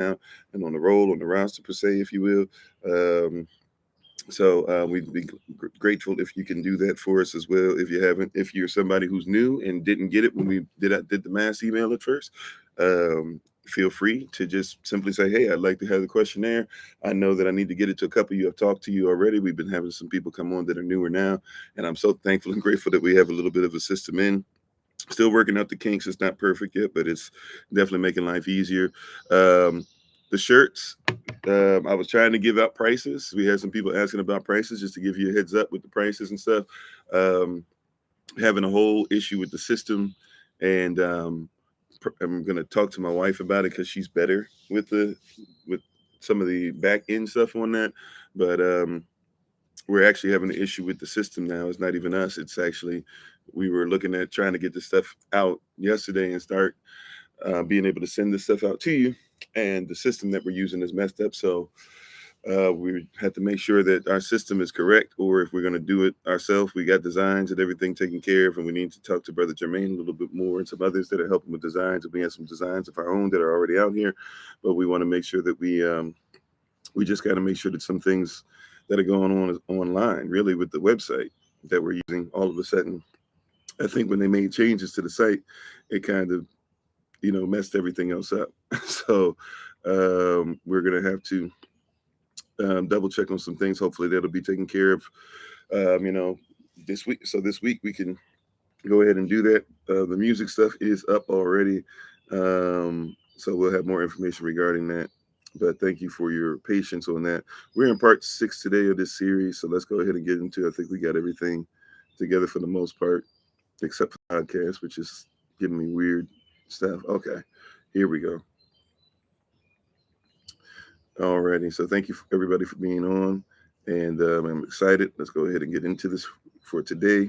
now and on the roll, on the roster per se, if you will. We'd be grateful if you can do that for us as well. If you haven't, if you're somebody who's new and didn't get it when we did the mass email at first, feel free to just simply say, "Hey, I'd like to have the questionnaire. I know that I need to get it to a couple of you. I've talked to you already. We've been having some people come on that are newer now, and I'm so thankful and grateful that we have a little bit of a system in. Still working out the kinks. It's not perfect yet, but it's definitely making life easier. The shirts, I was trying to give out prices. We had some people asking about prices just to give you a heads up with the prices and stuff. Um, Having a whole issue with the system, and I'm going to talk to my wife about it because she's better with some of the back end stuff on that. But we're actually having an issue with the system now. It's not even us. It's actually we were looking at trying to get this stuff out yesterday and start being able to send this stuff out to you. And the system that we're using is messed up. So we had to make sure that our system is correct, or if we're going to do it ourselves, we got designs and everything taken care of, and we need to talk to Brother Jermaine a little bit more and some others that are helping with designs. And we have some designs of our own that are already out here, but we want to make sure that we just got to make sure that some things that are going on online, really with the website that we're using, all of a sudden, I think when they made changes to the site, it kind of messed everything else up. So we're gonna have to double check on some things. Hopefully that'll be taken care of, you know, this week. So this week we can go ahead and do that. The music stuff is up already, so we'll have more information regarding that. But thank you for your patience on that. We're in part 6 today of this series, so let's go ahead and get into it. I think we got everything together for the most part, except for the podcast, which is giving me weird stuff. Okay, here we go. Alrighty, so thank you for everybody for being on, and I'm excited. Let's go ahead and get into this for today.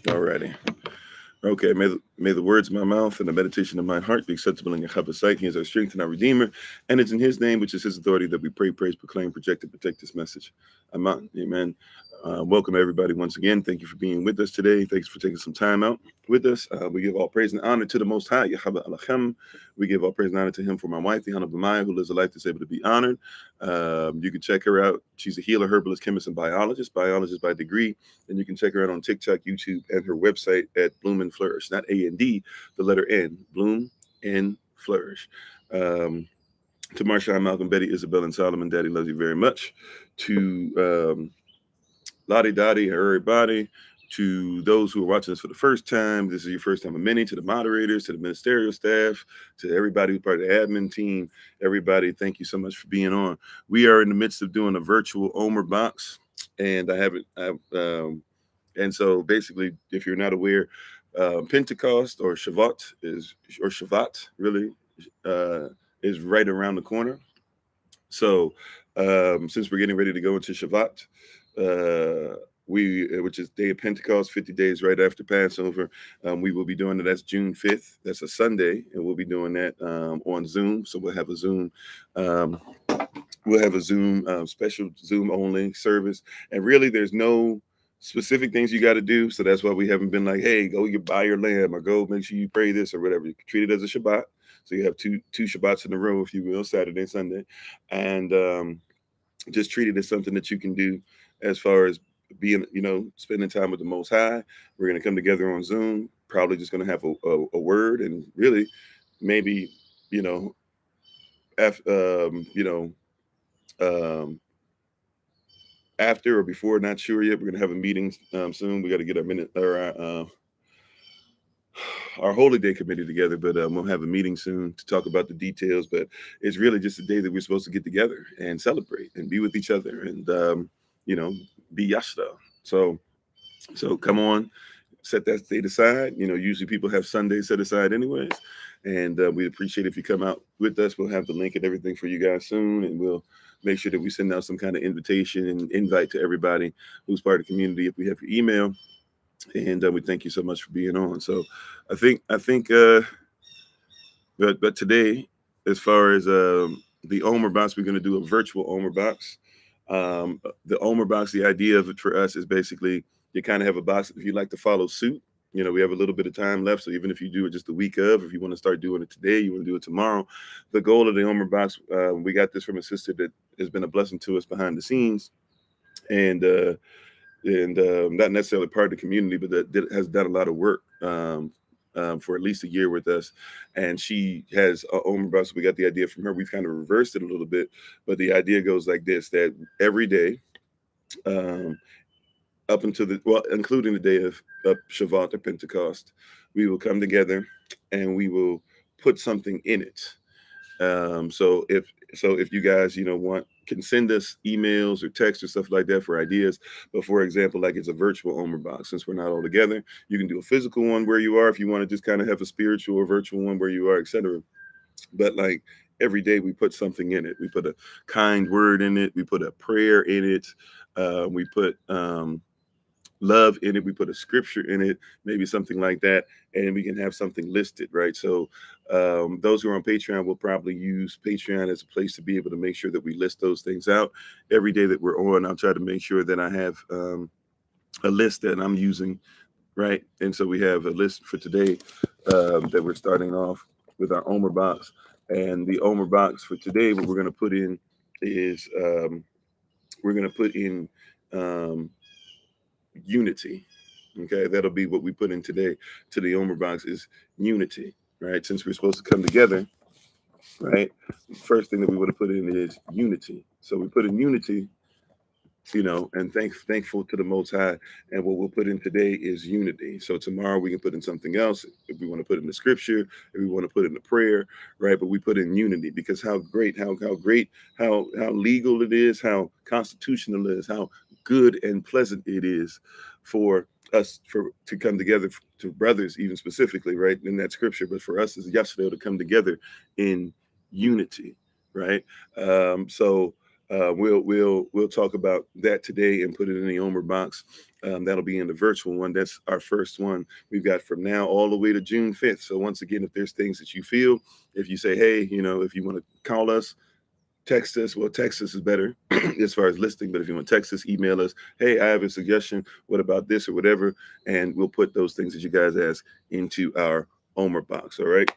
Alrighty. Okay, may the words of my mouth and the meditation of my heart be acceptable in your sight. He is our strength and our redeemer. And it's in his name, which is his authority, that we pray, praise, proclaim, project, and protect this message. Amen. Amen. Welcome, everybody, once again. Thank you for being with us today. Thanks for taking some time out with us. We give all praise and honor to the Most High, Yahweh Elohim. We give all praise and honor to him for my wife, the Honorable Maya, who lives a life that's able to be honored. You can check her out. She's a healer, herbalist, chemist, and biologist by degree. And you can check her out on TikTok, YouTube, and her website at Bloom and Flourish. Not A&D, the letter N. Bloom and Flourish. To Marshawn, Malcolm, Betty, Isabel, and Solomon, Daddy loves you very much. To Lottie Dottie, everybody. To those who are watching us for the first time, this is your first time of many. To the moderators, to the ministerial staff, to everybody who's part of the admin team, everybody, thank you so much for being on. We are in the midst of doing a virtual Omer box, and and so basically, if you're not aware, Pentecost or Shavat really is right around the corner. So since we're getting ready to go into Shavat, which is day of Pentecost, 50 days right after Passover, we will be doing it. That's June 5th. That's a Sunday, and we'll be doing that on Zoom. So we'll have a Zoom. Special Zoom only service, and really, there's no specific things you got to do. So that's why we haven't been like, hey, go you buy your lamb, or go make sure you pray this or whatever. You can treat it as a Shabbat. So you have two Shabbats in a row, if you will, Saturday, Sunday, and just treat it as something that you can do as far as being, spending time with the Most High. We're going to come together on Zoom, probably just going to have a word, and really maybe, after, after or before, not sure yet. We're going to have a meeting soon. We got to get our Holy Day committee together, but we'll have a meeting soon to talk about the details. But it's really just a day that we're supposed to get together and celebrate and be with each other and, be yashta. So come on, set that date aside. Usually people have Sundays set aside anyways. And we'd appreciate if you come out with us. We'll have the link and everything for you guys soon. And we'll make sure that we send out some kind of invitation and invite to everybody who's part of the community if we have your email. And we thank you so much for being on. So I think, but today, as far as the Omer box, we're going to do a virtual Omer box. The Omer box, the idea of it for us is basically you kind of have a box if you'd like to follow suit. We have a little bit of time left. So even if you do it just the week of, if you want to start doing it today, you want to do it tomorrow. The goal of the Omer box, we got this from a sister that has been a blessing to us behind the scenes. And not necessarily part of the community, but that has done a lot of work for at least a year with us. And she has Omer box. We got the idea from her. We've kind of reversed it a little bit, but the idea goes like this: that every day, um, up until including the day of Shavuot or Pentecost, we will come together and we will put something in it. So if you guys can send us emails or text or stuff like that for ideas. But for example, like it's a virtual Omer box, since we're not all together, you can do a physical one where you are if you want to just kind of have a spiritual or virtual one where you are, etc. But like every day we put something in it. We put a kind word in it. We put a prayer in it. We put love in it. We put a scripture in it, maybe something like that, and we can have something listed, right? So those who are on Patreon will probably use Patreon as a place to be able to make sure that we list those things out every day that we're on. I'll try to make sure that I have a list that I'm using, right? And so we have a list for today that we're starting off with our Omer box. And the Omer box for today, what we're going to put in is we're going to put in unity. Okay, that'll be what we put in today to the Omer box is unity, right? Since we're supposed to come together, right? First thing that we would have put in is unity. So we put in unity, and thankful to the Most High. And what we'll put in today is unity. So tomorrow we can put in something else if we want to put in the scripture, if we want to put in the prayer, right? But we put in unity because how great, how legal it is, how constitutional it is, how good and pleasant it is for us to come together, to brothers even specifically, right, in that scripture, but for us as Yashadel to come together in unity, right? We'll talk about that today and put it in the Omer box. That'll be in the virtual one. That's our first one we've got from now all the way to June 5th. So once again, if there's things that you feel, if you say, hey, if you want to call us, text us. Well, text us is better as far as listing, but if you want to text us, email us, hey, I have a suggestion. What about this or whatever? And we'll put those things that you guys ask into our Omer box. All right.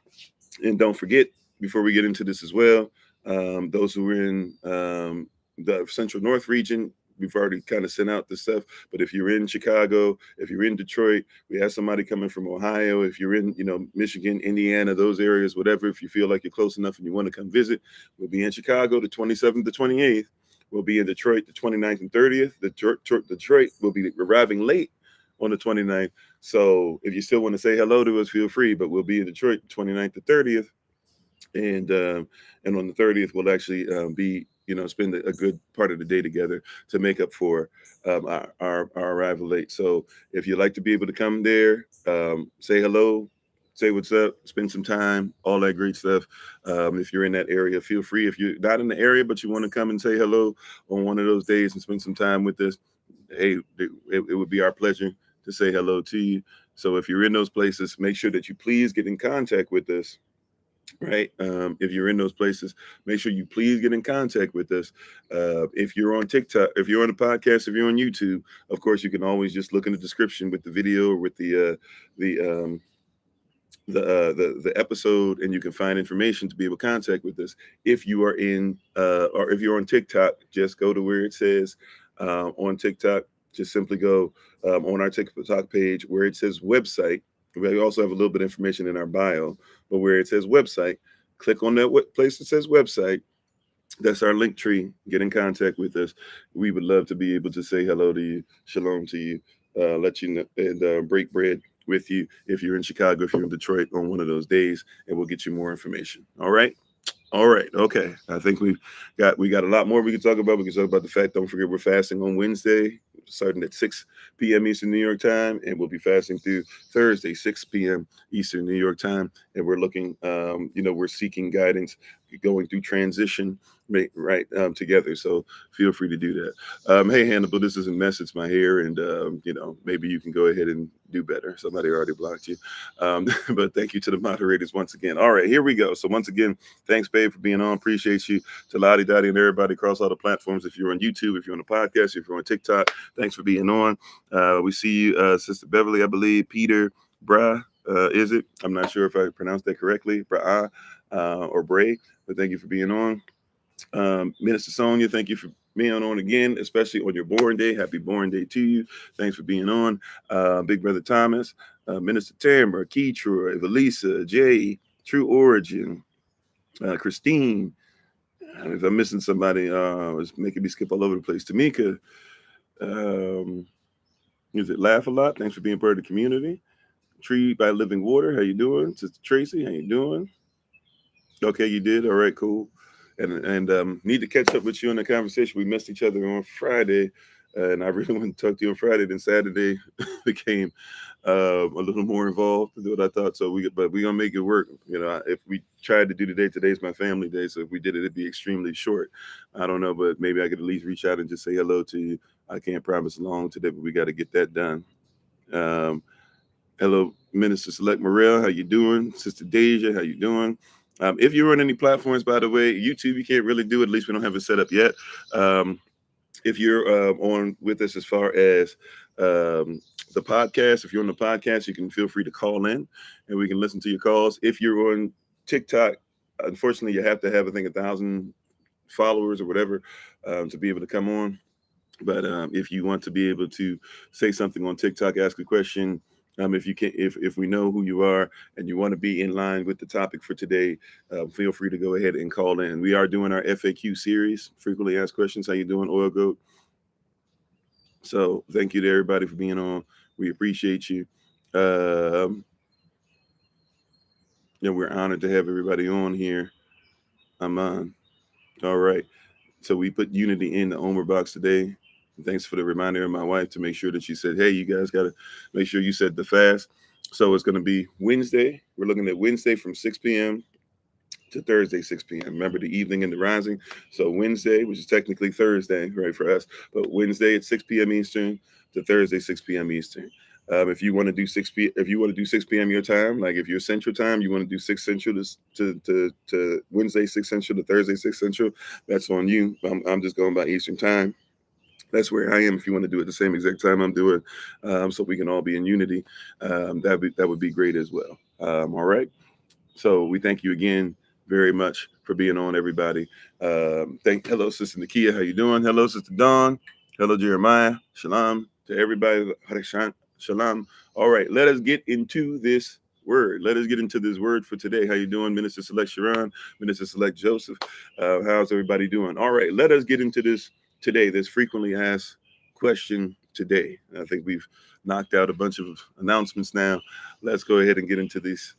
And don't forget, before we get into this as well, those who are in the Central North region, we've already kind of sent out the stuff. But if you're in Chicago, if you're in Detroit, we have somebody coming from Ohio. If you're in, Michigan, Indiana, those areas, whatever, if you feel like you're close enough and you want to come visit, we'll be in Chicago the 27th to 28th. We'll be in Detroit the 29th and 30th. Detroit will be arriving late on the 29th. So if you still want to say hello to us, feel free. But we'll be in Detroit the 29th to 30th. And on the 30th, we'll actually be, spend a good part of the day together to make up for our arrival late. So if you'd like to be able to come there, say hello, say what's up, spend some time, all that great stuff. If you're in that area, feel free. If you're not in the area, but you want to come and say hello on one of those days and spend some time with us, hey, it would be our pleasure to say hello to you. So if you're in those places, make sure that you please get in contact with us. Right. If you're in those places, make sure you please get in contact with us. If you're on TikTok, if you're on the podcast, if you're on YouTube, of course, you can always just look in the description with the video or with the episode, and you can find information to be able to contact with us. If you are in or if you're on TikTok, just go to where it says on TikTok. Just simply go on our TikTok page where it says website. We also have a little bit of information in our bio, but where it says website, click on that place that says website. That's our link tree. Get in contact with us. We would love to be able to say hello to you, shalom to you, let you know, and break bread with you if you're in Chicago, if you're in Detroit on one of those days, and we'll get you more information. All right. All right. Okay. I think we got a lot more we can talk about. We can talk about the fact, don't forget, we're fasting on Wednesday, starting at 6 p.m. Eastern New York time, and we'll be fasting through Thursday, 6 p.m. Eastern New York time. And we're looking, we're seeking guidance going through transition right together. So feel free to do that. Hey Hannibal, this isn't mess, it's my hair, and maybe you can go ahead and do better. Somebody already blocked you. But thank you to the moderators once again. All right, here we go. So once again, thanks, babe, for being on. Appreciate you. To Lottie Dottie and everybody across all the platforms. If you're on YouTube, if you're on the podcast, if you're on TikTok, thanks for being on. We see you, Sister Beverly, I believe, Peter, Bra, is it? I'm not sure if I pronounced that correctly, Bra, or Bray, but thank you for being on. Minister Sonia, thank you for being on again, especially on your born day. Happy born day to you. Thanks for being on. Big Brother Thomas, Minister Tamara, Keytroy, Evelisa, Jay, True Origin, Christine. If I'm missing somebody, it's making me skip all over the place. Tamika, is it Laugh a Lot? Thanks for being part of the community. Tree by Living Water, how you doing? Sister Tracy, how you doing? Okay, you did. All right, cool. And need to catch up with you in the conversation. We missed each other on Friday, and I really wanted to talk to you on Friday. Then Saturday became a little more involved than what I thought. So but we're gonna make it work. If we tried to do today's my family day. So if we did it, it'd be extremely short. I don't know, but maybe I could at least reach out and just say hello to you. I can't promise long today, but we got to get that done. Hello, Minister Select Morel. How you doing? Sister Deja, how you doing? If you're on any platforms, by the way, YouTube, you can't really do it. At least we don't have it set up yet. If you're on with us as far as the podcast, if you're on the podcast, you can feel free to call in and we can listen to your calls. If you're on TikTok, unfortunately, you have to have, I think, 1,000 followers or whatever to be able to come on. But if you want to be able to say something on TikTok, ask a question, if we know who you are and you want to be in line with the topic for today, feel free to go ahead and call in. We are doing our FAQ series, frequently asked questions. How you doing, Oil Goat? So thank you to everybody for being on. We appreciate you. We're honored to have everybody on here. I'm on. All right. So we put Unity in the Omer box today. Thanks for the reminder of my wife to make sure that she said, hey, you guys got to make sure you said the fast. So it's going to be Wednesday. We're looking at Wednesday from 6 p.m. to Thursday, 6 p.m. Remember the evening and the rising. So Wednesday, which is technically Thursday, right, for us, but Wednesday at 6 p.m. Eastern to Thursday, 6 p.m. Eastern. If you want to do 6 p.m. your time, like if you're Central Time, you want to do 6 Central to Wednesday 6 Central to Thursday 6 Central. That's on you. I'm just going by Eastern Time. That's where I am. If you want to do it the same exact time I'm doing, so we can all be in unity, that would be great as well. All right. So we thank you again very much for being on, everybody. Hello, Sister Nakia. How you doing? Hello, Sister Dawn. Hello, Jeremiah. Shalom to everybody. Shalom. All right, let us get into this word. Let us get into this word for today. How you doing, Minister Select Sharon, Minister Select Joseph? How's everybody doing? All right, let us get into this today. This frequently asked question today. I think we've knocked out a bunch of announcements now. Let's go ahead and get into these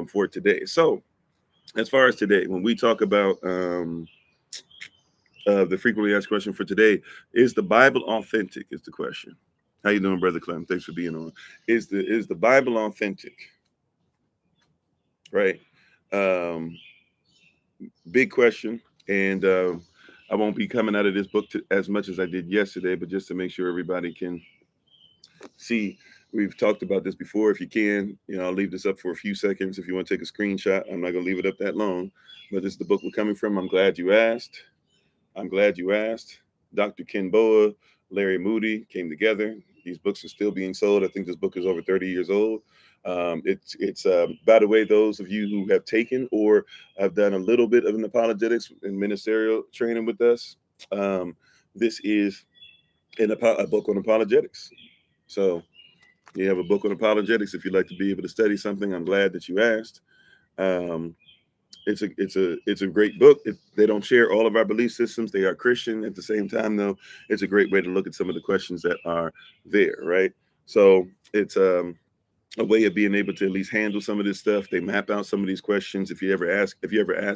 for today. So as far as today, when we talk about the frequently asked question for today, is the Bible authentic? Is the question. How you doing, Brother Clem? Thanks for being on. Is the Bible authentic? Right. Big question. And I won't be coming out of this book as much as I did yesterday, but just to make sure everybody can see. We've talked about this before. If you can, I'll leave this up for a few seconds. If you want to take a screenshot, I'm not going to leave it up that long, but this is the book we're coming from. I'm glad you asked. Dr. Ken Boa, Larry Moody came together. These books are still being sold. I think this book is over 30 years old. It's by the way, those of you who have taken or have done a little bit of an apologetics and ministerial training with us, this is a book on apologetics. So you have a book on apologetics. If you'd like to be able to study something, I'm glad that you asked. It's a great book. They don't share all of our belief systems. They are Christian. At the same time, though, it's a great way to look at some of the questions that are there, right? So it's a way of being able to at least handle some of this stuff. They map out some of these questions. If you ever ask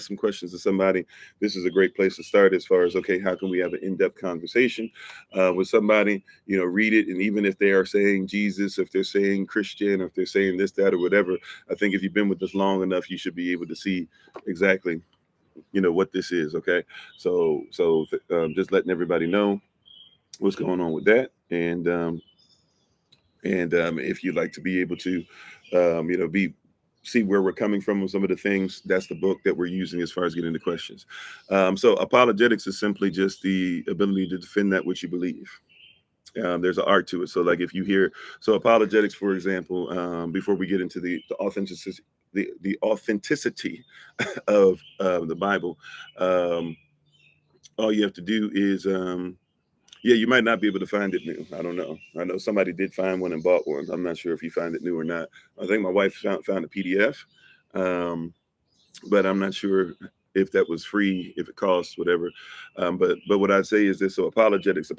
some questions to somebody, this is a great place to start as far as, okay, how can we have an in-depth conversation with somebody, read it. And even if they are saying Jesus, if they're saying Christian, or if they're saying this, that, or whatever, I think if you've been with us long enough, you should be able to see exactly what this is. Okay. So just letting everybody know what's going on with that. And if you'd like to be able to, be see where we're coming from with some of the things, that's the book that we're using as far as getting the questions. So apologetics is simply just the ability to defend that which you believe. There's an art to it. So like if you hear, so apologetics, for example, before we get into the authenticity, the authenticity of the Bible, um, all you have to do is, yeah, you might not be able to find it new. I don't know. I know somebody did find one and bought one. I'm not sure if you find it new or not. I think my wife found a PDF, um, but I'm not sure if that was free, if it costs, whatever. But what I'd say is this: so apologetics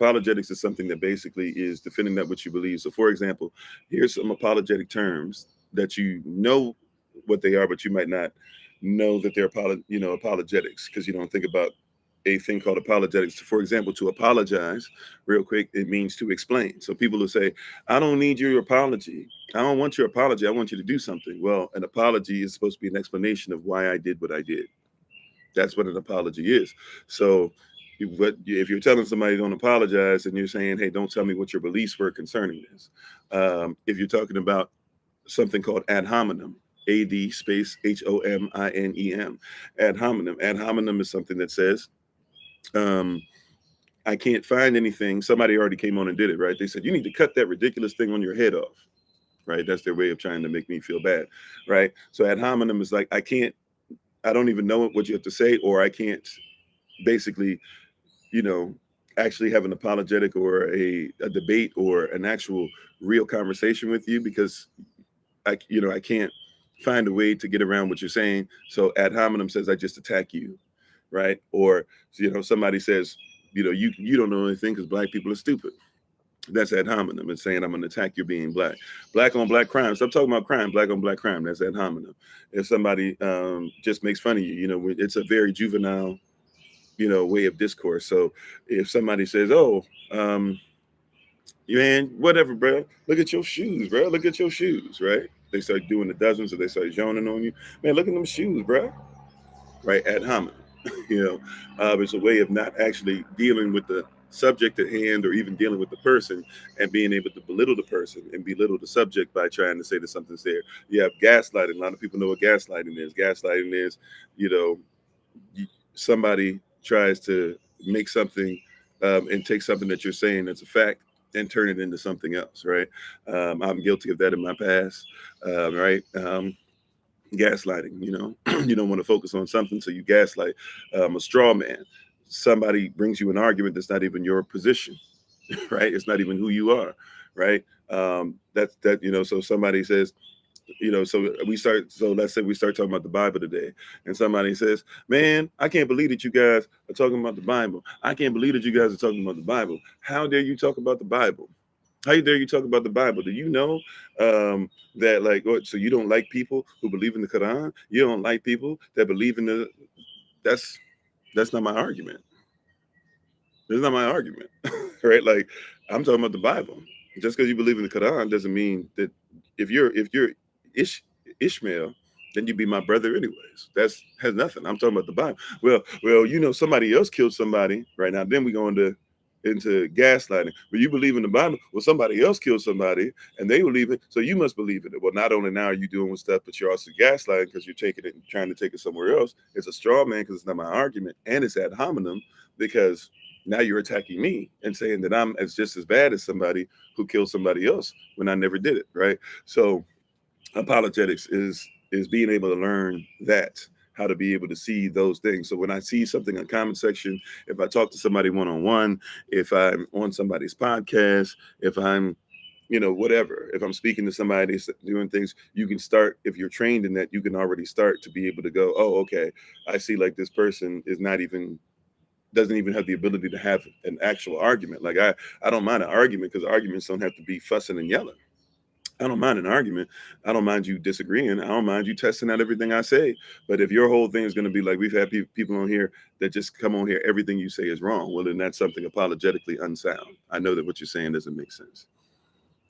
is something that basically is defending that which you believe. So, for example, here's some apologetic terms that you know what they are, but you might not know that they're apologetics because you don't think about a thing called apologetics. For example, to apologize, real quick, it means to explain. So people will say, "I don't need your apology. I don't want your apology. I want you to do something." Well, an apology is supposed to be an explanation of why I did what I did. That's what an apology is. So, if you're telling somebody don't apologize and you're saying, "Hey, don't tell me what your beliefs were concerning this," if you're talking about something called ad hominem, AD space HOMINEM, ad hominem is something that says, um, I can't find anything. Somebody already came on and did it, right? They said, you need to cut that ridiculous thing on your head off, right? That's their way of trying to make me feel bad, right? So ad hominem is like, I don't even know what you have to say, or I can't basically, you know, actually have an apologetic or a debate or an actual real conversation with you because I can't find a way to get around what you're saying. So ad hominem says, I just attack you, right? Or, somebody says, you don't know anything because black people are stupid. That's ad hominem. It's saying I'm going to attack you being black. Black on black crime. Stop talking about crime. Black on black crime. That's ad hominem. If somebody just makes fun of you, it's a very juvenile, way of discourse. So if somebody says, "Oh, man, whatever, bro. Look at your shoes, bro. Look at your shoes," right? They start doing the dozens, or they start zoning on you. Man, look at them shoes, bro. Right? Ad hominem. It's a way of not actually dealing with the subject at hand or even dealing with the person and being able to belittle the person and belittle the subject by trying to say that something's there. You have gaslighting. A lot of people know what gaslighting is. Gaslighting is, you know, somebody tries to make something and take something that you're saying that's a fact and turn it into something else, right? I'm guilty of that in my past, right? Gaslighting, you don't want to focus on something, so you gaslight. A straw man. Somebody brings you an argument that's not even your position, right? It's not even who you are, right? So somebody says, so let's say we start talking about the Bible today, and somebody says, "Man, I can't believe that you guys are talking about the Bible. I can't believe that you guys are talking about the Bible. How dare you talk about the Bible? How dare you talk about the Bible? Do you know that, like, what? So you don't like people who believe in the Quran? You don't like people that believe in the? That's that's not my argument. That's not my argument, right? Like, I'm talking about the Bible. Just because you believe in the Quran doesn't mean that if you're Ish, Ishmael, then you be my brother anyways. That's has nothing. I'm talking about the Bible. Well, somebody else killed somebody right now. Then we go into gaslighting. But you believe in the Bible. Well, somebody else killed somebody and they believe it, so you must believe in it. Well, not only now are you doing with stuff, but you're also gaslighting because you're taking it and trying to take it somewhere else. It's a straw man because it's not my argument, and it's ad hominem because now you're attacking me and saying that I'm as just as bad as somebody who killed somebody else when I never did it, right? So apologetics is being able to learn that, how to be able to see those things. So when I see something in the comment section, if I talk to somebody one-on-one, if I'm on somebody's podcast, if I'm whatever, if I'm speaking to somebody doing things, you can start, if you're trained in that, you can already start to be able to go, oh, okay, I see, like, this person is not even doesn't even have the ability to have an actual argument. Like, I don't mind an argument because arguments don't have to be fussing and yelling. I don't mind an argument. I don't mind you disagreeing. I don't mind you testing out everything I say. But if your whole thing is going to be like, we've had people on here that just come on here, everything you say is wrong. Well, then that's something apologetically unsound. I know that what you're saying doesn't make sense.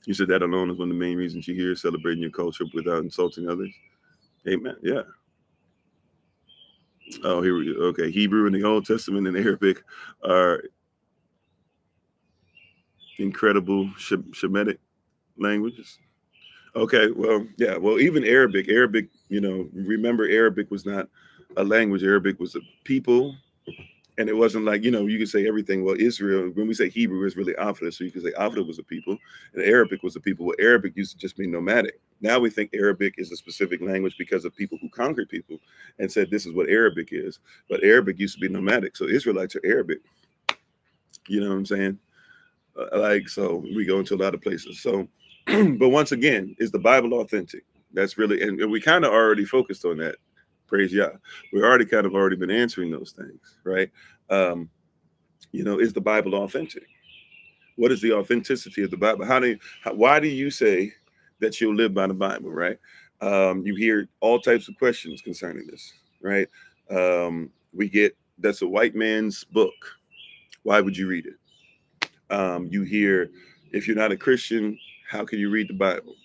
You said that alone is one of the main reasons you're here, celebrating your culture without insulting others. Amen. Yeah. Oh, here we go. Okay, Hebrew and the Old Testament and Arabic are incredible Shemitic languages. Okay, well, yeah, well, even Arabic, remember Arabic was not a language. Arabic was a people, and it wasn't like, you could say everything. Well, Israel, when we say Hebrew, is really Afra, so you could say Afra was a people, and Arabic was a people. Well, Arabic used to just mean nomadic. Now we think Arabic is a specific language because of people who conquered people and said this is what Arabic is. But Arabic used to be nomadic, so Israelites are Arabic. You know what I'm saying? So we go into a lot of places. So, but once again, is the Bible authentic? That's really, and we kind of already focused on that. Praise Yah. We already kind of already been answering those things, right? Um, is the Bible authentic? What is the authenticity of the Bible? Why do you say that you'll live by the Bible, right? You hear all types of questions concerning this, right? We get that's a white man's book. Why would you read it? You hear, if you're not a Christian, how can you read the Bible?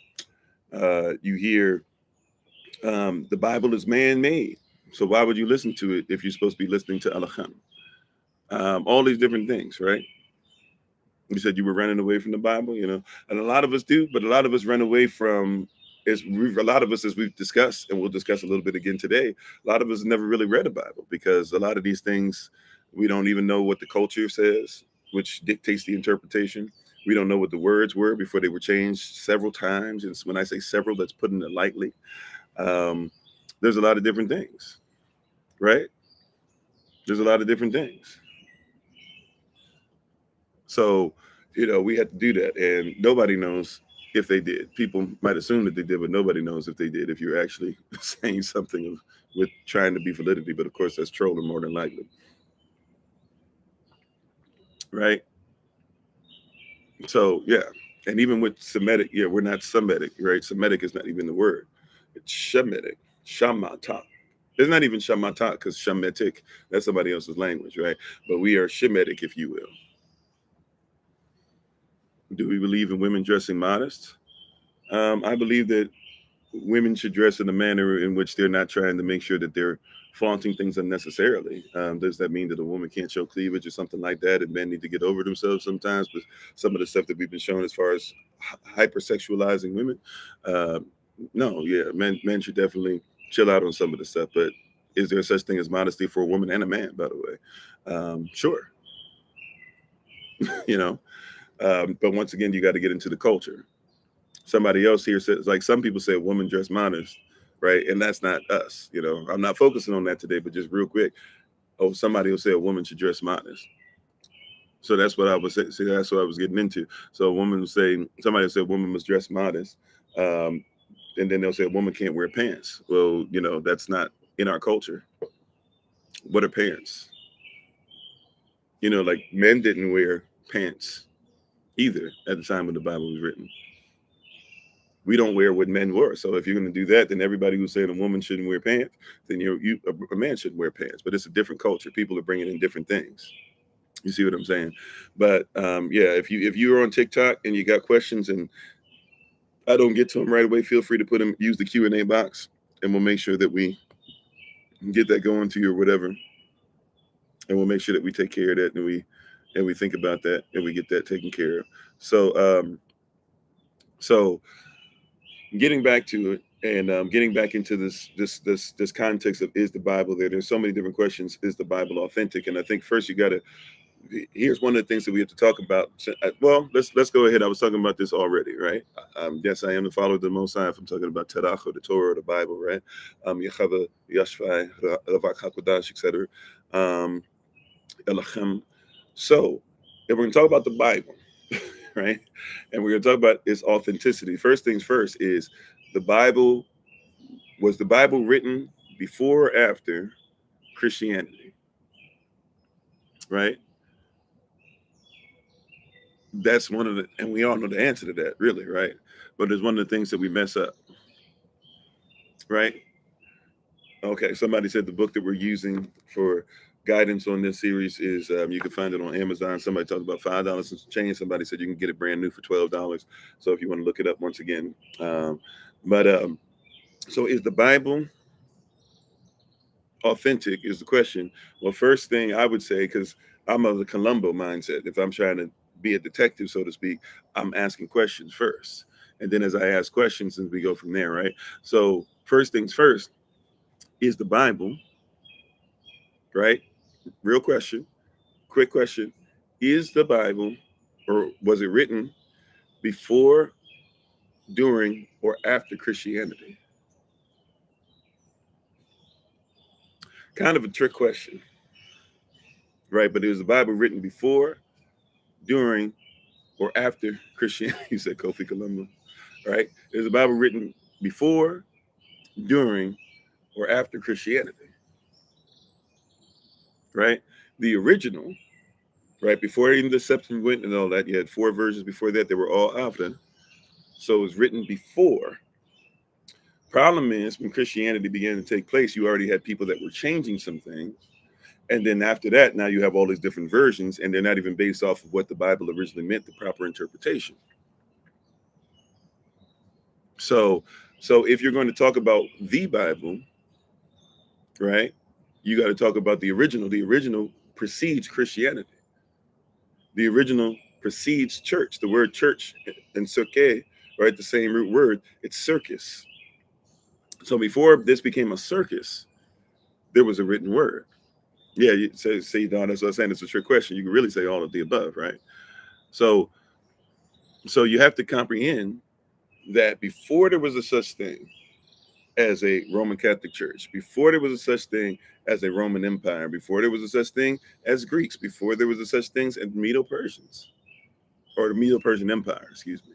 You hear, the Bible is man-made, so why would you listen to it if you're supposed to be listening to Elohim? All these different things, right? You said you were running away from the Bible, and a lot of us do, but a lot of us run away from. A lot of us, as we've discussed, and we'll discuss a little bit again today, a lot of us never really read the Bible because a lot of these things we don't even know what the culture says, which dictates the interpretation. We don't know what the words were before they were changed several times. And when I say several, that's putting it lightly. There's a lot of different things, right? There's a lot of different things. So, we had to do that. And nobody knows if they did. People might assume that they did, but nobody knows if they did, if you're actually saying something with trying to be validity. But of course, that's trolling more than likely. Right? So, yeah. And even with Semitic, yeah, we're not Semitic, right? Semitic is not even the word. It's Shemitic, Shamata. It's not even Shamata because Shemitic, that's somebody else's language, right? But we are Shemitic, if you will. Do we believe in women dressing modest? I believe that women should dress in a manner in which they're not trying to make sure that they're flaunting things unnecessarily. Does that mean that a woman can't show cleavage or something like that? And men need to get over themselves sometimes. But some of the stuff that we've been shown as far as hypersexualizing women, uh, no, yeah, men should definitely chill out on some of the stuff. But is there such thing as modesty for a woman and a man? By the way, sure, you know. But once again, you got to get into the culture. Somebody else here says, like some people say, woman dress modest, right? And that's not us. I'm not focusing on that today, but just real quick. Oh, somebody will say a woman should dress modest. So that's what I was saying. See, that's what I was getting into. So a woman will say, somebody will say a woman must dress modest. Um, and then they'll say a woman can't wear pants. Well, that's not in our culture. What are pants? Like men didn't wear pants either at the time when the Bible was written. We don't wear what men wore. So if you're going to do that, then everybody who's saying a woman shouldn't wear pants, then a man shouldn't wear pants. But it's a different culture. People are bringing in different things. You see what I'm saying? But yeah, if you're on TikTok and you got questions and I don't get to them right away, feel free to use the Q&A box, and we'll make sure that we get that going to you or whatever, and we'll make sure that we take care of that and we think about that and we get that taken care of. So getting back to it and getting back into this context of, is the Bible there? There's so many different questions. Is the Bible authentic? And I think first you got to. Here's one of the things that we have to talk about. Well, let's go ahead. I was talking about this already, right? Yes, I am the follower of the Most High. If I'm talking about Tanakh, or the Torah, or the Bible, right? Yechava, Yashvai, Ravak Hakodash, etc. Elohim. So, if we're going to talk about the Bible, right, and we're going to talk about its authenticity, first things first is was the Bible written before or after Christianity, right? That's one of the, and we all know the answer to that, really, right? But it's one of the things that we mess up, right? Okay, somebody said the book that we're using for guidance on this series is, you can find it on Amazon. Somebody talked about $5 and some change. Somebody said you can get it brand new for $12. So if you want to look it up once again, but so is the Bible authentic is the question. Well, first thing I would say, because I'm of the Columbo mindset, if I'm trying to be a detective, so to speak, I'm asking questions first. And then as I ask questions, and we go from there, right? So first things first, is the Bible, right? Real question, quick question. Is the Bible, or was it written before, during, or after Christianity? Kind of a trick question, right? But it was the Bible written before, during, or after Christianity? You said Kofi Columbo, right? It was the Bible written before, during, or after Christianity, right? The original, right? Before even the Septuagint and all that, you had 4 versions before that. They were all after. So it was written before. Problem is, when Christianity began to take place, you already had people that were changing some things. And then after that, now you have all these different versions, and they're not even based off of what the Bible originally meant, the proper interpretation. So, so if you're going to talk about the Bible, right, you got to talk about the original. The original precedes Christianity. The original precedes church. The word church and cirque, right, the same root word, it's circus. So before this became a circus, there was a written word. Yeah, you say Don, that's what I'm saying. It's a trick question. You can really say all of the above, right? So, so you have to comprehend that before there was a such thing as a Roman Catholic Church, before there was a such thing as a Roman Empire, before there was a such thing as Greeks, before there was a such things as Medo-Persians, or the Medo-Persian Empire, excuse me.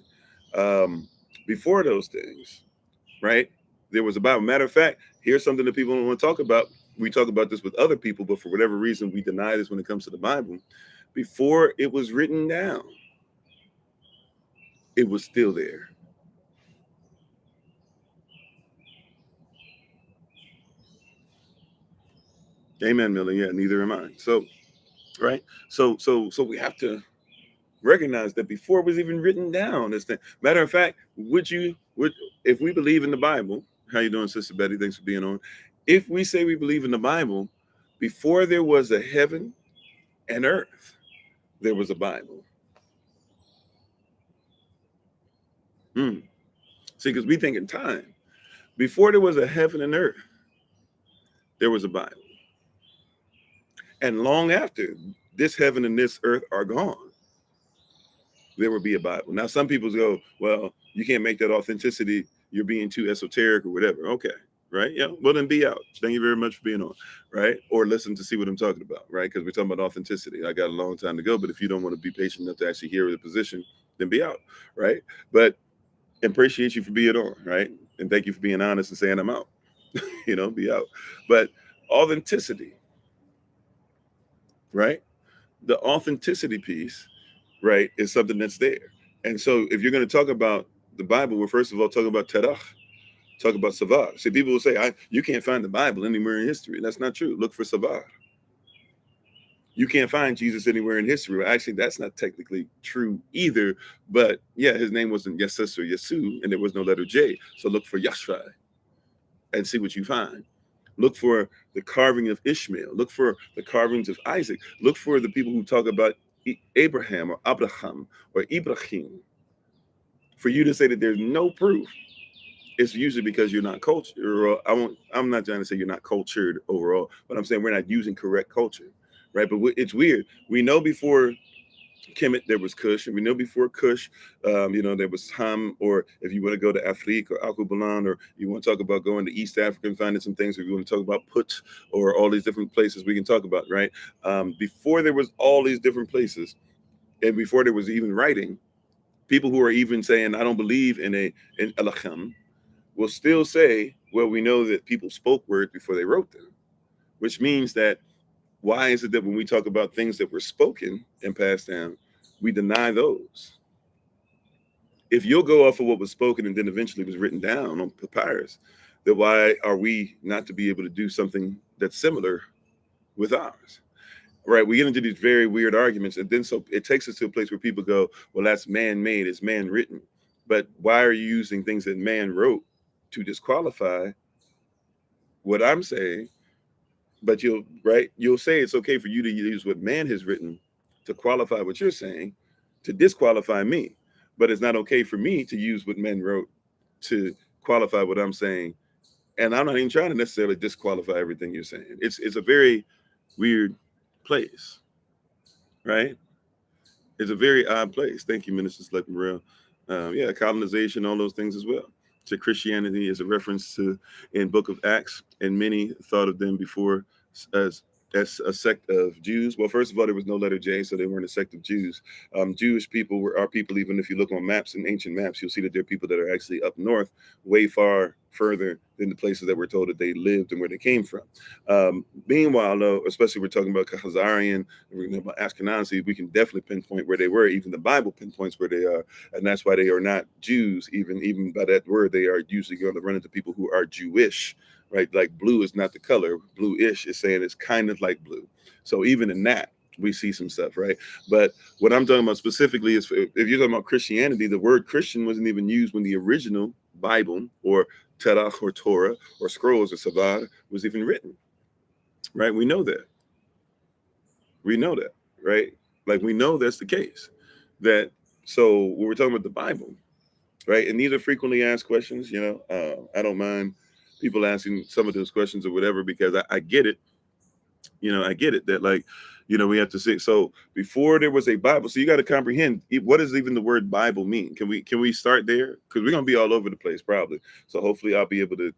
Before those things, right? There was a Bible. Matter of fact, here's something that people don't want to talk about. We talk about this with other people, but for whatever reason, we deny this when it comes to the Bible. Before it was written down, it was still there. Amen, Millie. Yeah, neither am I. So, right. So we have to recognize that before it was even written down, this thing. Matter of fact, would if we believe in the Bible? How you doing, Sister Betty? Thanks for being on. If we say we believe in the Bible, before there was a heaven and earth, there was a Bible. Hmm. See, because we think in time. Before there was a heaven and earth, there was a Bible. And long after this heaven and this earth are gone, there will be a Bible. Now, some people go, well, you can't make that authenticity. You're being too esoteric or whatever. Okay. Right. Yeah. Well, then be out. Thank you very much for being on. Right. Or listen to see what I'm talking about. Right. Because we're talking about authenticity. I got a long time to go. But if you don't want to be patient enough to actually hear the position, then be out. Right. But appreciate you for being on. Right. And thank you for being honest and saying I'm out. Be out. But authenticity, right? The authenticity piece, right, is something that's there. And so if you're going to talk about the Bible, we're first of all talking about Terach, talk about Savar. See, people will say, you can't find the Bible anywhere in history. That's not true. Look for Savar. You can't find Jesus anywhere in history. Well, actually, that's not technically true either. But yeah, his name wasn't Yesus or Yesu, and there was no letter J. So look for Yashvai and see what you find. Look for the carving of Ishmael. Look for the carvings of Isaac. Look for the people who talk about Abraham or Abraham or Ibrahim. For you to say that there's no proof, it's usually because you're not cultured. Or I'm not trying to say you're not cultured overall, but I'm saying we're not using correct culture, right? But it's weird. We know before Kemet, there was Kush, and we know before Kush, there was Ham, or if you want to go to Afrique or Alkebulan, or you want to talk about going to East Africa and finding some things, or you want to talk about Put, or all these different places we can talk about, right? Before there was all these different places, and before there was even writing, people who are even saying, I don't believe in Elohim, will still say, well, we know that people spoke words before they wrote them, which means that why is it that when we talk about things that were spoken and passed down, we deny those? If you'll go off of what was spoken and then eventually was written down on papyrus, then why are we not to be able to do something that's similar with ours? Right? We get into these very weird arguments, and then so it takes us to a place where people go, well, that's man-made, it's man-written. But why are you using things that man wrote to disqualify what I'm saying But you'll say it's okay for you to use what man has written to qualify what you're saying, to disqualify me. But it's not okay for me to use what men wrote to qualify what I'm saying. And I'm not even trying to necessarily disqualify everything you're saying. It's a very weird place, right? It's a very odd place. Thank you, Minister Select Morel. Yeah, colonization, all those things as well. To Christianity is a reference to in Book of Acts, and many thought of them before as as a sect of Jews. Well, first of all, there was no letter J, so they weren't a sect of Jews. Jewish people were our people. Even if you look on maps and ancient maps, you'll see that there are people that are actually up north, way far further than the places that we're told that they lived and where they came from. Meanwhile, though, especially we're talking about Khazarian, we're talking about Ashkenazi, we can definitely pinpoint where they were. Even the Bible pinpoints where they are, and that's why they are not Jews. Even by that word, they are usually going to run into people who are Jewish, right? Like blue is not the color. Bluish is saying it's kind of like blue. So even in that, we see some stuff, right? But what I'm talking about specifically is if you're talking about Christianity, the word Christian wasn't even used when the original Bible or Tanakh or Torah or scrolls or Savar was even written, right? We know that. We know that, right? Like we know that's the case. That so when we're talking about the Bible, right? And these are frequently asked questions. I don't mind people asking some of those questions or whatever because I get it. I get it that like, we have to see. So before there was a Bible, so you got to comprehend what does even the word Bible mean. Can we start there? Because we're gonna be all over the place probably. So hopefully I'll be able to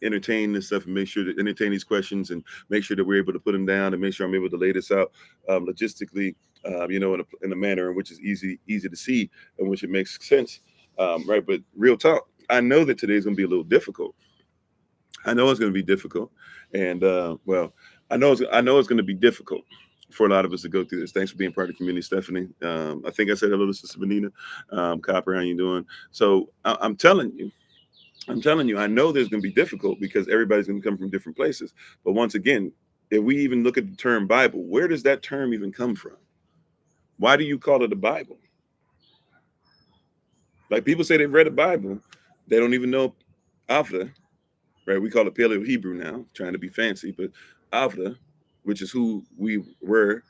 entertain this stuff and make sure to entertain these questions and make sure that we're able to put them down and make sure I'm able to lay this out logistically, in a manner in which is easy to see and which it makes sense. Right. But real talk, I know that today's gonna be a little difficult. I know it's going to be difficult, and well, I know it's going to be difficult for a lot of us to go through this. Thanks for being part of the community, Stephanie. I think I said hello to Sister Benita. Copper, how you doing? So I'm telling you, I know there's going to be difficult because everybody's going to come from different places. But once again, if we even look at the term Bible, where does that term even come from? Why do you call it a Bible? Like people say they've read a Bible, they don't even know Alpha, right? We call it Paleo Hebrew now, trying to be fancy, but Avda, which is who we were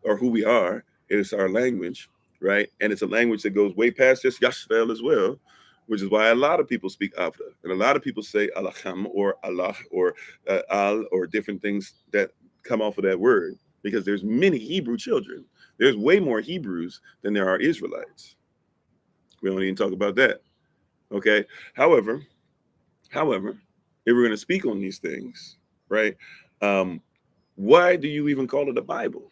or who we are, is our language, right? And it's a language that goes way past just Yashvel as well, which is why a lot of people speak Avda. And a lot of people say Alacham or Allah or Al or different things that come off of that word because there's many Hebrew children. There's way more Hebrews than there are Israelites. We don't even talk about that. Okay. However, However, if we're going to speak on these things, right? Um, why do you even call it a Bible?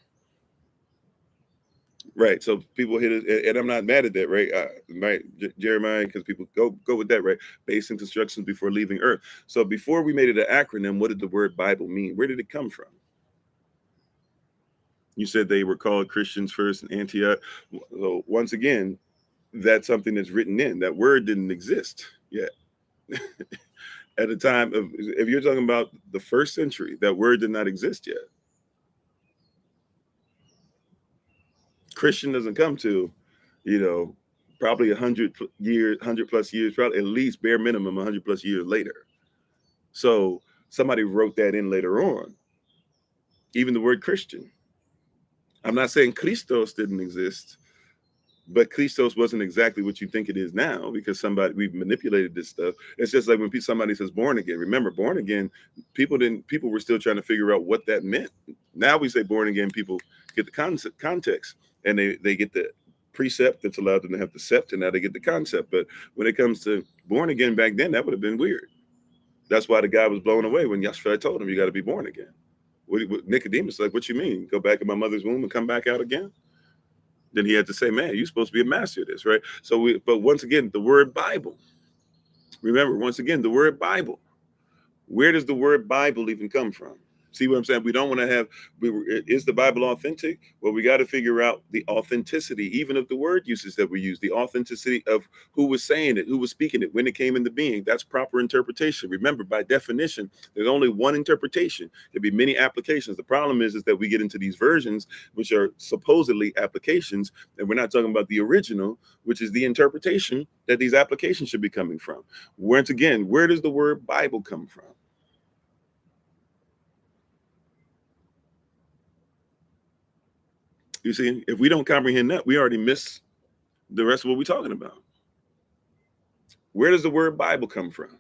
Right. So people hit it, and I'm not mad at that, right? Right, Jeremiah, because people go with that, right? Basic instructions before leaving Earth. So before we made it an acronym, what did the word Bible mean? Where did it come from? You said they were called Christians first in Antioch. So once again, that's something that's written in. That word didn't exist yet. At the time of, if you're talking about the first century, that word did not exist yet. Christian doesn't come to, you know, probably 100 years, 100 plus years, probably at least bare minimum 100 plus years later. So somebody wrote that in later on. Even the word Christian. I'm not saying Christos didn't exist, but Christos wasn't exactly what you think it is now because we've manipulated this stuff. It's just like when somebody says born again. Remember, born again, people were still trying to figure out what that meant. Now we say born again, people get the context, and they get the precept that's allowed them to have the sept, and now they get the concept. But when it comes to born again back then, that would have been weird. That's why the guy was blown away when Yahshua told him, "You got to be born again." What Nicodemus like, "What you mean? Go back in my mother's womb and come back out again?" Then he had to say, "Man, you're supposed to be a master of this, right?" But once again, the word Bible. Remember, once again, the word Bible. Where does the word Bible even come from? See what I'm saying? We don't want to have, is the Bible authentic? Well, we got to figure out the authenticity, even of the word uses that we use, the authenticity of who was saying it, who was speaking it, when it came into being. That's proper interpretation. Remember, by definition, there's only one interpretation. There'd be many applications. The problem is that we get into these versions, which are supposedly applications, and we're not talking about the original, which is the interpretation that these applications should be coming from. Once again, where does the word Bible come from? You see, if we don't comprehend that, we already miss the rest of what we're talking about. Where does the word Bible come from?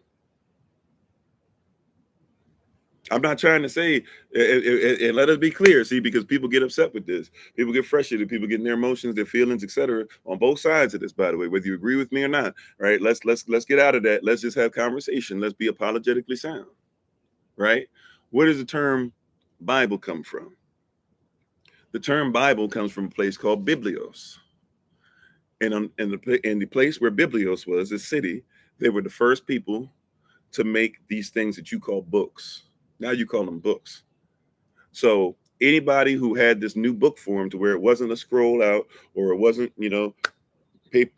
I'm not trying to say, and let us be clear, see, because people get upset with this. People get frustrated. People get in their emotions, their feelings, etc. On both sides of this, by the way, whether you agree with me or not. Right? Let's get out of that. Let's just have conversation. Let's be apologetically sound. Right? Where does the term Bible come from? The term Bible comes from a place called Biblios. And in the place where Biblios was, the city, they were the first people to make these things that you call books. Now you call them books. So anybody who had this new book form to where it wasn't a scroll out, or it wasn't, paper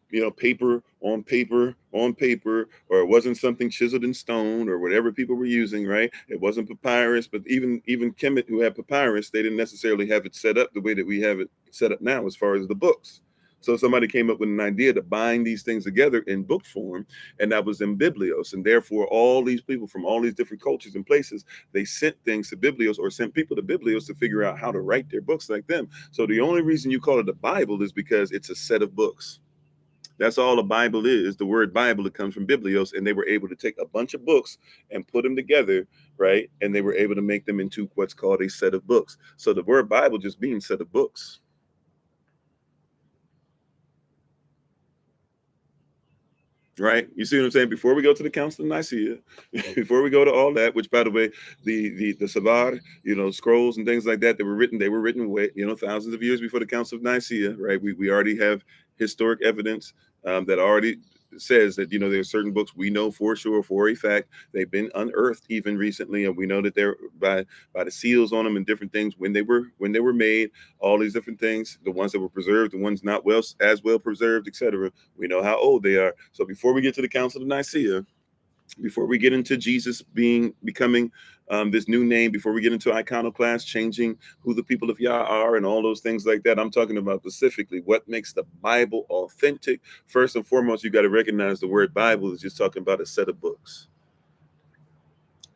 on paper on paper, or it wasn't something chiseled in stone or whatever people were using, right? It wasn't papyrus, but even Kemet, who had papyrus, they didn't necessarily have it set up the way that we have it set up now as far as the books. So somebody came up with an idea to bind these things together in book form, and that was in Biblios. And therefore, all these people from all these different cultures and places, they sent things to Biblios, or sent people to Biblios to figure out how to write their books like them. So the only reason you call it a Bible is because it's a set of books. That's all a Bible is. The word Bible, it comes from Biblios, and they were able to take a bunch of books and put them together, right? And they were able to make them into what's called a set of books. So the word Bible just means set of books. Right? You see what I'm saying? Before we go to the Council of Nicaea, before we go to all that, which, by the way, the Savar, scrolls and things like that, they were written way, thousands of years before the Council of Nicaea, right? We already have historic evidence that already says that there are certain books we know for sure, for a fact, they've been unearthed even recently, and we know that they're by the seals on them and different things when they were made, all these different things, the ones that were preserved, the ones not as well preserved, etc. We know how old they are. So before we get to the Council of Nicaea, before we get into Jesus becoming this new name, before we get into iconoclast, changing who the people of Yah are and all those things like that, I'm talking about specifically what makes the Bible authentic. First and foremost, you got to recognize the word Bible is just talking about a set of books.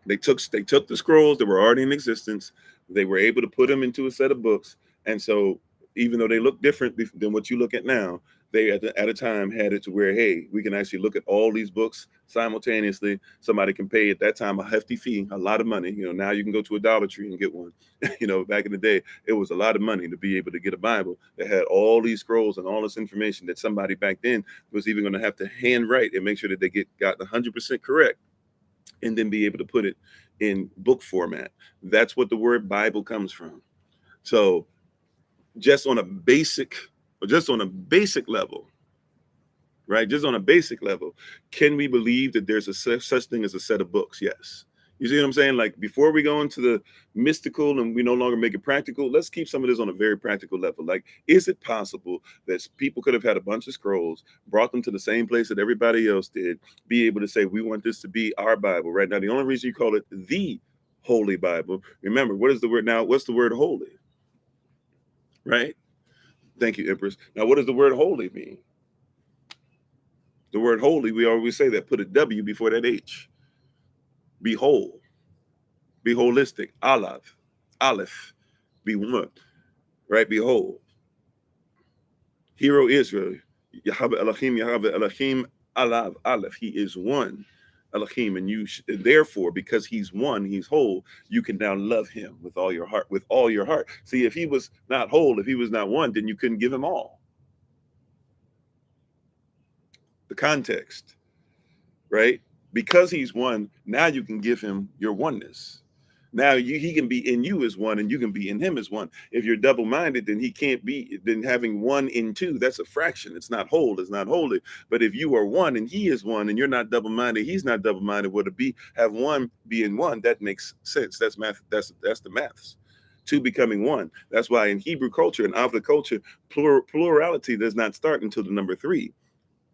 They took the scrolls that were already in existence. They were able to put them into a set of books. And so even though they look different than what you look at now, they at a time had it to where, hey, we can actually look at all these books simultaneously. Somebody can pay at that time a hefty fee, a lot of money. Now you can go to a Dollar Tree and get one. Back in the day, it was a lot of money to be able to get a Bible that had all these scrolls and all this information that somebody back then was even going to have to handwrite and make sure that they got 100% correct, and then be able to put it in book format. That's what the word Bible comes from. So just on a basic level, right? Just on a basic level, can we believe that there's such thing as a set of books? Yes. You see what I'm saying? Like, before we go into the mystical and we no longer make it practical, let's keep some of this on a very practical level. Like, is it possible that people could have had a bunch of scrolls, brought them to the same place that everybody else did, be able to say, we want this to be our Bible? Right now, the only reason you call it the Holy Bible, remember, what's the word holy? Right? Thank you, Empress. Now, what does the word holy mean? The word holy, we always say that, put a W before that H. Be whole. Be holistic. Aleph. Be one. Right? Be whole. Hero Israel. Yahweh Elohim, Yahweh Elohim, Aleph. He is one. Elohim, and therefore, because he's one, he's whole, you can now love him with all your heart, See, if he was not whole, if he was not one, then you couldn't give him all. The context, right? Because he's one, now you can give him your oneness. Now he can be in you as one, and you can be in him as one. If you're double-minded, then he can't be. Then having one in two, that's a fraction. It's not whole. It's not holy. But if you are one and he is one, and you're not double-minded, he's not double-minded. What to have one be in one? That makes sense. That's math. That's the maths. Two becoming one. That's why in Hebrew culture and Avda culture, plurality does not start until the number 3.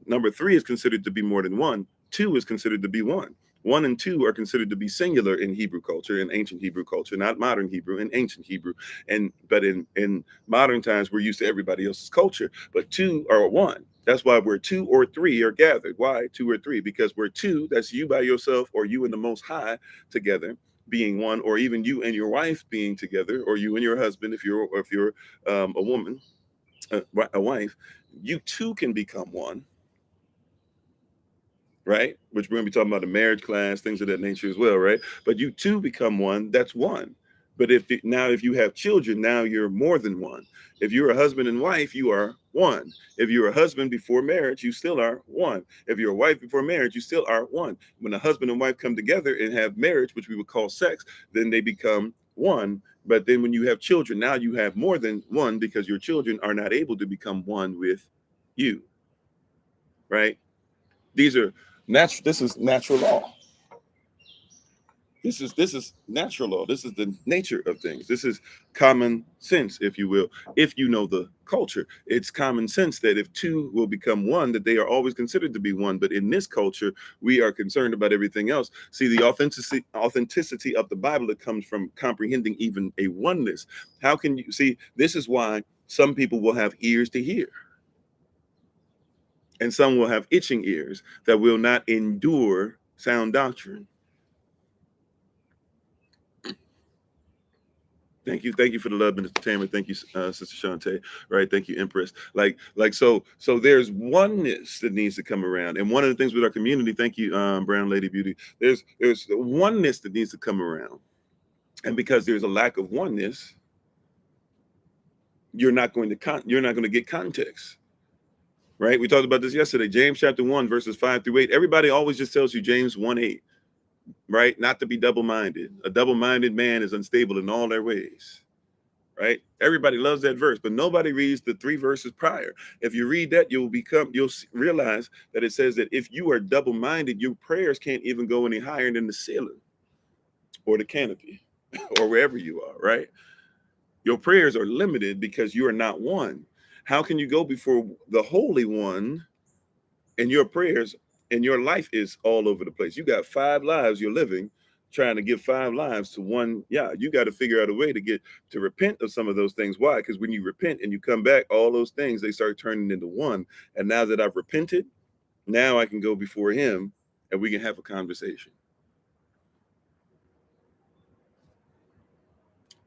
Number 3 is considered to be more than one. 2 is considered to be one. 1 and 2 are considered to be singular in Hebrew culture, in ancient Hebrew culture, not modern Hebrew, in ancient Hebrew. But in modern times, we're used to everybody else's culture. But 2 are 1. That's why where 2 or 3 are gathered. Why 2 or 3? Because where 2, that's you by yourself or you and the Most High together. being one, or even you and your wife being together, or you and your husband, if you're a woman, a wife, you two can become one, right? Which we're gonna be talking about the marriage class, things of that nature as well, right? But you two become one, that's one. But if you have children, now you're more than one. If you're a husband and wife, you are one. If you're a husband before marriage, you still are one. If you're a wife before marriage, you still are one. When a husband and wife come together and have marriage, which we would call sex, then they become one. But then when you have children, now you have more than one, because your children are not able to become one with you, right? These are natural. This is natural law. This is natural law. This is the nature of things. This is common sense, if you will. If you know the culture, it's common sense that if two will become one, that they are always considered to be one. But in this culture, we are concerned about everything else. See, the authenticity of the Bible that comes from comprehending even a oneness. How can you see? This is why some people will have ears to hear, and some will have itching ears that will not endure sound doctrine. Thank you for the love, Minister Tamer. Thank you, Sister Shantae. Right, thank you, Empress. So there's oneness that needs to come around, and one of the things with our community, thank you, Brown Lady Beauty. There's oneness that needs to come around, and because there's a lack of oneness, you're not going to get context. Right, we talked about this yesterday. James chapter 1 verses 5 through 8. Everybody always just tells you James 1:8. Right, not to be double-minded. A double-minded man is unstable in all their ways. Right, everybody loves that verse, but nobody reads the 3 verses prior. If you read that, you'll realize that it says that if you are double-minded, your prayers can't even go any higher than the ceiling or the canopy or wherever you are. Right, your prayers are limited because you are not one. How can you go before the Holy One and your prayers and your life is all over the place? You got 5 lives you're living, trying to give 5 lives to one. Yeah, you got to figure out a way to repent of some of those things. Why? Because when you repent and you come back, all those things, they start turning into one. And now that I've repented, now I can go before him and we can have a conversation.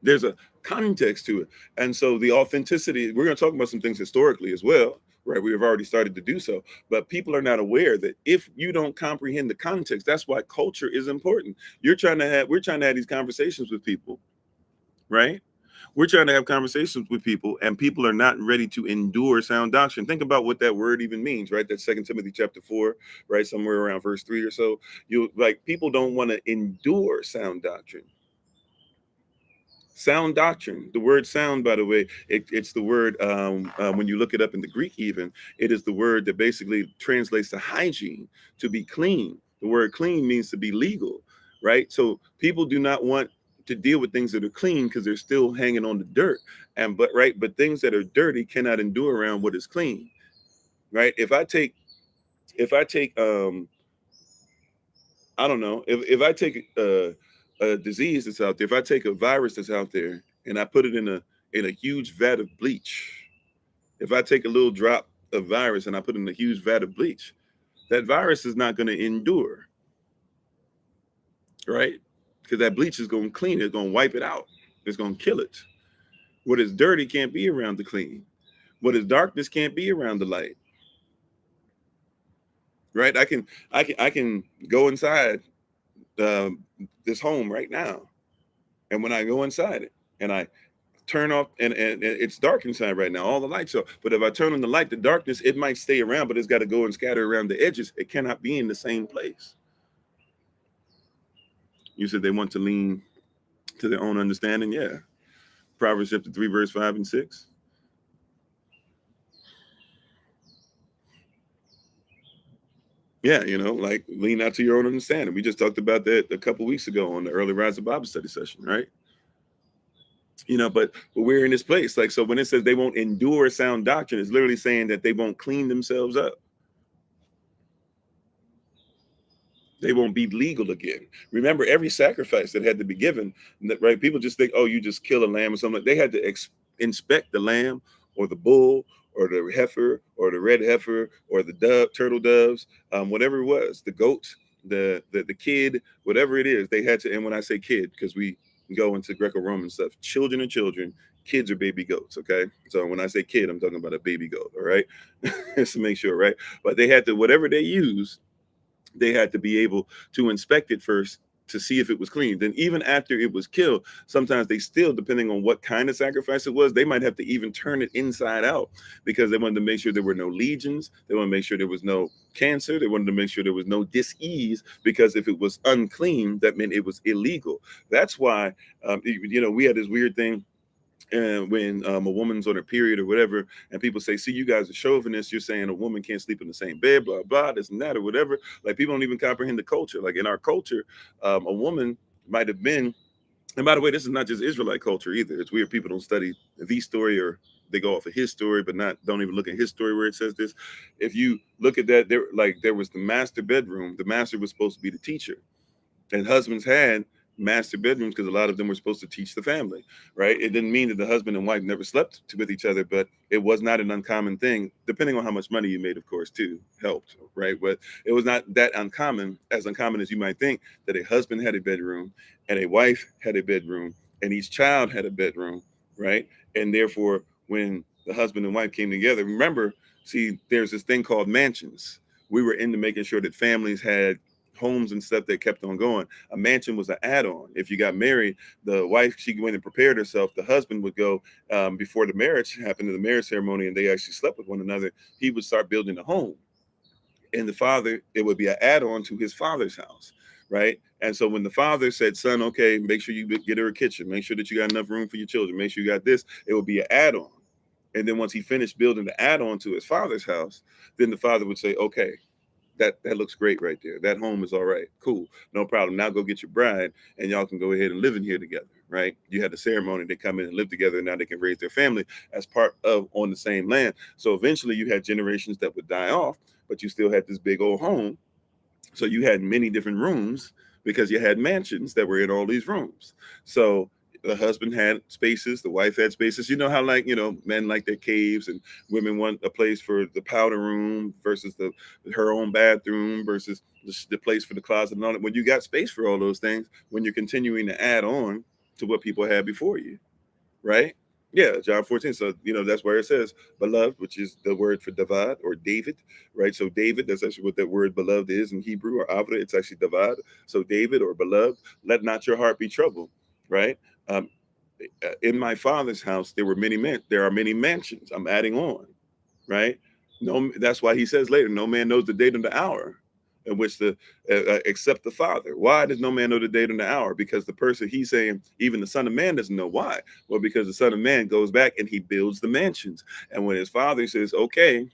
There's a context to it. And so the authenticity, we're going to talk about some things historically as well, right? We have already started to do so, but people are not aware that if you don't comprehend the context, that's why culture is important. We're trying to have these conversations with people, right? We're trying to have conversations with people, and people are not ready to endure sound doctrine. Think about what that word even means, right? That's 2 Timothy chapter 4, right? Somewhere around verse 3 or so. People don't want to endure sound doctrine. Sound doctrine. The word sound, by the way, it's the word, when you look it up in the Greek, even, it is the word that basically translates to hygiene, to be clean. The word clean means to be legal, right? So people do not want to deal with things that are clean because they're still hanging on the dirt. But things that are dirty cannot endure around what is clean, right? If I take I don't know, if I take a disease that's out there, if I take a virus that's out there and I put it in a huge vat of bleach, if I take a little drop of virus and I put it in a huge vat of bleach, that virus is not going to endure, right? Because that bleach is going to clean it, it's going to wipe it out, it's going to kill it. What is dirty can't be around the clean. What is darkness can't be around the light, right? I can go inside this home right now, and when I go inside it and I turn off, and it's dark inside right now, all the lights are, but if I turn on the light, the darkness, it might stay around, but it's got to go and scatter around the edges. It cannot be in the same place. You said they want to lean to their own understanding. Yeah, Proverbs chapter 3 verse 5 and 6. Yeah, like lean out to your own understanding. We just talked about that a couple weeks ago on the Early Rise of Bible Study session, right? But we're in this place. Like, so when it says they won't endure sound doctrine, it's literally saying that they won't clean themselves up. They won't be legal again. Remember, every sacrifice that had to be given, right? People just think, oh, you just kill a lamb or something. They had to inspect the lamb or the bull or the heifer or the red heifer or the turtle doves, whatever it was, the goats. the kid, whatever it is, they had to. And when I say kid, because we go into Greco-Roman stuff, children are children, kids are baby goats. Okay, so when I say kid, I'm talking about a baby goat. All right, just to make sure, right? But they had to, whatever they use, they had to be able to inspect it first to see if it was clean. Then even after it was killed, sometimes they still, depending on what kind of sacrifice it was, they might have to even turn it inside out because they wanted to make sure there were no legions. They wanted to make sure there was no cancer. They wanted to make sure there was no dis-ease, because if it was unclean, that meant it was illegal. That's why, we had this weird thing, and when a woman's on her period or whatever, and people say, see, you guys are chauvinists, you're saying a woman can't sleep in the same bed, blah, blah, this and that, or whatever. Like, people don't even comprehend the culture. Like, in our culture, a woman might have been, and by the way, this is not just Israelite culture either. It's weird people don't study the story, or they go off of his story, but don't even look at his story where it says this. If you look at that, there was the master bedroom. The master was supposed to be the teacher, and husbands had master bedrooms because a lot of them were supposed to teach the family, right? It didn't mean that the husband and wife never slept with each other, but it was not an uncommon thing, depending on how much money you made, of course, too, helped, right? But it was not that uncommon, as uncommon as you might think, that a husband had a bedroom and a wife had a bedroom and each child had a bedroom, right? And therefore, when the husband and wife came together, remember, see, there's this thing called mansions. We were into making sure that families had homes and stuff that kept on going. A mansion was an add-on. If you got married, the wife, she went and prepared herself. The husband would go, before the marriage happened, to the marriage ceremony, and they actually slept with one another. He would start building a home, and the father, it would be an add-on to his father's house, right? And so when the father said, son, okay, make sure you get her a kitchen, make sure that you got enough room for your children, make sure you got this, it would be an add-on. And then once he finished building the add-on to his father's house, then the father would say, okay, that looks great right there. That home is all right. Cool. No problem. Now go get your bride and y'all can go ahead and live in here together, right? You had the ceremony, they come in and live together, and now they can raise their family as part of on the same land. So eventually you had generations that would die off, but you still had this big old home. So you had many different rooms because you had mansions that were in all these rooms. So the husband had spaces, the wife had spaces. You know how, like, men like their caves, and women want a place for the powder room versus her own bathroom versus the place for the closet and all that. When you got space for all those things, when you're continuing to add on to what people had before you, right? Yeah, John 14. So, that's where it says beloved, which is the word for David or David, right? So David, that's actually what that word beloved is in Hebrew, or Avda. It's actually David. So David, or beloved, let not your heart be troubled, right? Um, in my father's house, there are many mansions. I'm adding on, right? No, that's why he says later, no man knows the date and the hour in which except the Father. Why does no man know the date and the hour? Because the person, he's saying, even the Son of Man doesn't know. Why? Well, because the Son of Man goes back and he builds the mansions. And when his father says, okay,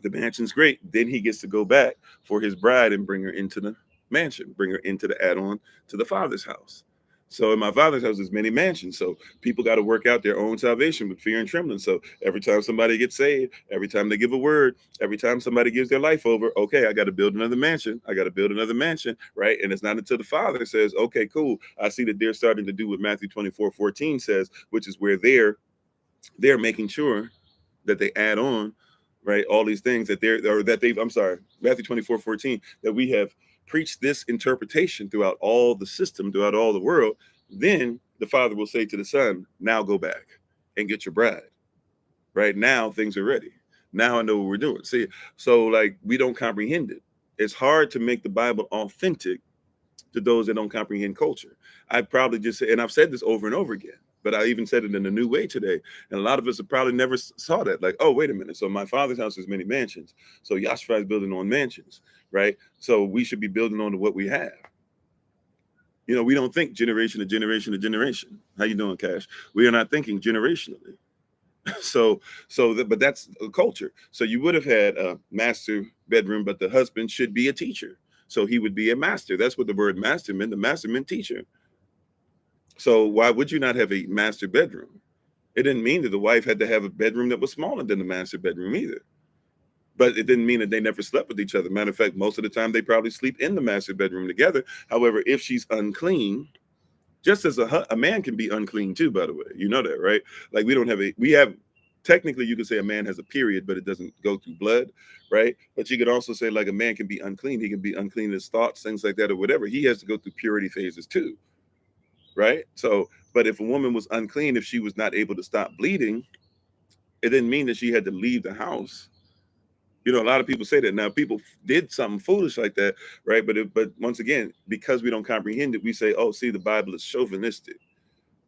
the mansion's great, then he gets to go back for his bride and bring her into the mansion, bring her into the add-on to the Father's house. So in my father's house, there's many mansions. So people got to work out their own salvation with fear and trembling. So every time somebody gets saved, every time they give a word, every time somebody gives their life over, okay, I got to build another mansion. I got to build another mansion, right? And it's not until the Father says, okay, cool, I see that they're starting to do what Matthew 24:14 says, which is where they're making sure that they add on, right, all these things Matthew 24:14, that we have preached this interpretation throughout all the system, throughout all the world. Then the Father will say to the Son, now go back and get your bride. Right now, things are ready. Now I know what we're doing. See, so like, we don't comprehend it. It's hard to make the Bible authentic to those that don't comprehend culture. I probably just say, and I've said this over and over again, but I even said it in a new way today. And a lot of us have probably never saw that. Like, oh, wait a minute. So my father's house has many mansions. So Yashua is building on mansions, right? So we should be building on to what we have. We don't think generation to generation to generation. How you doing, Cash? We are not thinking generationally. But that's a culture. So you would have had a master bedroom, but the husband should be a teacher. So he would be a master. That's what the word master meant. The master meant teacher. So why would you not have a master bedroom? It didn't mean that the wife had to have a bedroom that was smaller than the master bedroom either. But it didn't mean that they never slept with each other. Matter of fact, most of the time they probably sleep in the master bedroom together. However, if she's unclean, just as a man can be unclean too, by the way, you know that, right? Like, we have technically you could say a man has a period, but it doesn't go through blood, right? But you could also say like a man can be unclean. He can be unclean in his thoughts, things like that, or whatever. He has to go through purity phases too, right? So, but if a woman was unclean, if she was not able to stop bleeding, it didn't mean that she had to leave the house. You know, a lot of people say that now. People did something foolish like that, right? But once again, because we don't comprehend it, we say, "Oh, see, the Bible is chauvinistic."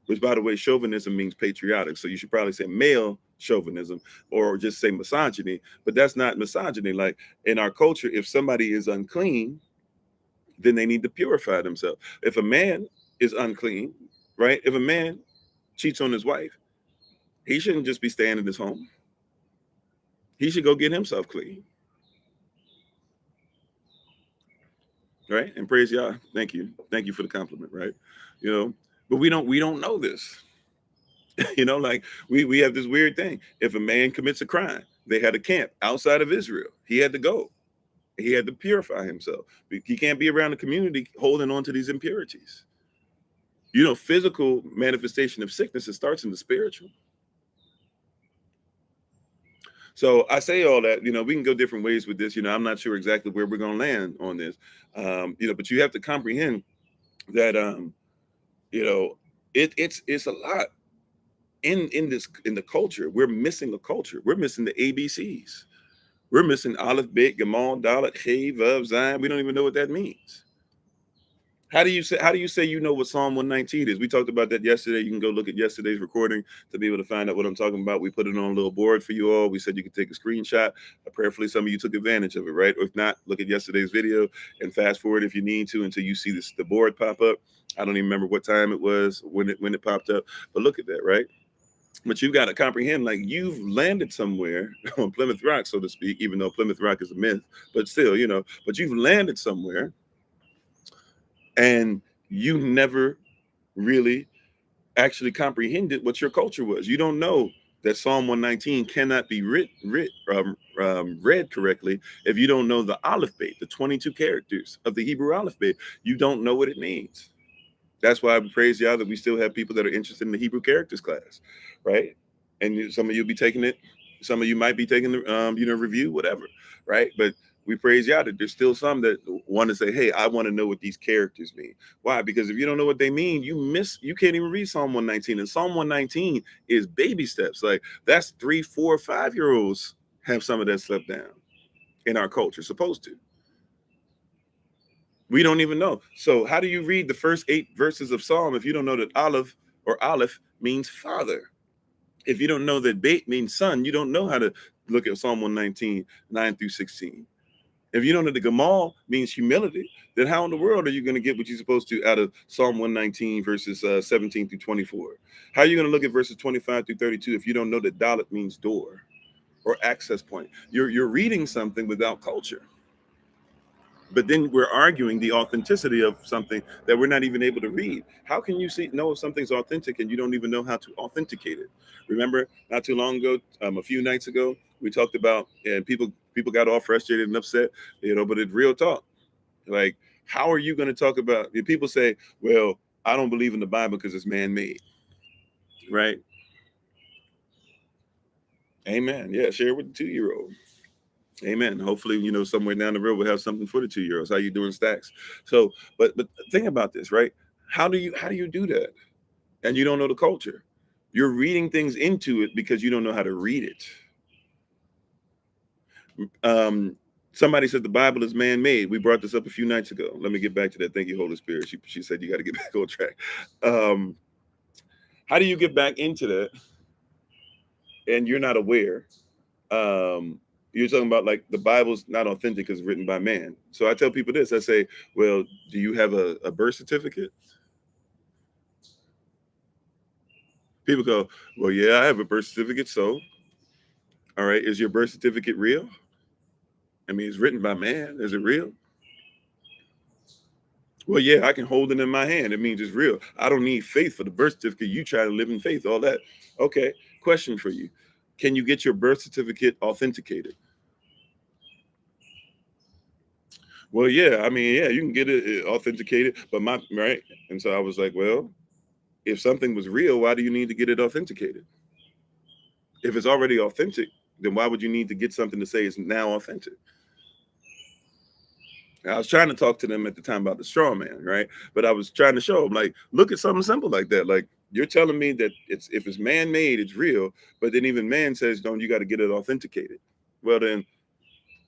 Which, by the way, chauvinism means patriotic. So you should probably say male chauvinism or just say misogyny. But that's not misogyny. Like in our culture, if somebody is unclean, then they need to purify themselves. If a man is unclean, right? If a man cheats on his wife, he shouldn't just be staying in his home. He should go get himself clean, right? And praise Yah. Thank you for the compliment, right? You know, but we don't know this. You know, like we have this weird thing. If a man commits a crime, they had a camp outside of Israel. He had to go. He had to purify himself. He can't be around the community holding on to these impurities. You know, physical manifestation of sickness, it starts in the spiritual. So I say all that, you know, we can go different ways with this. You know, I'm not sure exactly where we're going to land on this. You know, but you have to comprehend that, you know, it's a lot in the culture. We're missing a culture. We're missing the ABCs. We're missing Aleph, Bet, Gamal, Dalet, Hey, Vav, Zayin. We don't even know what that means. How do you say you know what Psalm 119 is? We talked about that yesterday. You can go look at yesterday's recording to be able to find out what I'm talking about. We put it on a little board for you all. We said you could take a screenshot. Prayerfully, some of you took advantage of it, right? Or if not, look at yesterday's video and fast forward if you need to until you see the board pop up. I don't even remember what time it was when it popped up, but look at that, right? But you've got to comprehend, like you've landed somewhere on Plymouth Rock, so to speak, even though Plymouth Rock is a myth, but still, you know, but you've landed somewhere and you never really actually comprehended what your culture was. You don't know that Psalm 119 cannot be read correctly if you don't know the alphabet, the 22 characters of the Hebrew alphabet. You don't know what it means. That's why I praise Yah that we still have people that are interested in the Hebrew characters class, right? And some of you'll be taking it, some of you might be taking the you know, review, whatever, right? But we praise Yah that there's still some that want to say, hey, I want to know what these characters mean. Why? Because if you don't know what they mean, you can't even read Psalm 119. And Psalm 119 is baby steps. Like that's 3, 4, 5-year-olds have some of that stuff down in our culture, supposed to. We don't even know. So how do you read the first 8 verses of Psalm if you don't know that Aleph means father? If you don't know that Beit means son, you don't know how to look at Psalm 119, 9 through 16. If you don't know that Gamal means humility, then how in the world are you going to get what you're supposed to out of Psalm 119 verses 17 through 24? How are you going to look at verses 25 through 32 if you don't know that Dalet means door or access point? You're reading something without culture. But then we're arguing the authenticity of something that we're not even able to read. How can you know if something's authentic and you don't even know how to authenticate it? Remember, not too long ago, a few nights ago, we talked about, and people got all frustrated and upset, you know. But it's real talk. Like, how are you going to talk about? People say, "Well, I don't believe in the Bible because it's man-made," right? Amen. Yeah, share it with the 2-year-old. Amen. Hopefully, you know, somewhere down the road we'll have something for the 2-year-olds. How you doing, Stacks? So, but think about this, right? How do you do that? And you don't know the culture. You're reading things into it because you don't know how to read it. Somebody said the Bible is man-made. We brought this up a few nights ago. Let me get back to that. Thank you, Holy Spirit. She said you got to get back on track. How do you get back into that? And you're not aware. You're talking about like the Bible's not authentic because it's written by man. So I tell people this. I say, well, do you have a birth certificate? People go, well, yeah, I have a birth certificate. So, all right, is your birth certificate real? I mean, it's written by man. Is it real? Well, yeah, I can hold it in my hand. It means it's real. I don't need faith for the birth certificate. You try to live in faith, all that. Okay, question for you. Can you get your birth certificate authenticated? Well, yeah, I mean, yeah, you can get it authenticated, but right. And so I was like, well, if something was real, why do you need to get it authenticated? If it's already authentic, then why would you need to get something to say it's now authentic? I was trying to talk to them at the time about the straw man, right? But I was trying to show them, like, look at something simple like that. Like, you're telling me that it's if it's man made, it's real. But then even man says, don't you got to get it authenticated? Well, then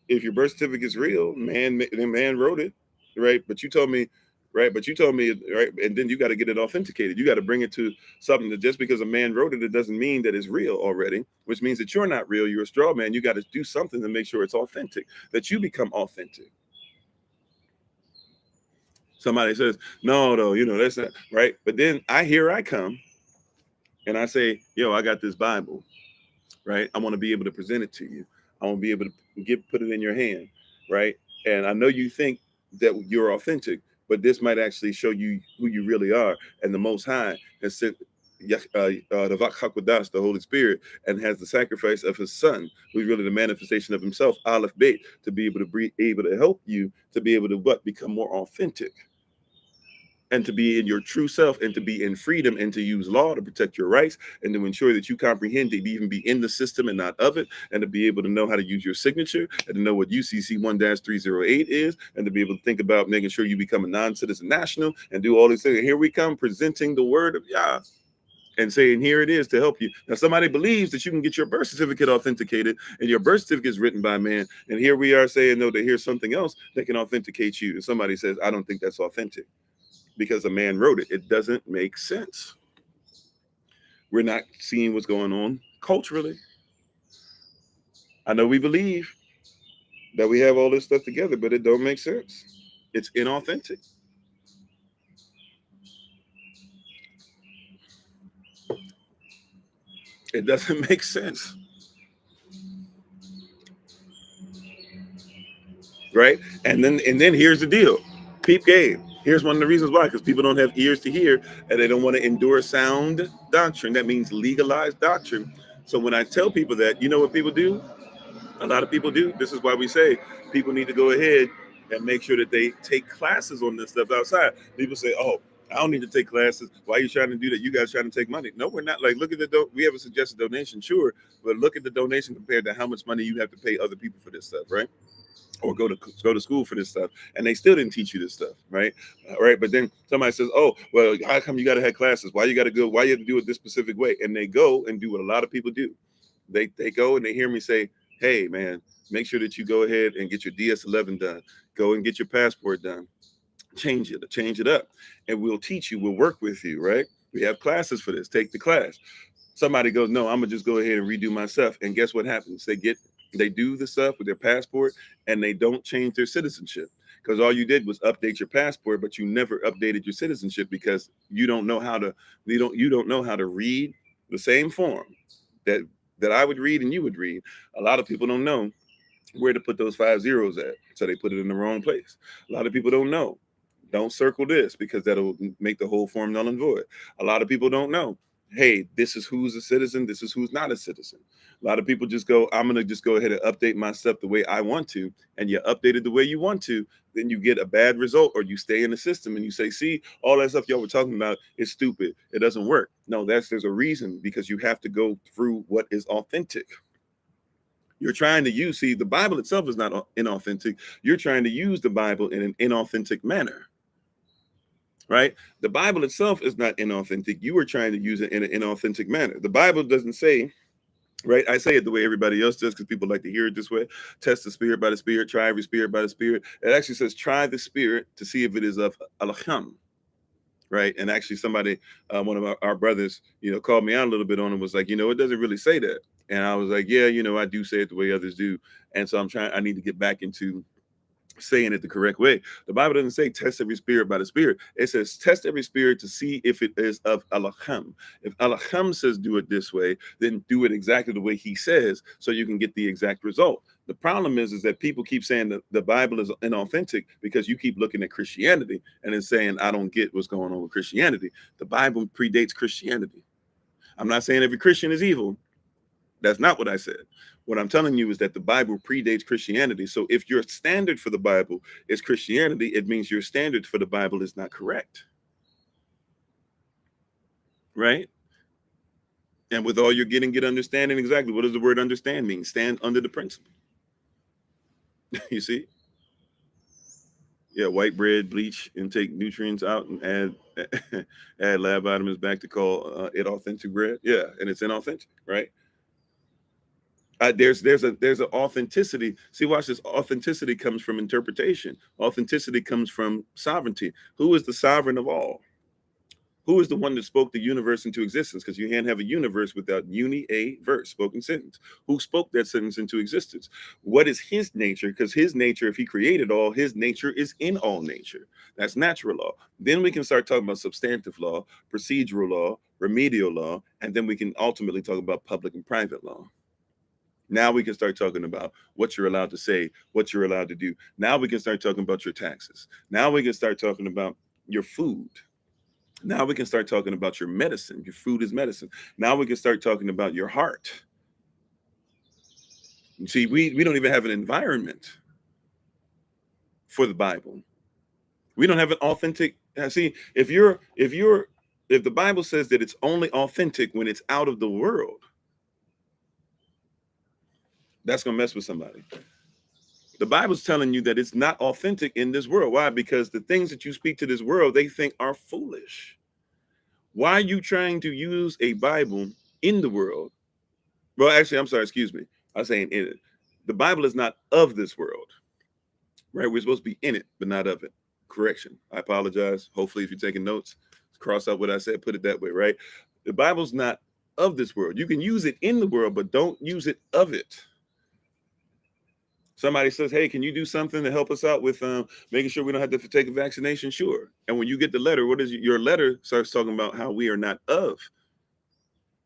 if your birth certificate's real, then man wrote it, right? But you told me, right? But you told me, right? And then you got to get it authenticated. You got to bring it to something that just because a man wrote it, it doesn't mean that it's real already, which means that you're not real. You're a straw man. You got to do something to make sure it's authentic, that you become authentic. Somebody says, no, no, that's not right. But then I come and I say, yo, I got this Bible, right? I want to be able to present it to you. I want to be able to put it in your hand, right? And I know you think that you're authentic, but this might actually show you who you really are. And the Most High has sent the Vak Hakodas, the Holy Spirit, and has the sacrifice of His Son, who's really the manifestation of Himself, Aleph Bet, to be able to help you to be able to become more authentic, and to be in your true self, and to be in freedom, and to use law to protect your rights, and to ensure that you comprehend to even be in the system and not of it, and to be able to know how to use your signature, and to know what UCC 1-308 is, and to be able to think about making sure you become a non-citizen national, and do all these things. Here we come presenting the word of Yah and saying, here it is to help you. Now, somebody believes that you can get your birth certificate authenticated, and your birth certificate is written by man. And here we are saying, no, that here's something else that can authenticate you. And somebody says, I don't think that's authentic, because a man wrote it. It doesn't make sense. We're not seeing what's going on culturally. I know we believe that we have all this stuff together, but it don't make sense. It's inauthentic. It doesn't make sense. Right? And then here's the deal. Peep game. Here's one of the reasons why, because people don't have ears to hear, and they don't want to endure sound doctrine. That means legalized doctrine. So when I tell people that, you know what people do? A lot of people do. This is why we say people need to go ahead and make sure that they take classes on this stuff outside. People say, oh, I don't need to take classes. Why are you trying to do that? You guys trying to take money. No, we're not. Like, look at we have a suggested donation, sure, but look at the donation compared to how much money you have to pay other people for this stuff, right? Or go to school for this stuff, and they still didn't teach you this stuff, right? Right. But then somebody says, oh, well, how come you got to have classes? Why you got to go? Why you have to do it this specific way? And they go and do what a lot of people do. They go and they hear me say, hey, man, make sure that you go ahead and get your DS-11 done. Go and get your passport done. Change it up, and we'll teach you. We'll work with you, right? We have classes for this. Take the class. Somebody goes, no, I'm gonna just go ahead and redo my stuff. And guess what happens? They do the stuff with their passport, and they don't change their citizenship, because all you did was update your passport, but you never updated your citizenship, because you don't know how to read the same form that I would read and you would read. A lot of people don't know where to put those 5 zeros at, so they put it in the wrong place. A lot of people don't know. Don't circle this, because that'll make the whole form null and void. A lot of people don't know, hey, this is who's a citizen, this is who's not a citizen. A lot of people just go, I'm going to just go ahead and update my stuff the way I want to. And you update it the way you want to, then you get a bad result, or you stay in the system and you say, see, all that stuff y'all were talking about is stupid. It doesn't work. No, there's a reason, because you have to go through what is authentic. You're trying to use, see, the Bible itself is not inauthentic. You're trying to use the Bible in an inauthentic manner. Right? The Bible itself is not inauthentic. You are trying to use it in an inauthentic manner. The Bible doesn't say, right? I say it the way everybody else does, because people like to hear it this way. Test the spirit by the spirit, try every spirit by the spirit. It actually says, try the spirit to see if it is of Elohim. Right? And actually somebody, one of our brothers, called me out a little bit on it, was like, it doesn't really say that. And I was like, yeah, I do say it the way others do. And so I need to get back into saying it the correct way. The Bible doesn't say test every spirit by the spirit. It says test every spirit to see if it is of Elohim. If Elohim says do it this way, then do it exactly the way he says, so you can get the exact result. The problem is that people keep saying that the Bible is inauthentic, because you keep looking at Christianity and then saying, I don't get what's going on with Christianity. The Bible predates Christianity. I'm not saying every Christian is evil. That's not what I said. What I'm telling you is that the Bible predates Christianity. So if your standard for the Bible is Christianity, it means your standard for the Bible is not correct. Right? And with all you're getting, get understanding. Exactly. What does the word understand mean? Stand under the principle. You see? Yeah, white bread, bleach, and take nutrients out and add add lab vitamins back to call it authentic bread. Yeah, and it's inauthentic, right? There's an authenticity. See, watch this. Authenticity comes from interpretation. Authenticity comes from sovereignty. Who is the sovereign of all? Who is the one that spoke the universe into existence? Because you can't have a universe without a verse, spoken sentence. Who spoke that sentence into existence? What is his nature? Because his nature, if he created all, his nature is in all nature. That's natural law. Then we can start talking about substantive law, procedural law, remedial law, and then we can ultimately talk about public and private law. Now we can start talking about what you're allowed to say, what you're allowed to do. Now we can start talking about your taxes. Now we can start talking about your food. Now we can start talking about your medicine. Your food is medicine. Now we can start talking about your heart. You see, we don't even have an environment for the Bible. We don't have an authentic. See, if the Bible says that it's only authentic when it's out of the world, that's gonna mess with somebody. The Bible's telling you that it's not authentic in this world. Why? Because the things that you speak to this world, they think are foolish. Why are you trying to use a Bible in the world? Well, actually, I'm sorry, excuse me. I'm saying in it. The Bible is not of this world, right? We're supposed to be in it, but not of it. Correction. I apologize. Hopefully, if you're taking notes, cross out what I said, put it that way, right? The Bible's not of this world. You can use it in the world, but don't use it of it. Somebody says, hey, can you do something to help us out with making sure we don't have to take a vaccination? Sure. And when you get the letter, what is your letter starts talking about how we are not of.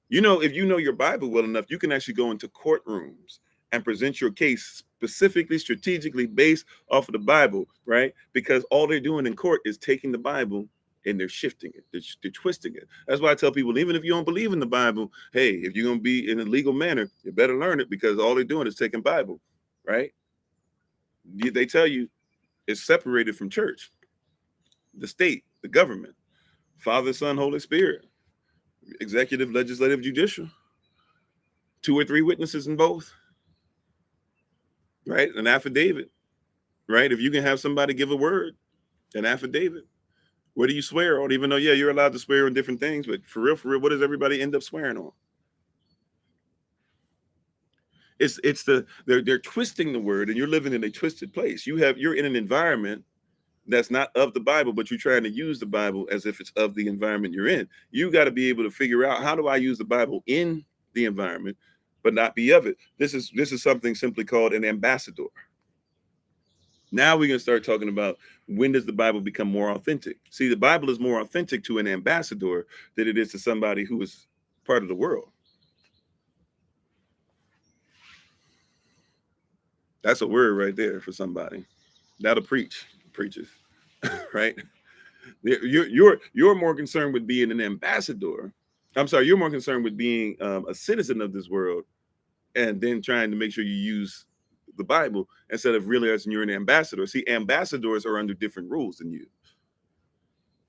You know, if you know your Bible well enough, you can actually go into courtrooms and present your case specifically, strategically based off of the Bible, right? Because all they're doing in court is taking the Bible and they're shifting it, they're twisting it. That's why I tell people, even if you don't believe in the Bible, hey, if you're going to be in a legal manner, you better learn it, because all they're doing is taking Bible, right? They tell you it's separated from church, the state, the government, Father, Son, Holy Spirit, executive, legislative, judicial, 2 or 3 witnesses in both, right? An affidavit, right? If you can have somebody give a word, an affidavit. What do you swear on? Even though, yeah, you're allowed to swear on different things, but for real, what does everybody end up swearing on? They're twisting the word, and you're living in a twisted place. You're in an environment that's not of the Bible, but you're trying to use the Bible as if it's of the environment you're in. You got to be able to figure out, how do I use the Bible in the environment, but not be of it? This is something simply called an ambassador. Now we can start talking about, when does the Bible become more authentic? See, the Bible is more authentic to an ambassador than it is to somebody who is part of the world. That's a word right there for somebody. That'll preaches, right? You're more concerned with being an ambassador. I'm sorry, you're more concerned with being a citizen of this world, and then trying to make sure you use the Bible instead of realizing you're an ambassador. See, ambassadors are under different rules than you.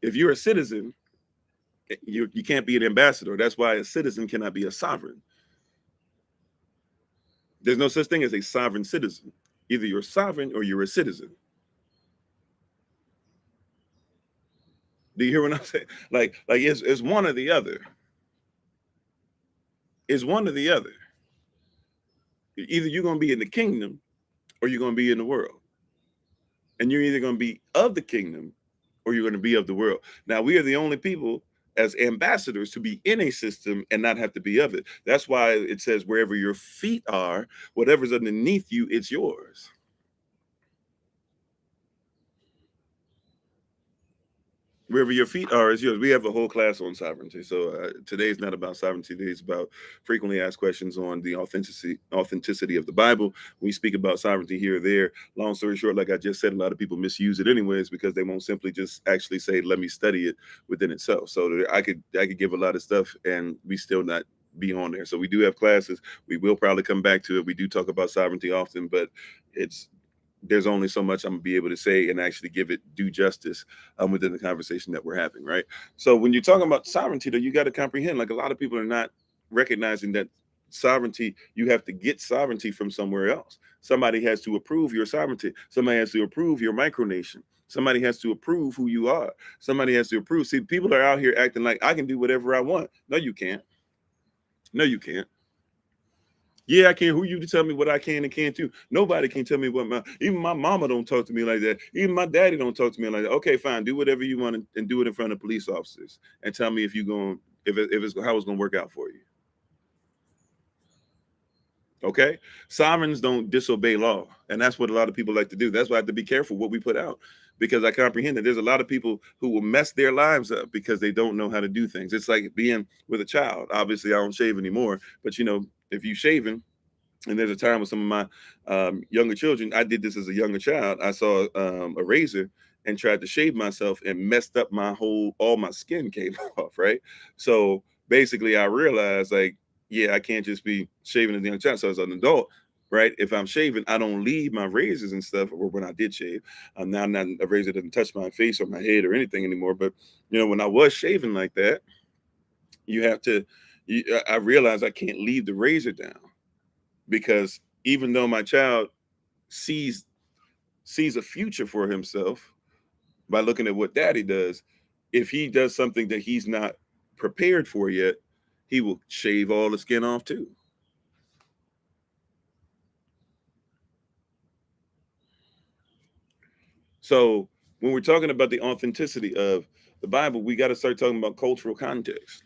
If you're a citizen, you can't be an ambassador. That's why a citizen cannot be a sovereign. There's no such thing as a sovereign citizen. Either you're sovereign or you're a citizen. Do you hear what I'm saying? Like it's one or the other. It's one or the other. Either you're going to be in the kingdom or you're going to be in the world. And you're either going to be of the kingdom or you're going to be of the world. Now, we are the only people as ambassadors to be in a system and not have to be of it. That's why it says, wherever your feet are, whatever's underneath you, it's yours. Wherever your feet are is yours. We have a whole class on sovereignty. So today's not about sovereignty. Today is about frequently asked questions on the authenticity of the Bible. We speak about sovereignty here or there. Long story short, like I just said, a lot of people misuse it anyways, because they won't simply just actually say, let me study it within itself. So I could give a lot of stuff and we still not be on there. So we do have classes. We will probably come back to it. We do talk about sovereignty often, but there's only so much I'm gonna be able to say and actually give it due justice within the conversation that we're having, right? So when you're talking about sovereignty, though, you got to comprehend, like, a lot of people are not recognizing that sovereignty, you have to get sovereignty from somewhere else. Somebody has to approve your sovereignty. Somebody has to approve your micronation. Somebody has to approve who you are. Somebody has to approve. See, people are out here acting like I can do whatever I want. No, you can't. No, you can't. Yeah, I can. Who you to tell me what I can and can't do? Nobody can tell me what even my mama don't talk to me like that. Even my daddy don't talk to me like that. Okay, fine. Do whatever you want and do it in front of police officers and tell me if you going if it's how it's gonna work out for you. Okay, sovereigns don't disobey law, and that's what a lot of people like to do. That's why I have to be careful what we put out, because I comprehend that there's a lot of people who will mess their lives up because they don't know how to do things. It's like being with a child. Obviously, I don't shave anymore, but if you shaving, and there's a time with some of my younger children, I did this as a younger child. I saw a razor and tried to shave myself and messed up all my skin came off, right? So basically, I realized like, yeah, I can't just be shaving as a young child. So as an adult, right? If I'm shaving, I don't leave my razors and stuff. Or when I did shave, now I'm not a razor doesn't touch my face or my head or anything anymore. But when I was shaving like that, you have to. I realized I can't leave the razor down, because even though my child sees sees a future for himself by looking at what daddy does, if he does something that he's not prepared for yet, he will shave all the skin off too. So when we're talking about the authenticity of the Bible, we got to start talking about cultural context.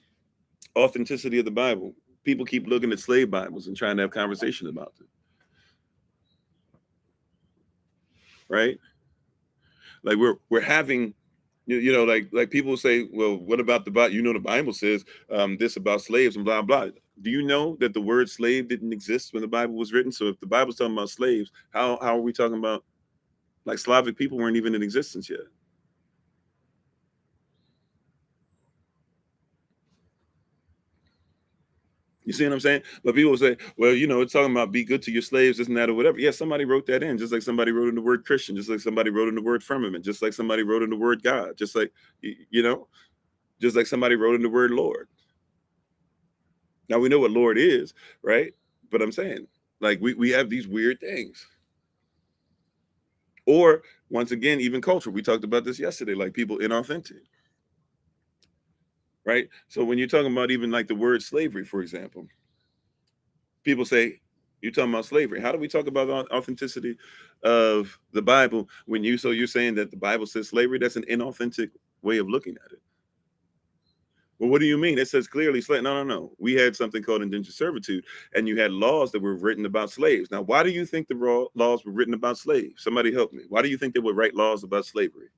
Authenticity of the Bible. People keep looking at slave Bibles and trying to have conversation about them, right? Like we're having, like people say, well, what about the Bible? The Bible says this about slaves and blah blah. Do you know that the word slave didn't exist when the Bible was written? So if the Bible's talking about slaves, how are we talking about, like, Slavic people weren't even in existence yet? You see what I'm saying? But people will say, well, it's talking about be good to your slaves, this and that, or whatever. Yeah, somebody wrote that in, just like somebody wrote in the word Christian, just like somebody wrote in the word firmament, just like somebody wrote in the word God, just like, just like somebody wrote in the word Lord. Now we know what Lord is, right? But I'm saying, like, we have these weird things. Or once again, even culture. We talked about this yesterday, like people inauthentic, right? So when you're talking about even like the word slavery, for example, people say, you're talking about slavery. How do we talk about the authenticity of the Bible when you're saying that the Bible says slavery? That's an inauthentic way of looking at it. Well, what do you mean? It says clearly slave. No, no, no. We had something called indentured servitude, and you had laws that were written about slaves. Now, why do you think the laws were written about slaves? Somebody help me. Why do you think they would write laws about slavery,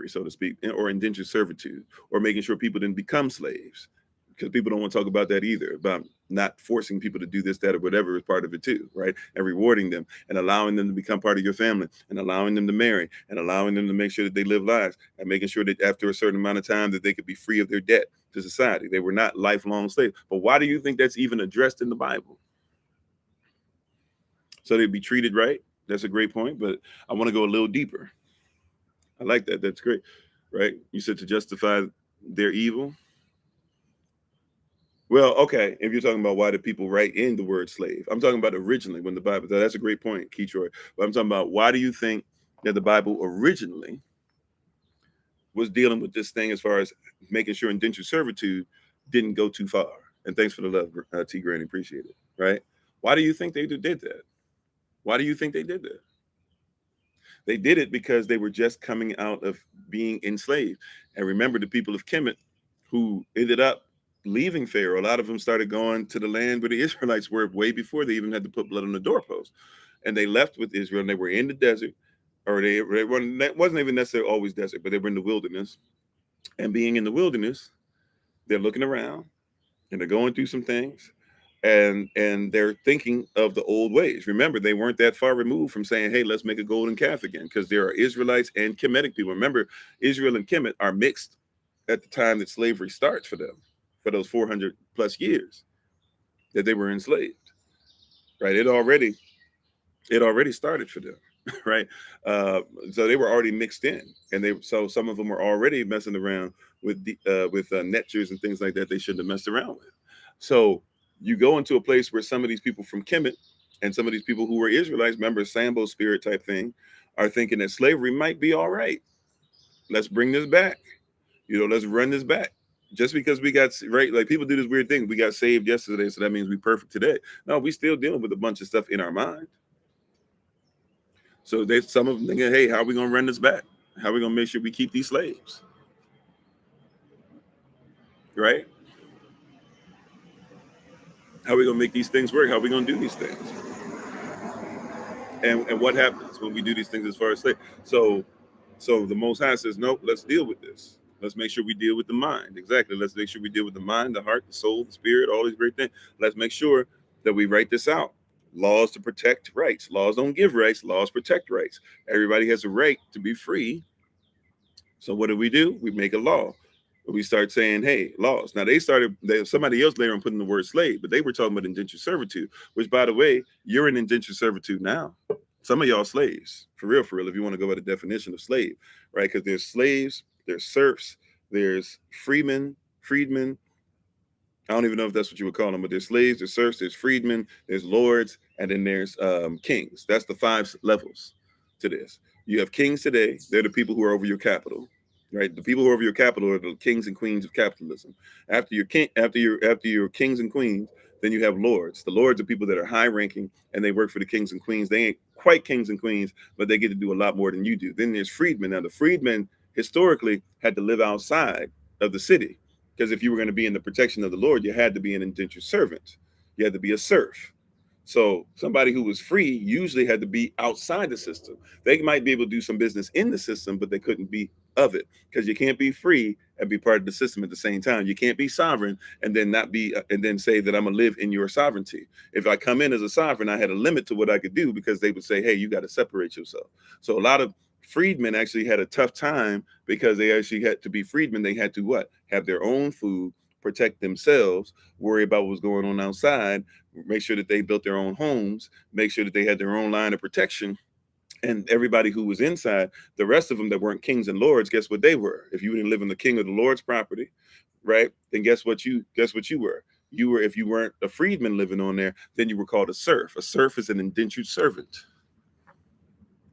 so to speak, or indentured servitude, or making sure people didn't become slaves? Because people don't want to talk about that either, about not forcing people to do this, that, or whatever is part of it too, right? And rewarding them and allowing them to become part of your family and allowing them to marry and allowing them to make sure that they live lives and making sure that after a certain amount of time that they could be free of their debt to society. They were not lifelong slaves. But why do you think that's even addressed in the Bible? So they'd be treated right? That's a great point, but I want to go a little deeper. I like that. That's great, right? You said to justify their evil. Well, okay. If you're talking about why did people write in the word slave, I'm talking about originally when the Bible. That's a great point, Keytroy. But I'm talking about why do you think that the Bible originally was dealing with this thing as far as making sure indentured servitude didn't go too far? And thanks for the love, T. Granny. Appreciate it. Right? Why do you think they did that? Why do you think they did that? They did it because they were just coming out of being enslaved. And remember, the people of Kemet who ended up leaving Pharaoh, a lot of them started going to the land where the Israelites were way before they even had to put blood on the doorpost. And they left with Israel and they were in the desert, or they weren't, that wasn't even necessarily always desert, but they were in the wilderness. And being in the wilderness, they're looking around and they're going through some things, and they're thinking of the old ways. Remember, they weren't that far removed from saying, hey, let's make a golden calf again, because there are Israelites and Kemetic people. Remember, Israel and Kemet are mixed at the time that slavery starts for them, for those 400 plus years that they were enslaved, right? It already started for them. right? Uh, so they were already mixed in, and so some of them were already messing around with netures and things like that they shouldn't have messed around with. So you go into a place where some of these people from Kemet and some of these people who were Israelites, remember Sambo spirit type thing, are thinking that slavery might be all right. Let's bring this back. Let's run this back. Just because we got right, like people do this weird thing. We got saved yesterday, so that means we perfect today. No, we still dealing with a bunch of stuff in our mind. So they some of them thinking, hey, how are we gonna run this back? How are we gonna make sure we keep these slaves? Right? How are we gonna make these things work? How are we gonna do these things? And what happens when we do these things as far as slaves? So the Most High says, nope, let's deal with this. Let's make sure we deal with the mind. Exactly. Let's make sure we deal with the mind, the heart, the soul, the spirit, all these great things. Let's make sure that we write this out. Laws to protect rights. Laws don't give rights. Laws protect rights. Everybody has a right to be free. So what do? We make a law. We start saying, hey, laws. Now somebody else later on putting the word slave, but they were talking about indentured servitude, which by the way, you're in indentured servitude now. Some of y'all slaves, for real, if you want to go by the definition of slave, right? Because there's slaves, there's serfs, there's freedmen. I don't even know if that's what you would call them, but there's slaves, there's serfs, there's freedmen, there's lords, and then there's kings. That's the 5 levels to this. You have kings today. They're the people who are over your capital, right? The people who are over your capital are the kings and queens of capitalism. After your kings and queens, then you have lords. The lords are people that are high ranking and they work for the kings and queens. They ain't quite kings and queens, but they get to do a lot more than you do. Then there's freedmen. Now the freedmen historically had to live outside of the city, because if you were going to be in the protection of the Lord, you had to be an indentured servant. You had to be a serf. So somebody who was free usually had to be outside the system. They might be able to do some business in the system, but they couldn't be of it, because you can't be free and be part of the system at the same time. You can't be sovereign and then not be and then say that I'm gonna live in your sovereignty. If I come in as a sovereign, I had a limit to what I could do, because they would say, hey, you got to separate yourself. So a lot of freedmen actually had a tough time, because they actually had to be freedmen. They had to what? Have their own food, protect themselves, worry about what was going on outside, make sure that they built their own homes, make sure that they had their own line of protection. And everybody who was inside, the rest of them that weren't kings and lords, guess what they were? If you didn't live in the king or the lord's property, right? Then guess what you were? You were, if you weren't a freedman living on there, then you were called a serf. A serf is an indentured servant,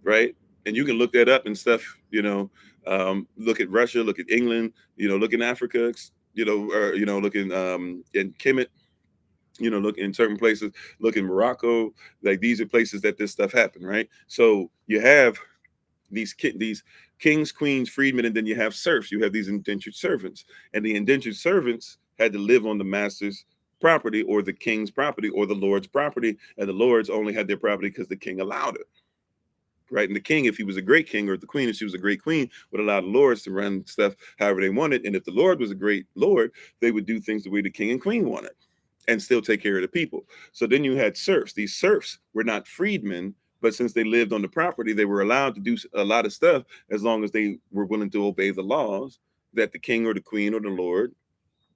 right? And you can look that up and stuff. Look at Russia, look at England, look in Africa, look in Kemet, look in certain places, look in Morocco. Like, these are places that this stuff happened, right? So you have these kings, queens, freedmen, and then you have serfs. You have these indentured servants, and the indentured servants had to live on the master's property, or the king's property, or the lord's property, and the lords only had their property because the king allowed it. Right. And the king, if he was a great king, or the queen, if she was a great queen, would allow the lords to run stuff however they wanted. And if the lord was a great lord, they would do things the way the king and queen wanted and still take care of the people. So then you had serfs. These serfs were not freedmen, but since they lived on the property, they were allowed to do a lot of stuff as long as they were willing to obey the laws that the king or the queen or the lord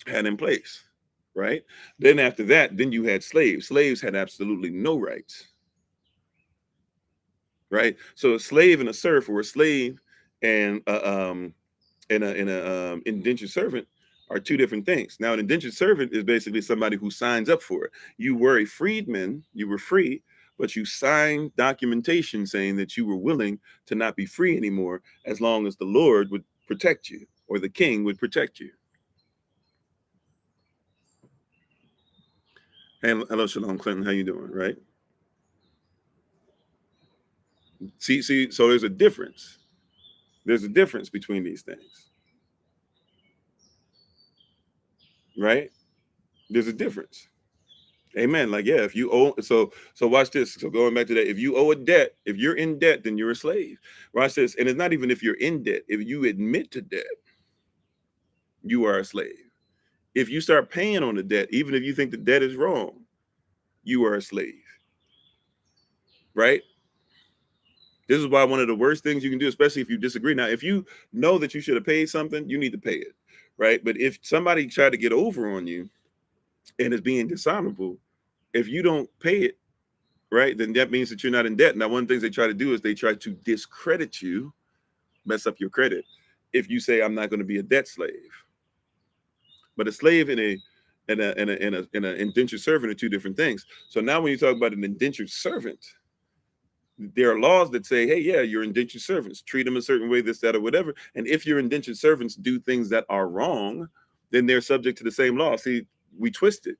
had in place. Right. Then after that, then you had slaves. Slaves had absolutely no rights. Right. So a slave and a serf, or a slave and a indentured servant, are 2 different things. Now, an indentured servant is basically somebody who signs up for it. You were a freedman, you were free, but you signed documentation saying that you were willing to not be free anymore, as long as the Lord would protect you, or the king would protect you. Hey, hello, Shalom Clinton. How you doing? Right. See, so there's a difference. There's a difference between these things, right? There's a difference. Amen. Like, yeah, if you owe, so watch this. So going back to that, if you owe a debt, if you're in debt, then you're a slave. Watch this. And it's not even if you're in debt. If you admit to debt, you are a slave. If you start paying on the debt, even if you think the debt is wrong, you are a slave. Right? This is why one of the worst things you can do, especially if you disagree. Now, if you know that you should have paid something, you need to pay it. Right? But if somebody tried to get over on you and is being dishonorable, if you don't pay it, right, then that means that you're not in debt. Now, one of the things they try to do is they try to discredit you, mess up your credit, if you say I'm not going to be a debt slave. But a slave and an indentured servant are two different things. So now when you talk about an indentured servant, there are laws that say, hey, yeah, you're indentured servants, treat them a certain way, this, that, or whatever. And if your indentured servants do things that are wrong, then they're subject to the same law. See, we twist it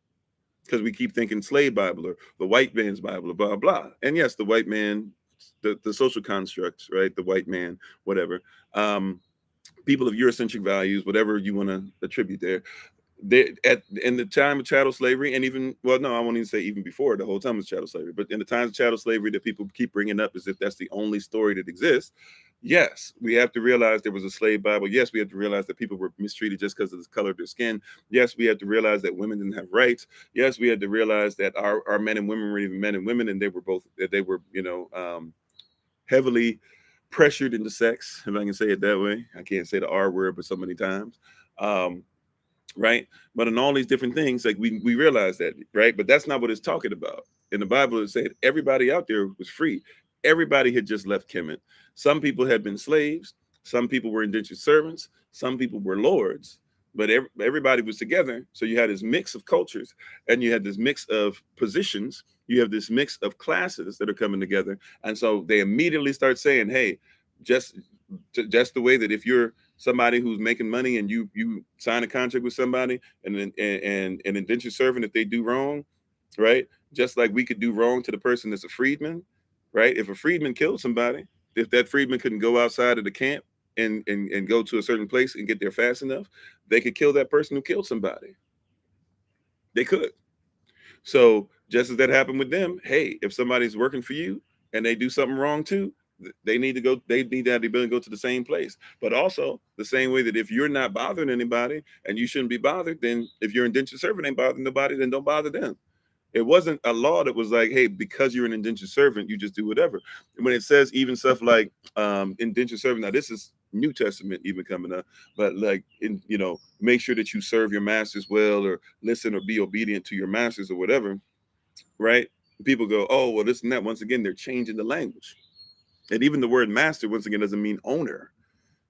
because we keep thinking slave Bible or the white man's Bible, blah, blah. And yes, the white man, the social constructs, right? The white man, whatever. People of Eurocentric values, whatever you want to attribute there. In the time of chattel slavery, and even, well, no, I won't even say even before, the whole time of chattel slavery, but in the times of chattel slavery that people keep bringing up as if that's the only story that exists. Yes, we have to realize there was a slave Bible. Yes, we have to realize that people were mistreated just because of the color of their skin. Yes, we have to realize that women didn't have rights. Yes, we had to realize that our men and women were even men and women, and they were heavily pressured into sex, if I can say it that way. I can't say the R word, but so many times. Right, but in all these different things, like we realize that, right? But that's not what it's talking about. In the Bible, it said everybody out there was free. Everybody had just left Kemet. Some people had been slaves, some people were indentured servants, some people were lords, but everybody was together. So you had this mix of cultures, and you had this mix of positions. You have this mix of classes that are coming together, and so they immediately start saying, hey, just the way that if you're somebody who's making money and you sign a contract with somebody and an indentured servant, if they do wrong, right, just like we could do wrong to the person that's a freedman, right? If a freedman killed somebody, if that freedman couldn't go outside of the camp and go to a certain place and get there fast enough, they could kill that person who killed somebody. They could. So just as that happened with them, hey, if somebody's working for you and they do something wrong too, they need to have the ability to go to the same place. But also the same way that if you're not bothering anybody and you shouldn't be bothered, then if your indentured servant ain't bothering nobody, then don't bother them. It wasn't a law that was like, hey, because you're an indentured servant, you just do whatever. And when it says even stuff like indentured servant, now this is New Testament even coming up, but like, make sure that you serve your masters well, or listen or be obedient to your masters or whatever, right? People go, oh, well, this and that. Once again, they're changing the language. And even the word master, once again, doesn't mean owner.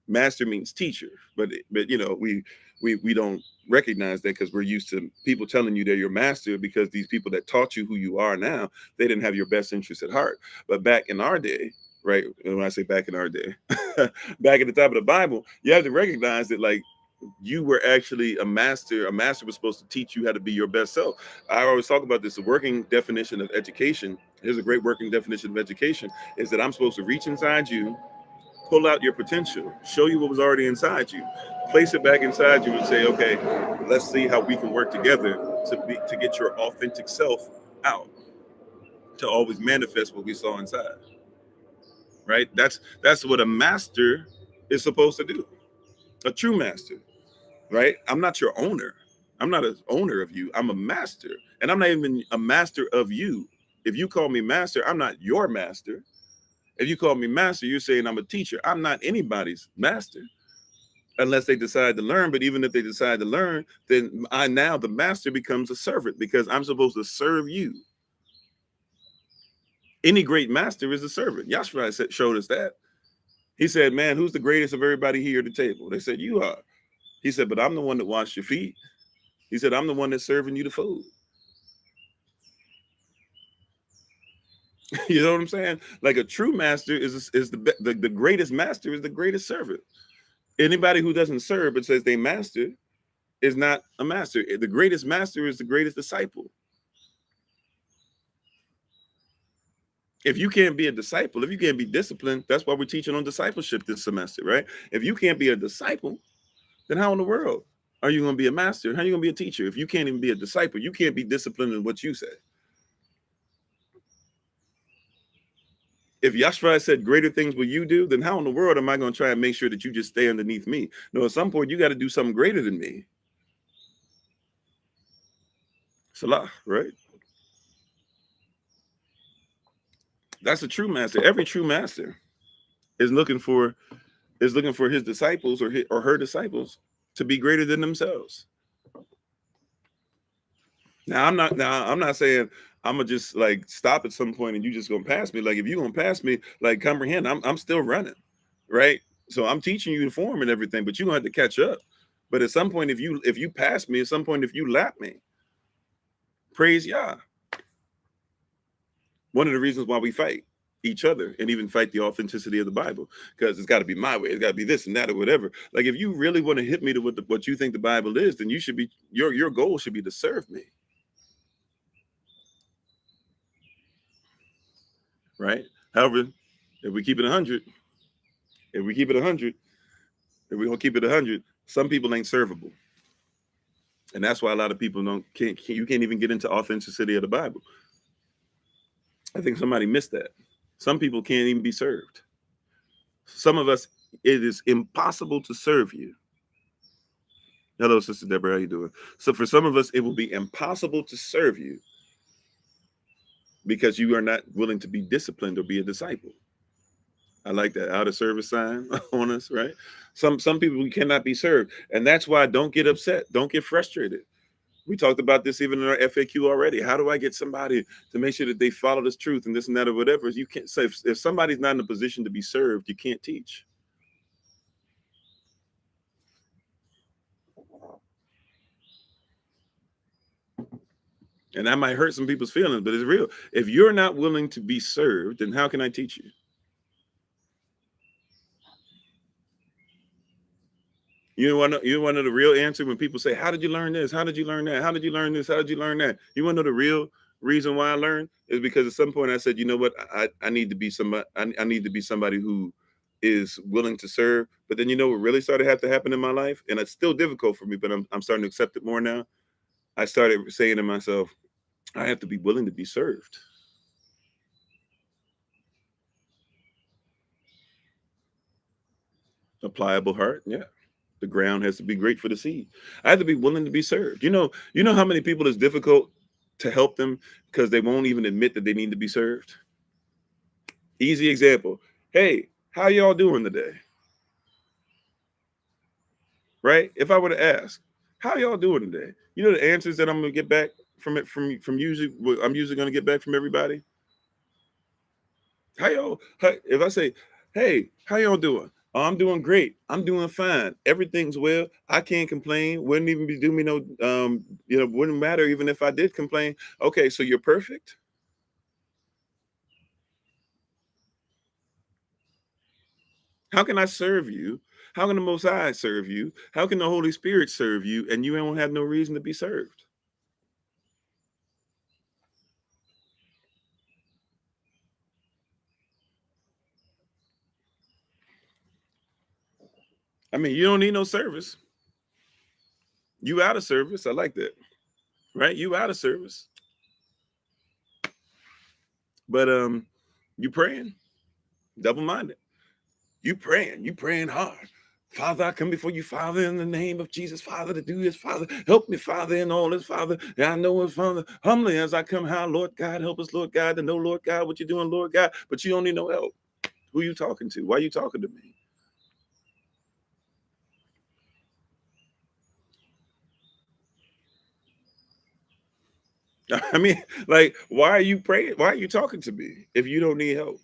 Master means teacher, but we don't recognize that because we're used to people telling you they're your master, because these people that taught you who you are now, they didn't have your best interest at heart. But back in our day, right? And when I say back in our day, back at the top of the Bible, you have to recognize that, like, you were actually a master. A master was supposed to teach you how to be your best self. I always talk about this. The working definition of education, here's a great working definition of education, is that I'm supposed to reach inside you, pull out your potential, show you what was already inside you, place it back inside you, and say, okay, let's see how we can work together to get your authentic self out, to always manifest what we saw inside. Right? That's what a master is supposed to do. A true master. Right? I'm not your owner. I'm not an owner of you. I'm a master. And I'm not even a master of you. If you call me master, I'm not your master. If you call me master, you're saying I'm a teacher. I'm not anybody's master unless they decide to learn. But even if they decide to learn, then the master becomes a servant, because I'm supposed to serve you. Any great master is a servant. Yahshua showed us that. He said, man, who's the greatest of everybody here at the table? They said, you are. He said, but I'm the one that washed your feet. He said, I'm the one that's serving you the food. You know what I'm saying? Like, a true master is the greatest master is the greatest servant. Anybody who doesn't serve but says they master is not a master. The greatest master is the greatest disciple. If you can't be a disciple, if you can't be disciplined, that's why we're teaching on discipleship this semester, right? If you can't be a disciple, then how in the world are you going to be a master? How are you going to be a teacher? If you can't even be a disciple, you can't be disciplined in what you say. If Yahshua said greater things will you do, then how in the world am I going to try and make sure that you just stay underneath me? No, at some point you got to do something greater than me. Salah, right? That's a true master. Every true master is looking for his disciples or her disciples to be greater than themselves. Now I'm not saying I'm gonna just like stop at some point and you just gonna pass me. Like if you gonna pass me, like comprehend, I'm still running, right? So I'm teaching you the form and everything, but you're gonna have to catch up. But at some point, if you pass me, at some point, if you lap me, praise Yah. One of the reasons why we fight each other and even fight the authenticity of the Bible, because it's got to be my way, it's got to be this and that or whatever. Like if you really want to hit me to what you think the Bible is, then you should be your goal should be to serve me, right? However, if we keep it 100, if we keep it 100, if we gonna keep it 100, some people ain't servable, and that's why a lot of people you can't even get into authenticity of the Bible. I think somebody missed that. Some people can't even be served. Some of us, it is impossible to serve you. Hello, Sister Deborah, how you doing? So for some of us, it will be impossible to serve you because you are not willing to be disciplined or be a disciple. I like that out of service sign on us, right? Some people we cannot be served, and that's why don't get upset, don't get frustrated. We talked about this even in our FAQ already. How do I get somebody to make sure that they follow this truth and this and that or whatever? You can't say if somebody's not in a position to be served, you can't teach. And that might hurt some people's feelings, but it's real. If you're not willing to be served, then how can I teach you? You want to know the real answer when people say, "How did you learn this? How did you learn that? How did you learn this? How did you learn that?" You want to know the real reason why I learned is because at some point I said, "You know what? I need to be somebody. I need to be somebody who is willing to serve." But then you know what really started to have to happen in my life, and it's still difficult for me, but I'm starting to accept it more now. I started saying to myself, "I have to be willing to be served." A pliable heart, yeah. The ground has to be great for the seed. I have to be willing to be served. You know how many people it's difficult to help them because they won't even admit that they need to be served. Easy example. Hey, how y'all doing today? Right? If I were to ask, how y'all doing today? You know the answers that I'm gonna get back from it from usually what I'm usually gonna get back from everybody. If I say, hey, how y'all doing? Oh, I'm doing great. I'm doing fine. Everything's well. I can't complain. Wouldn't even be do me no wouldn't matter even if I did complain. Okay, so you're perfect. How can I serve you? How can the Most High serve you? How can the Holy Spirit serve you? And you don't have no reason to be served. I mean, you don't need no service. You out of service. I like that. Right? You out of service. But you praying, double-minded. You praying hard. Father, I come before you, Father, in the name of Jesus, Father, to do this, Father. Help me, Father, in all this, Father. And I know it, Father, humbly as I come, how, Lord God, help us, Lord God, to know, Lord God, what you're doing, Lord God. But you don't need no help. Who you talking to? Why are you talking to me? I mean, like, why are you praying? Why are you talking to me if you don't need help?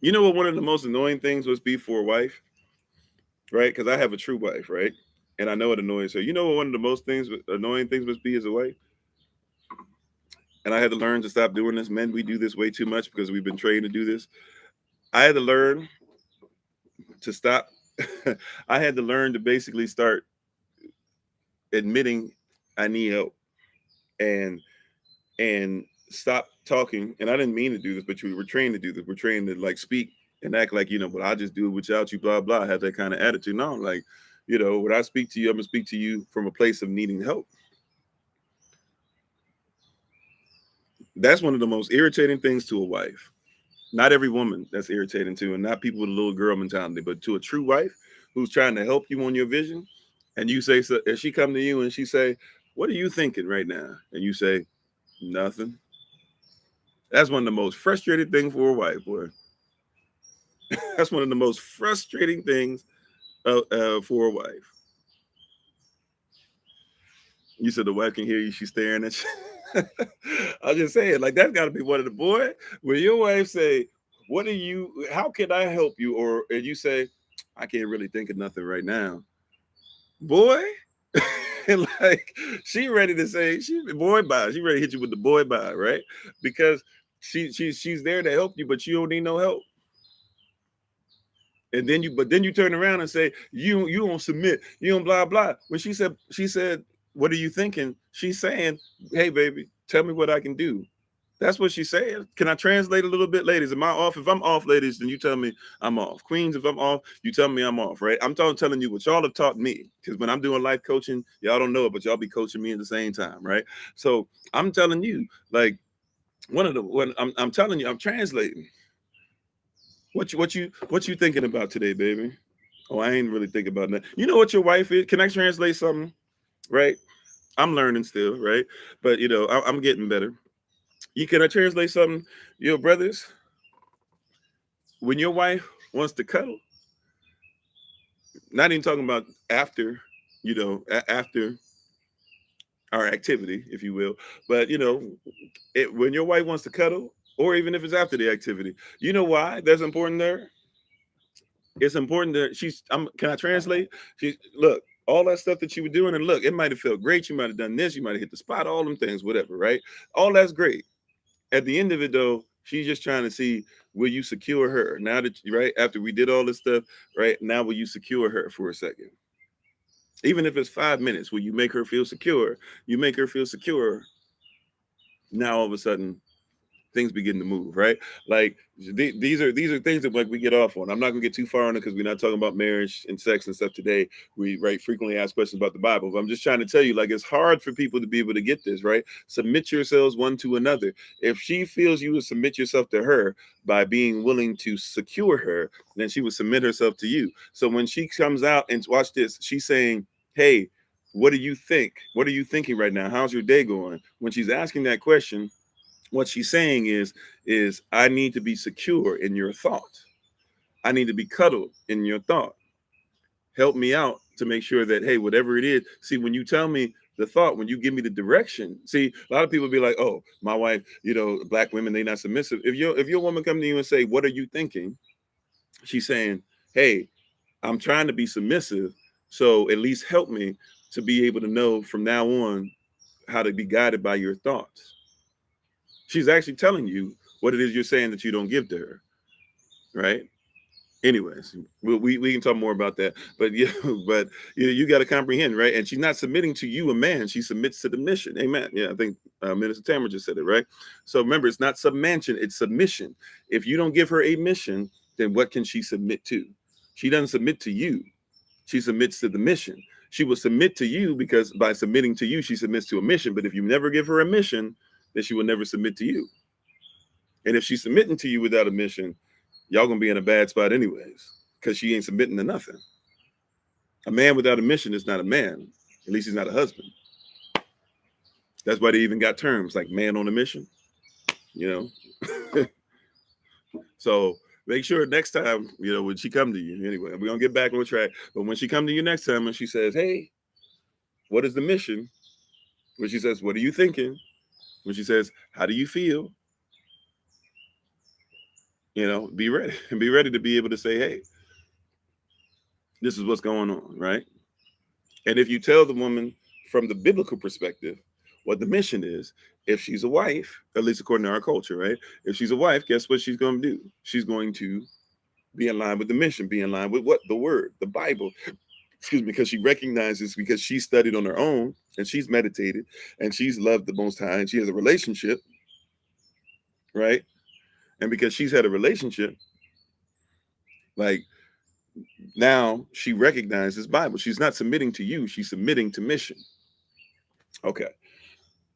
You know what one of the most annoying things was be for a wife, right? Because I have a true wife, right? And I know it annoys her. You know what one of the most annoying things must be as a wife? And I had to learn to stop doing this. Men, we do this way too much because we've been trained to do this. I had to learn to stop. I had to learn to basically start admitting I need help and stop talking. And I didn't mean to do this, but we were trained to do this. We're trained to like speak and act like, but I'll just do it without you, blah, blah. I have that kind of attitude. No, like, when I speak to you, I'm gonna speak to you from a place of needing help. That's one of the most irritating things to a wife. Not every woman that's irritating to, and not people with a little girl mentality, but to a true wife who's trying to help you on your vision, and you say, so, and she come to you and she say, "What are you thinking right now?" And you say, "Nothing." That's one of the most frustrating things for a wife, boy. That's one of the most frustrating things for a wife. You said the wife can hear you; she's staring at you. I'm just saying, like that's got to be one of the boy. When your wife say, "What do you? How can I help you?" and you say, "I can't really think of nothing right now." Boy, and like she ready to say, she boy bye. She ready to hit you with the boy bye, right? Because she's there to help you, but you don't need no help. And then you turn around and say you don't submit, you don't blah blah. When she said, what are you thinking? She's saying, hey baby, tell me what I can do. That's what she's saying. Can I translate a little bit, ladies? Am I off? If I'm off, ladies, then you tell me I'm off. Queens, if I'm off, you tell me I'm off, right? I'm telling you what y'all have taught me. Because when I'm doing life coaching, y'all don't know it, but y'all be coaching me at the same time, right? So I'm telling you, like when I'm telling you, I'm translating. What you thinking about today, baby? Oh, I ain't really thinking about that. You know what your wife is? Can I translate something? Right? I'm learning still, right? But I'm getting better. You can I translate something? Your brothers, when your wife wants to cuddle, not even talking about after, after our activity, if you will, but when your wife wants to cuddle, or even if it's after the activity, you know why that's important there? It's important that can I translate? She look, all that stuff that you were doing, and look, it might have felt great. You might have done this, you might have hit the spot, all them things, whatever, right? All that's great. At the end of it though, she's just trying to see, will you secure her? Now that right after we did all this stuff, right? Now will you secure her for a second? Even if it's 5 minutes, will you make her feel secure? You make her feel secure. Now all of a sudden things begin to move, right? Like these are things that like we get off on. I'm not gonna get too far on it because we're not talking about marriage and sex and stuff today. We frequently ask questions about the Bible, but I'm just trying to tell you, like it's hard for people to be able to get this, right? Submit yourselves one to another. If she feels you would submit yourself to her by being willing to secure her, then she would submit herself to you. So when she comes out and watch this, she's saying, hey, what do you think? What are you thinking right now? How's your day going? When she's asking that question, what she's saying is I need to be secure in your thought. I need to be cuddled in your thought. Help me out to make sure that, hey, whatever it is, see, when you tell me the thought, when you give me the direction, see, a lot of people be like, oh, my wife, black women, they not submissive. If your woman come to you and say, what are you thinking? She's saying, hey, I'm trying to be submissive, so at least help me to be able to know from now on how to be guided by your thoughts. She's actually telling you what it is you're saying that you don't give to her, right? Anyways, we can talk more about that, but yeah, but you got to comprehend, right? And she's not submitting to you, a man. She submits to the mission. Amen. Yeah, I think Minister Tamara just said it, right? So remember, it's not submission; it's submission. If you don't give her a mission, then what can she submit to? She doesn't submit to you. She submits to the mission. She will submit to you because by submitting to you, she submits to a mission. But if you never give her a mission, then she will never submit to you. And if she's submitting to you without a mission, y'all gonna be in a bad spot anyways, because she ain't submitting to nothing. A man without a mission is not a man. At least he's not a husband. That's why they even got terms like man on a mission, you know. So make sure next time, when she come to you, anyway, we're gonna get back on track. But when she come to you next time and she says, hey, what is the mission? When she says, what are you thinking? When she says, how do you feel? Be ready and be ready to be able to say, hey, this is what's going on, right? And if you tell the woman from the biblical perspective what the mission is, if she's a wife, at least according to our culture, right? If she's a wife, guess what she's going to do? She's going to be in line with the mission, be in line with what? The word, the Bible. Excuse me, because she recognizes, because she studied on her own and she's meditated and she's loved the Most High and she has a relationship, right? And because she's had a relationship, like now she recognizes Bible. She's not submitting to you, she's submitting to mission. Okay.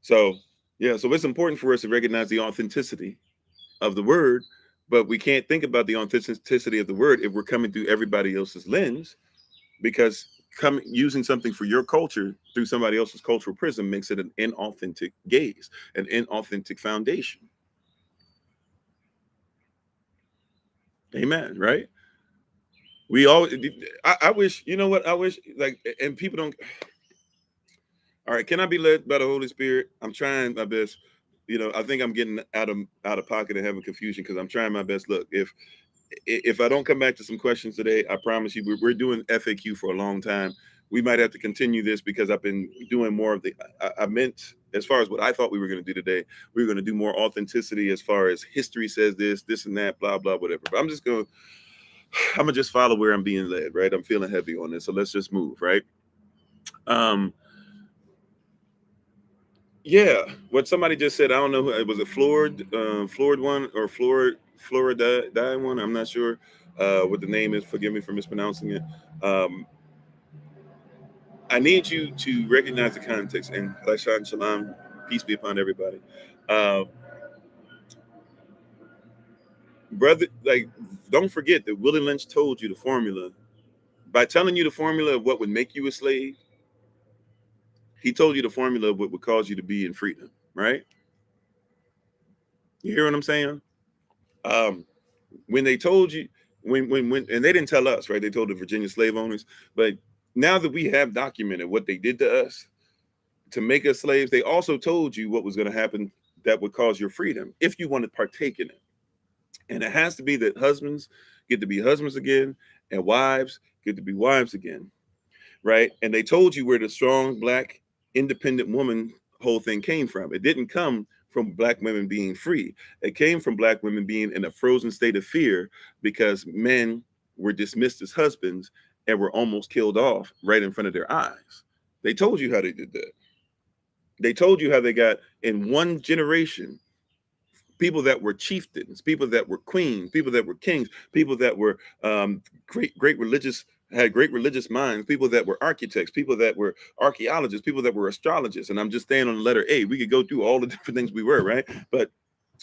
So, yeah, so it's important for us to recognize the authenticity of the word, but we can't think about the authenticity of the word if we're coming through everybody else's lens, because using something for your culture through somebody else's cultural prism makes it an inauthentic gaze, an inauthentic foundation. Amen, right? We all, I wish, you know what? I wish, like, and people don't, All right, can I be led by the Holy Spirit? I'm trying my best. I think I'm getting out of pocket and having confusion because I'm trying my best. Look, if I don't come back to some questions today, I promise you we're doing FAQ for a long time. We might have to continue this because I've been doing more of the. I meant as far as what I thought we were going to do today, we were going to do more authenticity as far as history says this and that, blah blah whatever. But I'm gonna just follow where I'm being led. Right, I'm feeling heavy on this, so let's just move. Right. Um, Yeah, what somebody just said, I don't know who it was, a Florid one or Florida one. I'm not sure what the name is. Forgive me for mispronouncing it. Um, I need you to recognize the context and Lashan Shalom, peace be upon everybody. Uh, Brother, like, don't forget that Willie Lynch told you the formula. By telling you the formula of what would make you a slave, he told you the formula of what would cause you to be in freedom, right? You hear what I'm saying? Um, when they told you when and they didn't tell us, right? They told the Virginia slave owners. But now that we have documented what they did to us to make us slaves, they also told you what was going to happen that would cause your freedom if you want to partake in it. And it has to be that husbands get to be husbands again and wives get to be wives again, right? And they told you where the strong black independent woman whole thing came from. It didn't come from black women being free. It came from black women being in a frozen state of fear because men were dismissed as husbands and were almost killed off right in front of their eyes. They told you how they did that. They told you how they got in one generation people that were chieftains, people that were queens, people that were kings, people that were great religious had great religious minds, people that were architects, people that were archaeologists, people that were astrologists. And I'm just staying on the letter A. We could go through all the different things we were, right? But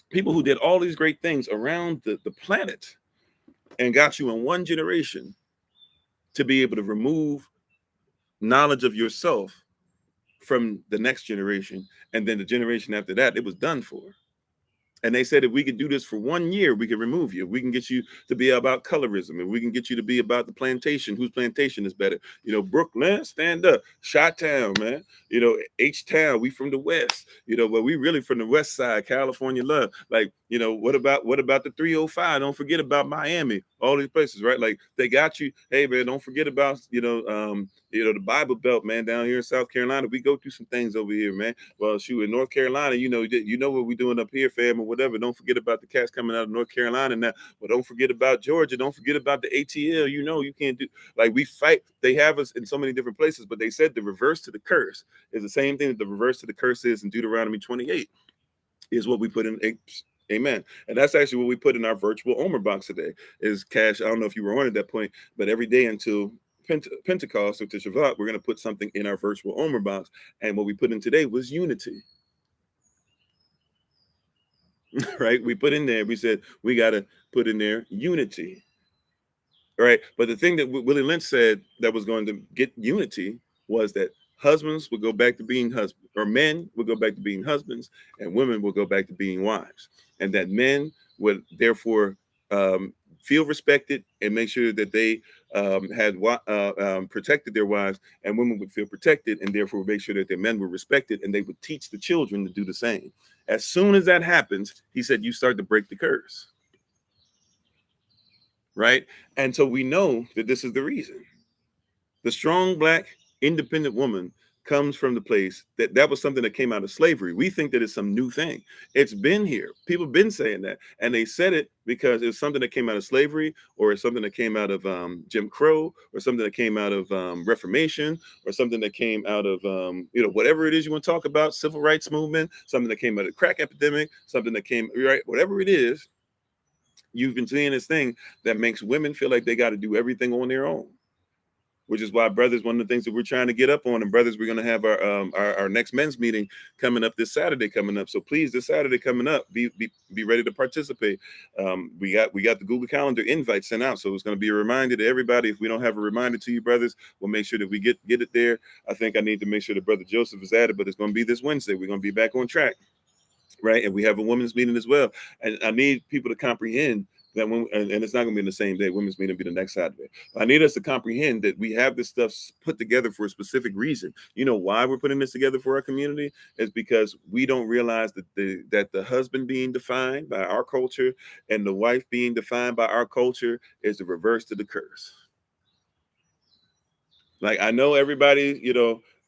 people who did all these great things around the planet and got you in one generation to be able to remove knowledge of yourself from the next generation. And then the generation after that, it was done for. And they said if we could do this for 1 year, we could remove you. If we can get you to be about colorism, if we can get you to be about the plantation, whose plantation is better? Brooklyn, stand up. Chi-Town, man. H-Town, we from the West. But we really from the West Side, California love. Like, what about the 305? Don't forget about Miami, all these places, right? Like they got you. Hey, man, don't forget about, the Bible Belt, man, down here in South Carolina. We go through some things over here, man. Well, shoot, in North Carolina, you know what we're doing up here, fam, or whatever. Don't forget about the cats coming out of North Carolina now. But don't forget about Georgia. Don't forget about the ATL. You can't do like we fight. They have us in so many different places, but they said the reverse to the curse is the same thing that the reverse to the curse is in Deuteronomy 28, is what we put in. Amen. And that's actually what we put in our virtual Omer box today is cash. I don't know if you were on at that point, but every day until Pentecost or to Shabbat, we're going to put something in our virtual Omer box. And what we put in today was unity, right? We put in there, we said, we got to put in there unity, right? But the thing that Willie Lynch said that was going to get unity was that husbands would go back to being husbands, or men would go back to being husbands, and women would go back to being wives. And that men would therefore feel respected and make sure that they had protected their wives, and women would feel protected and therefore make sure that their men were respected, and they would teach the children to do the same. As soon as that happens, he said, you start to break the curse, right? And so we know that this is the reason. The strong black independent woman comes from the place that was something that came out of slavery. We think that it's some new thing. It's been here. People have been saying that, and they said it because it's something that came out of slavery, or it's something that came out of Jim Crow, or something that came out of Reformation, or something that came out of whatever it is you want to talk about, civil rights movement, something that came out of the crack epidemic, something that came right, whatever it is. You've been seeing this thing that makes women feel like they got to do everything on their own, which is why, brothers, one of the things that we're trying to get up on, and brothers, we're going to have our next men's meeting coming up this Saturday coming up. So please, this Saturday coming up, be ready to participate. We got the Google Calendar invite sent out, so it's going to be a reminder to everybody. If we don't have a reminder to you, brothers, we'll make sure that we get it there. I think I need to make sure that Brother Joseph is at it, but it's going to be this Wednesday. We're going to be back on track, right? And we have a women's meeting as well. And I need people to comprehend that when and it's not going to be in the same day. Women's meeting will be the next Saturday. I need us to comprehend that we have this stuff put together for a specific reason. You know why we're putting this together for our community is because we don't realize that the husband being defined by our culture and the wife being defined by our culture is the reverse to the curse. Like I know everybody,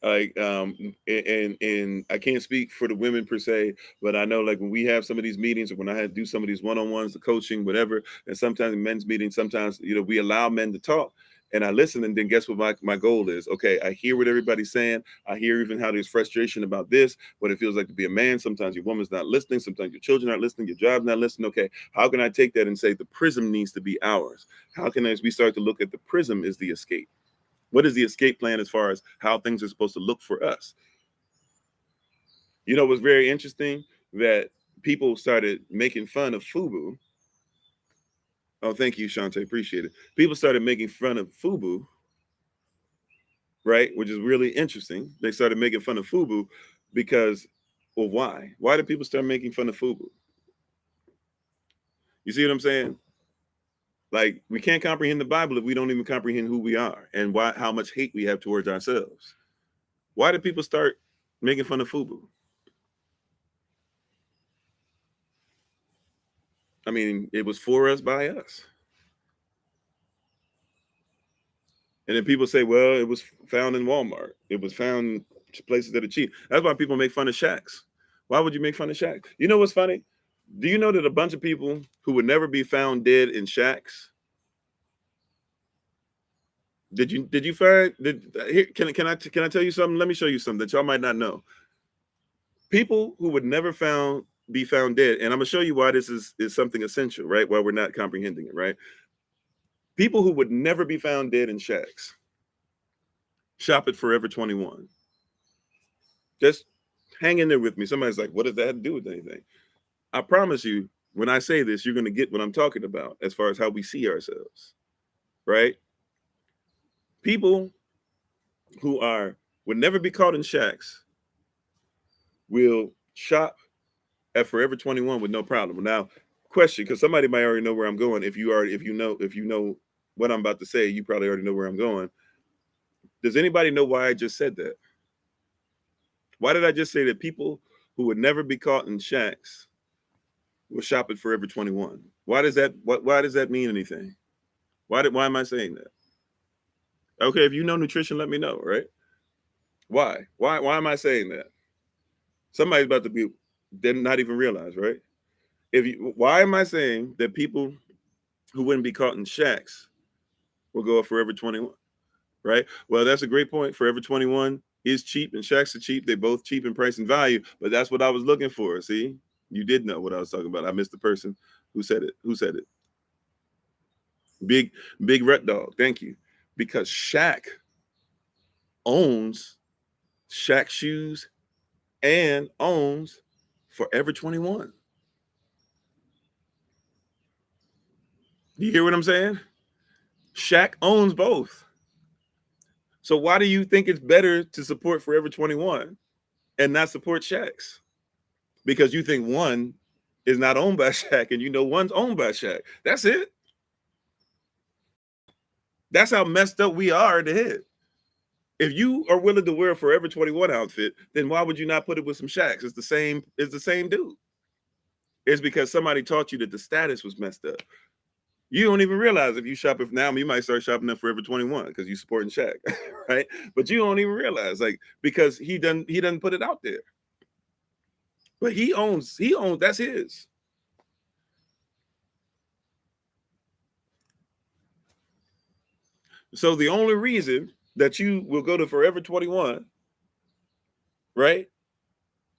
like and I can't speak for the women per se, but I know like when we have some of these meetings or when I had to do some of these one-on-ones, the coaching, whatever, and sometimes in men's meetings, sometimes we allow men to talk. And I listen, and then guess what my goal is? Okay, I hear what everybody's saying. I hear even how there's frustration about this, what it feels like to be a man. Sometimes your woman's not listening. Sometimes your children aren't listening. Your job's not listening. Okay, how can I take that and say the prism needs to be ours? How can as we start to look at the prism is the escape? What is the escape plan as far as how things are supposed to look for us? It was very interesting that people started making fun of FUBU. Oh, thank you, Shante. Appreciate it. People started making fun of FUBU, right? Which is really interesting. They started making fun of FUBU because, well, why? Why did people start making fun of FUBU? You see what I'm saying? Like, we can't comprehend the Bible if we don't even comprehend who we are and how much hate we have towards ourselves. Why did people start making fun of FUBU? I mean, it was for us by us. And then people say, well, it was found in Walmart. It was found in places that are cheap. That's why people make fun of Shacks. Why would you make fun of Shacks? You know what's funny? Do you know that a bunch of people who would never be found dead in Shacks? Did you find here, can I tell you something? Let me show you something that y'all might not know. People who would never be found dead, and I'm gonna show you why this is something essential, right? Why we're not comprehending it, right? People who would never be found dead in Shacks shop at Forever 21. Just hang in there with me. Somebody's like, what does that have to do with anything? I promise you, when I say this, you're going to get what I'm talking about as far as how we see ourselves, right? People who would never be caught in Shacks will shop at Forever 21 with no problem. Now, question, because somebody might already know where I'm going. If you know what I'm about to say, you probably already know where I'm going. Does anybody know why I just said that? Why did I just say that people who would never be caught in Shacks will shop at Forever 21? Why does that mean anything? Why am I saying that? Okay, if you know nutrition, let me know, right? Why? Why am I saying that? Somebody's about to be did not even realize, right? Why am I saying that people who wouldn't be caught in Shacks will go at Forever 21? Right? Well, that's a great point. Forever 21 is cheap and Shacks are cheap. They're both cheap in price and value, but that's what I was looking for. See, you did know what I was talking about. I missed the person who said it. Who said it? Big Red Dog. Thank you. Because Shaq owns Shaq Shoes and owns Forever 21. You hear what I'm saying? Shaq owns both. So why do you think it's better to support Forever 21 and not support Shaq's? Because you think one is not owned by Shaq and one's owned by Shaq. That's it. That's how messed up we are in the head. If you are willing to wear a Forever 21 outfit, then why would you not put it with some Shaq's? It's the same dude. It's because somebody taught you that the status was messed up. You don't even realize if you shop now, you might start shopping at Forever 21 because you're supporting Shaq, right? But you don't even realize, like, because he doesn't put it out there. But he owns, that's his. So the only reason that you will go to Forever 21, right,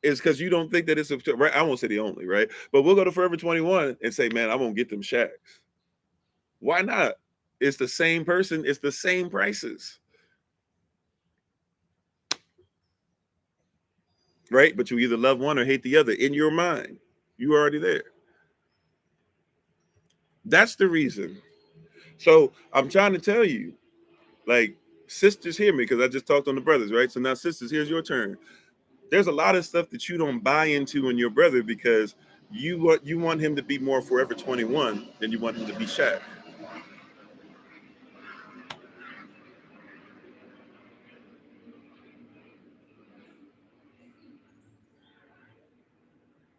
is because you don't think that it's right. I won't say the only, right? But we'll go to Forever 21 and say, man, I won't get them Shacks. Why not? It's the same person, it's the same prices. Right? But you either love one or hate the other in your mind. You already there. That's the reason. So I'm trying to tell you, like, sisters, hear me, because I just talked on the brothers, right? So now, sisters, here's your turn. There's a lot of stuff that you don't buy into in your brother because You want him to be more Forever 21 than you want him to be Shaq.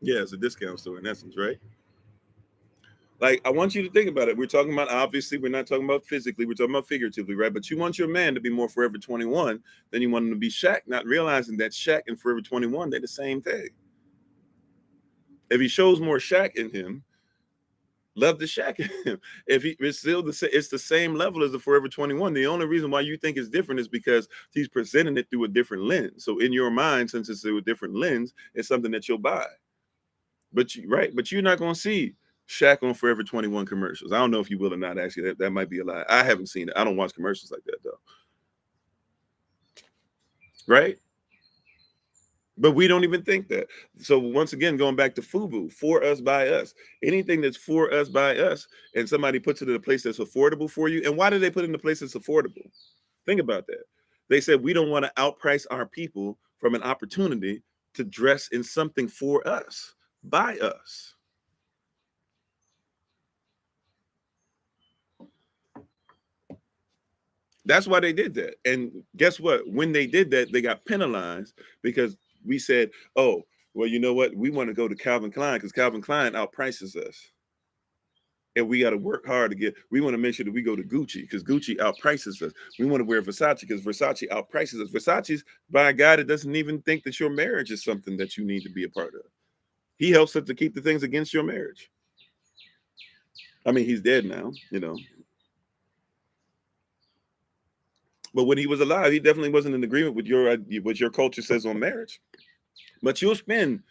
Yeah, it's a discount store in essence, right? Like, I want you to think about it. We're talking about, obviously, we're not talking about physically, we're talking about figuratively, right? But you want your man to be more Forever 21 than you want him to be Shaq, not realizing that Shaq and Forever 21, they're the same thing. If he shows more Shaq in him, love the Shaq in him. If he it's still it's the same level as the Forever 21. The only reason why you think it's different is because he's presenting it through a different lens. So in your mind, since it's through a different lens, it's something that you'll buy. But you're not gonna see Shaq on Forever 21 commercials. I don't know if you will or not. Actually, that might be a lie. I haven't seen it. I don't watch commercials like that though. Right? But we don't even think that. So once again, going back to FUBU, for us by us. Anything that's for us by us, and somebody puts it in a place that's affordable for you. And why do they put it in a place that's affordable? Think about that. They said we don't want to outprice our people from an opportunity to dress in something for us, by us. That's why they did that. And guess what? When they did that, they got penalized because we said, oh, well, you know what? We want to go to Calvin Klein because Calvin Klein outprices us. And we got to work hard to we want to make sure that we go to Gucci because Gucci outprices us. We want to wear Versace because Versace outprices us. Versace's by a guy that doesn't even think that your marriage is something that you need to be a part of. He helps us to keep the things against your marriage. I mean, he's dead now, but when he was alive, he definitely wasn't in agreement with what your culture says on marriage. But you'll spend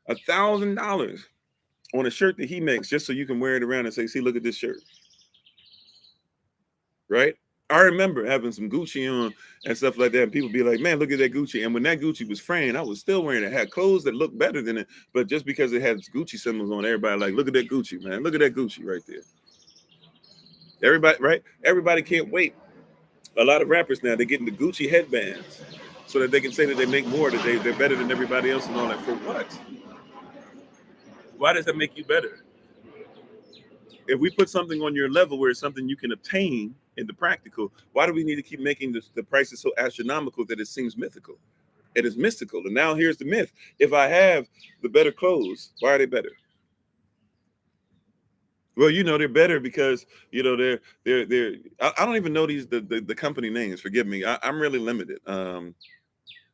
$1,000 on a shirt that he makes just so you can wear it around and say, "See, look at this shirt." Right? I remember having some Gucci on and stuff like that, and people be like, "Man, look at that Gucci." And when that Gucci was fraying, I was still wearing it. Had clothes that looked better than it, but just because it had Gucci symbols on, everybody like, "Look at that Gucci, man! Look at that Gucci right there." Everybody, right? Everybody can't wait. A lot of rappers now, they're getting the Gucci headbands so that they can say that they make more, that they're better than everybody else and all that. For what? Why does that make you better? If we put something on your level where it's something you can obtain in the practical, why do we need to keep making the prices so astronomical that it seems mythical? It is mystical. And now here's the myth. If I have the better clothes, why are they better? Well, they're better because they're I don't even know the company names. Forgive me. I'm really limited.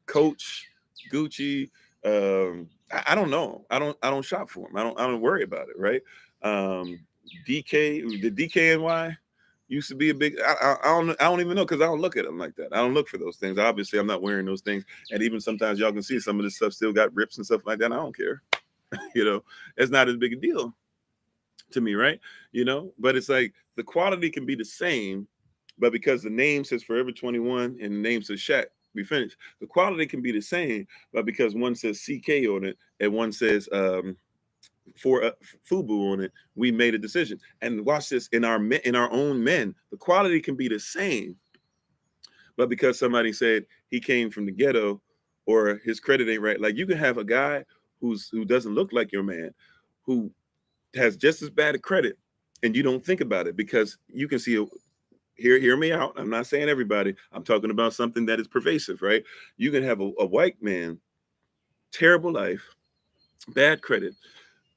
Coach, Gucci. I don't know. I don't shop for them. I don't worry about it. Right. Um, DK, the DKNY used to be a big. I don't even know because I don't look at them like that. I don't look for those things. Obviously, I'm not wearing those things. And even sometimes y'all can see some of this stuff still got rips and stuff like that. I don't care. It's not as big a deal to me, right? But it's like the quality can be the same, but because the name says Forever 21 and the name says Shaq, we finished. The quality can be the same, but because one says CK on it and one says for Fubu on it, we made a decision. And watch this, in our own men, the quality can be the same, but because somebody said he came from the ghetto or his credit ain't right, like you can have a guy who doesn't look like your man, who has just as bad a credit, and you don't think about it because you can see hear me out. I'm not saying everybody. I'm talking about something that is pervasive, right? You can have a white man, terrible life, bad credit,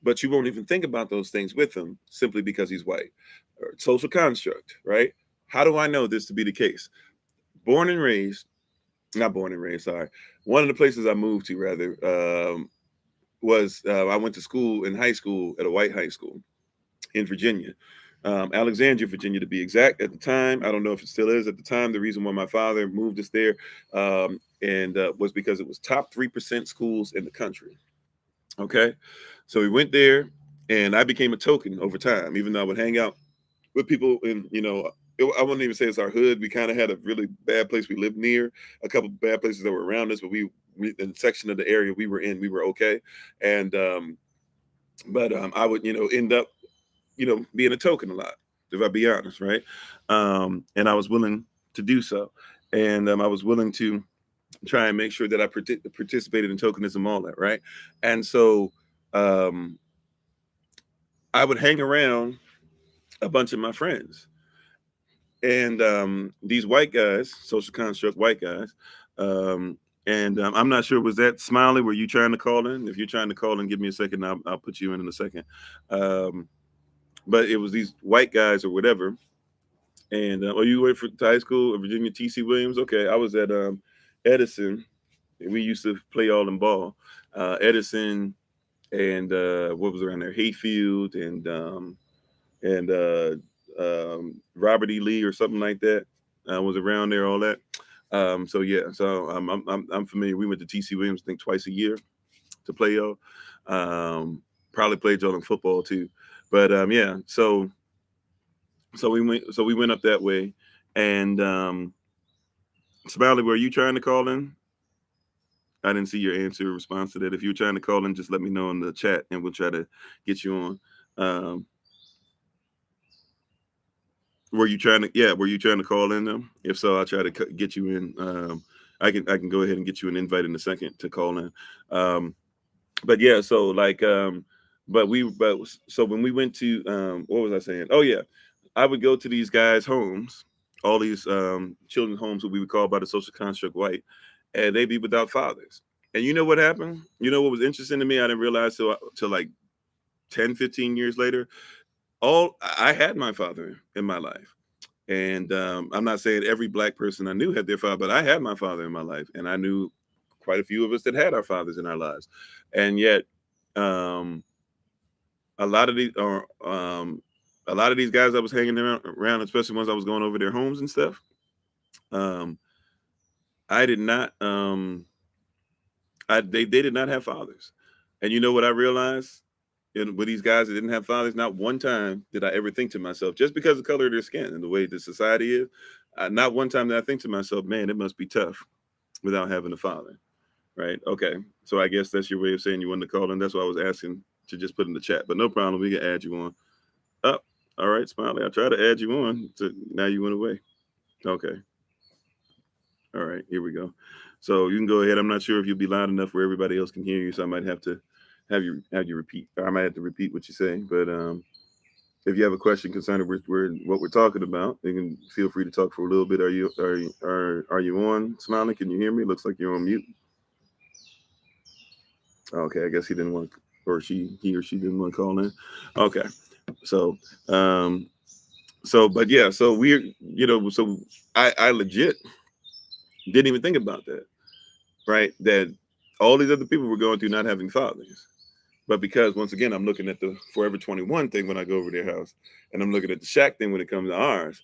but you won't even think about those things with him simply because he's white. Social construct, right? How do I know this to be the case? Born and raised, not born and raised, sorry. One of the places I moved to, rather, was I went to school in high school at a white high school in Virginia, Alexandria, Virginia, to be exact. At the time, I don't know if it still is. At the time, the reason why my father moved us there, and was because it was top 3% schools in the country. Okay, so we went there, and I became a token over time. Even though I would hang out with people in, I wouldn't even say it's our hood. We kind of had a really bad place we lived near, a couple of bad places that were around us, but we in the section of the area we were in, we were okay. And but I would, end up being a token a lot, if I be honest, right? And I was willing to do so. And I was willing to try and make sure that I participated in tokenism, all that, right? And so, um, I would hang around a bunch of my friends, and these white guys, social construct white guys, um, and I'm not sure, was that Smiley? Were you trying to call in? If you're trying to call in, give me a second. I'll put you in a second. Um, but it was these white guys or whatever. And oh, you went for high school at Virginia T.C. Williams? Okay, I was at Edison. We used to play all in ball. Edison and what was around there? Hayfield and Robert E. Lee or something like that was around there. All that. So yeah, so I'm familiar. We went to T.C. Williams, I think, twice a year to play y'all. Probably played y'all in football too. But yeah, so we went up that way, and Smiley, were you trying to call in? I didn't see your answer or response to that. If you're trying to call in, just let me know in the chat, and we'll try to get you on. Um, were you trying to? Yeah, were you trying to call in them? If so, I'll try to get you in. I can go ahead and get you an invite in a second to call in. But yeah, so like, but so when we went to, what was I saying? Oh yeah, I would go to these guys' homes, all these children's homes, what we would call by the social construct white, and they'd be without fathers. And you know what happened? You know what was interesting to me? I didn't realize till like 10, 15 years later. All I had my father in my life. And I'm not saying every black person I knew had their father, but I had my father in my life, and I knew quite a few of us that had our fathers in our lives. And yet, um, a lot of these are a lot of these guys I was hanging around, especially once I was going over their homes and stuff. Um, I did not. They did not have fathers, and you know what I realized? And with these guys that didn't have fathers, not one time did I ever think to myself, just because of the color of their skin and the way the society is, not one time did I think to myself, man, it must be tough without having a father, right? Okay, so I guess that's your way of saying you wanted to call in. That's why I was asking to just put in the chat, but no problem, we can add you on. Up, all right, Smiley, I tried to add you on. Now you went away. Okay, all right, here we go. So you can go ahead. I'm not sure if you'll be loud enough where everybody else can hear you, so I might have to have you repeat. Or I might have to repeat what you say, but if you have a question concerning what we're talking about, you can feel free to talk for a little bit. Are you on, Smiling? Can you hear me? Looks like you're on mute. Okay, I guess he didn't want, or he or she didn't want to call in. Okay, so um, but yeah, so so I legit didn't even think about that, right? That all these other people were going through not having fathers. But because once again, I'm looking at the Forever 21 thing when I go over their house, and I'm looking at the Shack thing when it comes to ours,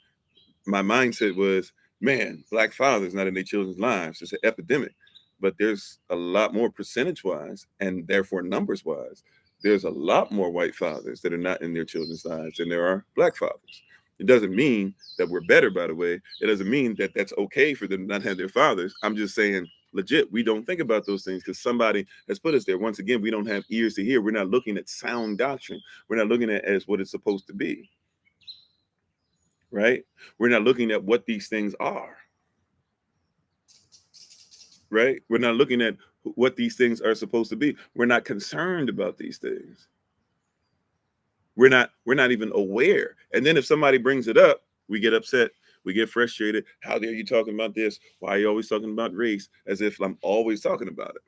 my mindset was, man, black fathers not in their children's lives. It's an epidemic. But there's a lot more percentage wise, and therefore numbers wise, there's a lot more white fathers that are not in their children's lives than there are black fathers. It doesn't mean that we're better, by the way. It doesn't mean that that's okay for them to not have their fathers. I'm just saying, legit, we don't think about those things because somebody has put us there. Once again, we don't have ears to hear. We're not looking at sound doctrine. We're not looking at it as what it's supposed to be, right? We're not looking at what these things are, right? We're not looking at what these things are supposed to be. We're not concerned about these things. We're not even aware. And then if somebody brings it up, we get upset. We get frustrated. How dare you talking about this? Why are you always talking about race? As if I'm always talking about it.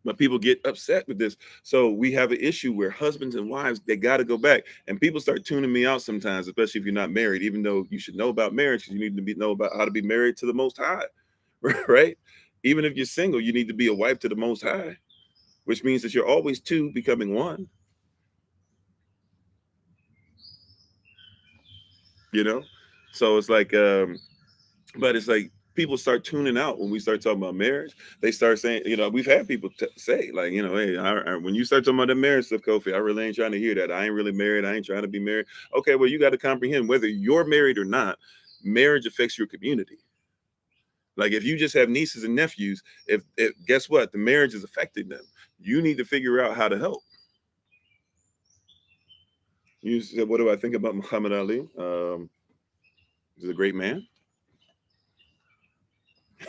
But people get upset with this. So we have an issue where husbands and wives, they got to go back. And people start tuning me out sometimes, especially if you're not married, even though you should know about marriage because you need to know about how to be married to the Most High, right? Even if you're single, you need to be a wife to the Most High, which means that you're always two becoming one, you know? So it's like, but it's like people start tuning out when we start talking about marriage. They start saying, we've had people say, like, hey, when you start talking about the marriage stuff, Kofi, I really ain't trying to hear that. I ain't really married. I ain't trying to be married. Okay, well, you got to comprehend whether you're married or not, marriage affects your community. Like if you just have nieces and nephews, if guess what, the marriage is affecting them. You need to figure out how to help. You said, what do I think about Muhammad Ali? He's a great man.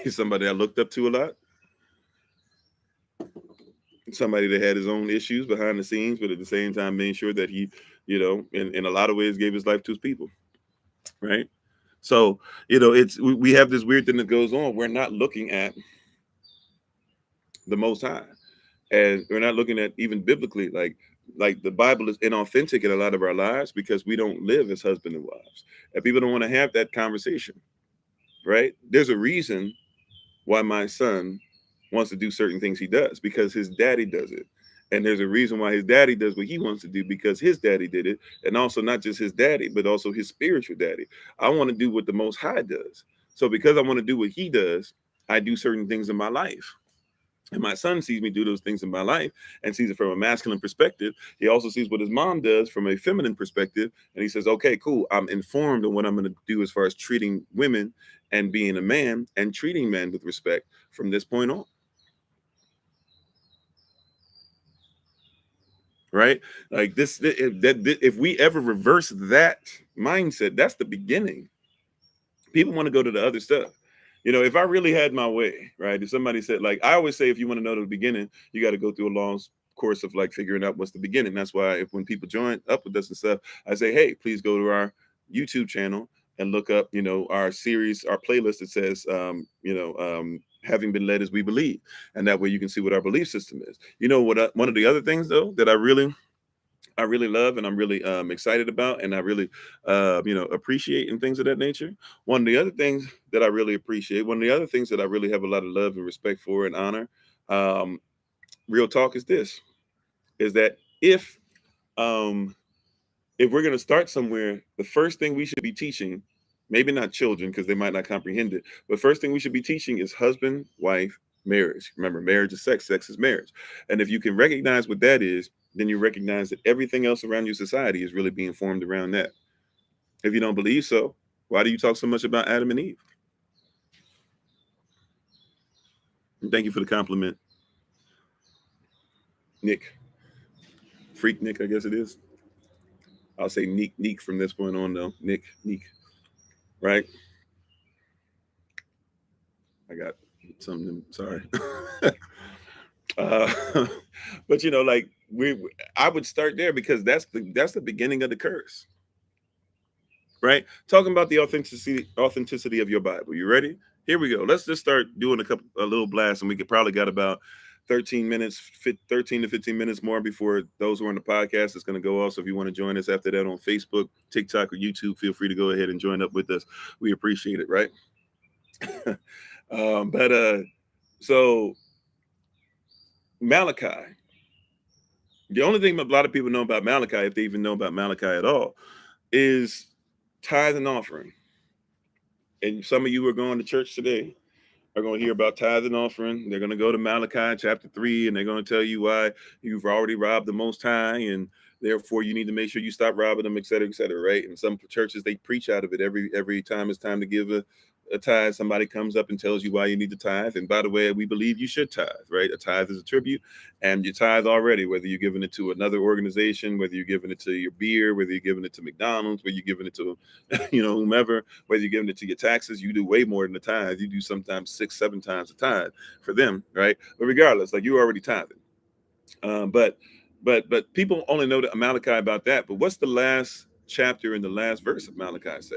He's somebody I looked up to a lot. somebody that had his own issues behind the scenes, but at the same time made sure that he, in a lot of ways gave his life to his people, right? So, we have this weird thing that goes on. We're not looking at the Most High, and we're not looking at even biblically, like the Bible is inauthentic in a lot of our lives because we don't live as husband and wives, and people don't want to have that conversation, right? There's a reason why my son wants to do certain things he does, because his daddy does it. And there's a reason why his daddy does what he wants to do, because his daddy did it. And also not just his daddy, but also his spiritual daddy. I want to do what the Most High does. So because I want to do what he does, I do certain things in my life. And my son sees me do those things in my life and sees it from a masculine perspective. He also sees what his mom does from a feminine perspective. And he says, okay, cool. I'm informed on what I'm going to do as far as treating women and being a man and treating men with respect from this point on. Right? Like if we ever reverse that mindset, that's the beginning. People want to go to the other stuff. If I really had my way, right? If somebody said, like, I always say, if you want to know the beginning, you got to go through a long course of like figuring out what's the beginning. That's why when people join up with us and stuff, I say, hey, please go to our YouTube channel and look up, our series, our playlist that says, having been led as we believe. And that way you can see what our belief system is. One of the other things though, that I really love and I'm really excited about and I really appreciate and things of that nature. One of the other things that I really appreciate, one of the other things that I really have a lot of love and respect for and honor, real talk, is that if we're going to start somewhere, the first thing we should be teaching, maybe not children because they might not comprehend it, but first thing we should be teaching is husband, wife, marriage. Remember, marriage is sex, sex is marriage. And if you can recognize what that is, then you recognize that everything else around your society is really being formed around that. If you don't believe so, why do you talk so much about Adam and Eve? And thank you for the compliment, Nick. Freak Nick, I guess it is. I'll say Neek from this point on, though. Nick, right? I got something. Sorry. uh, but like I would start there because that's the beginning of the curse, right? Talking about the authenticity of your Bible. You ready? Here we go. Let's just start doing a little blast, and we could probably got about 13 minutes, 13 to 15 minutes more before those who are on the podcast is going to go off. So if you want to join us after that on Facebook, TikTok, or YouTube, feel free to go ahead and join up with us. We appreciate it, right? So Malachi. The only thing a lot of people know about Malachi, if they even know about Malachi at all, is tithe and offering. And some of you are going to church today are going to hear about tithe and offering. They're going to go to Malachi chapter 3, and they're going to tell you why you've already robbed the Most High, and therefore you need to make sure you stop robbing them, et cetera, right? And some churches, they preach out of it every time it's time to give a tithe. Somebody comes up and tells you why you need to tithe. And by the way, we believe you should tithe, right? A tithe is a tribute, and you tithe already, whether you're giving it to another organization, whether you're giving it to your beer, whether you're giving it to McDonald's, whether you're giving it to, whomever, whether you're giving it to your taxes, you do way more than the tithe. You do sometimes 6-7 times the tithe for them, right? But regardless, like, you already tithing. But people only know the Malachi about that. But what's the last chapter and the last verse of Malachi say?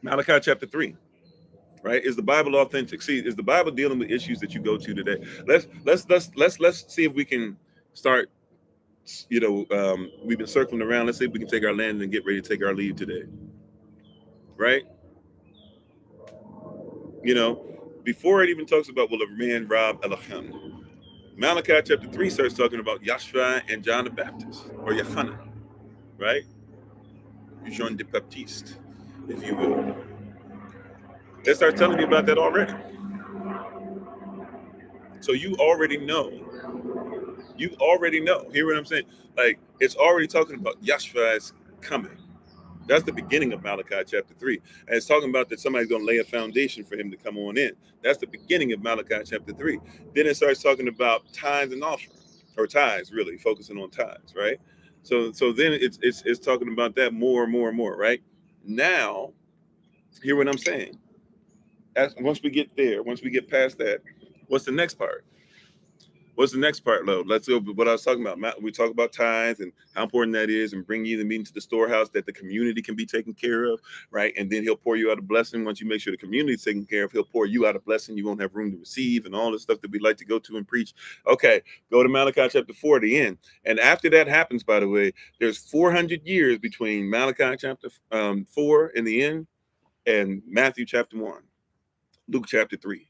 Malachi chapter 3, right? Is the Bible authentic? See, is the Bible dealing with issues that you go to today? Let's see if we can start. We've been circling around. Let's see if we can take our land and get ready to take our leave today, right? Before it even talks about will a man rob Elohim, Malachi chapter 3 starts talking about Yahshua and John the Baptist, or Yochanan, right? Jean the Baptiste, if you will. They start telling me about that already. So you already know. You already know. Hear what I'm saying? Like, it's already talking about Yahshua's coming. That's the beginning of Malachi chapter 3. And it's talking about that somebody's going to lay a foundation for him to come on in. That's the beginning of Malachi chapter 3. Then it starts talking about tithes and offering, or tithes, really, focusing on tithes, right? So then it's talking about that more and more and more, right? Now, hear what I'm saying. Once we get there, once we get past that, what's the next part? What's the next part, Lo? Let's go with what I was talking about. We talk about tithes and how important that is, and bring you the meeting to the storehouse that the community can be taken care of, right? And then he'll pour you out a blessing. Once you make sure the community is taken care of, he'll pour you out a blessing. You won't have room to receive, and all the stuff that we like to go to and preach. Okay, go to Malachi chapter 4, the end. And after that happens, by the way, there's 400 years between Malachi chapter 4 in the end and Matthew chapter 1, Luke chapter 3.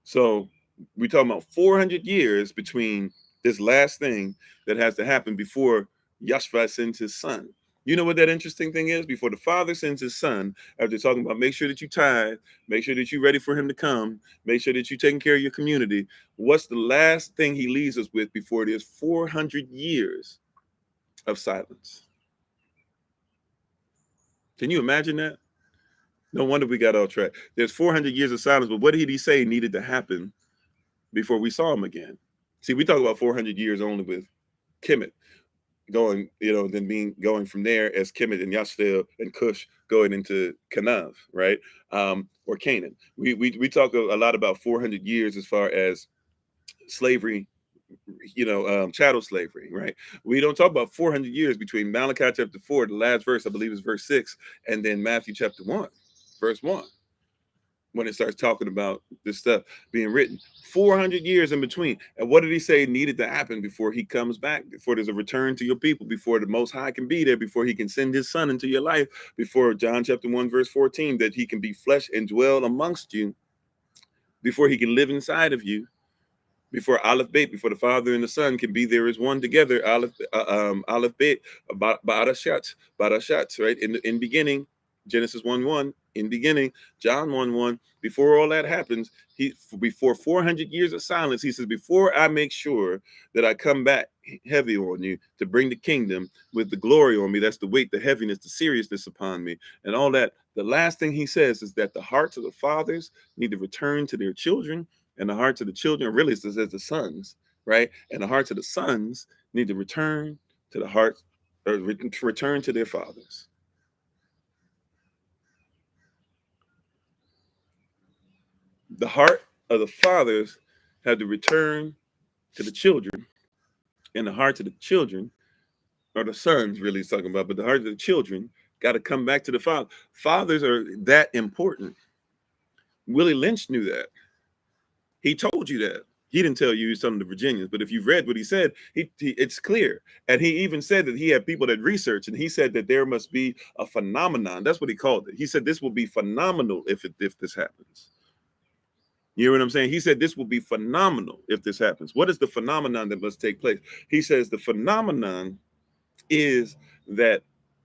So we're talking about 400 years between this last thing that has to happen before Yahshua sends his son. You know what that interesting thing is? Before the Father sends his son, after talking about make sure that you tithe, make sure that you're ready for him to come, make sure that you're taking care of your community. What's the last thing he leaves us with before there's 400 years of silence? Can you imagine that? No wonder we got off track. There's 400 years of silence, but what did he say needed to happen before we saw him again? See, we talk about 400 years only with Kemet going, then going from there as Kemet and Yashtel and Cush going into Canav, right? Or Canaan. We talk a lot about 400 years as far as slavery, chattel slavery, right? We don't talk about 400 years between Malachi chapter 4, the last verse, I believe is verse 6, and then Matthew chapter 1, verse 1. When it starts talking about this stuff being written, 400 years in between. And what did he say needed to happen before he comes back, before there's a return to your people, before the Most High can be there, before he can send his son into your life, before John chapter 1, verse 14, that he can be flesh and dwell amongst you, before he can live inside of you, before Aleph Bet, before the Father and the Son can be there as one together, Aleph Bet, Barashat, right? In beginning, Genesis 1:1, in beginning, John 1:1. Before all that happens, before 400 years of silence, he says, before I make sure that I come back heavy on you to bring the kingdom with the glory on me, that's the weight, the heaviness, the seriousness upon me, and all that. The last thing he says is that the hearts of the fathers need to return to their children, and the hearts of the children, really it says the sons, right? And the hearts of the sons need to return to the heart, or return to their fathers. The heart of the fathers had to return to the children, and the hearts of the children, or the sons, really is talking about, but the hearts of the children got to come back to the father. Fathers are that important. Willie Lynch knew that. He told you that. He didn't tell you he's telling the Virginians, but if you've read what he said, it's clear. And he even said that he had people that research, and he said that there must be a phenomenon. That's what he called it. He said this will be phenomenal if this happens. You know what I'm saying? He said this will be phenomenal if this happens. What is the phenomenon that must take place? He says the phenomenon is that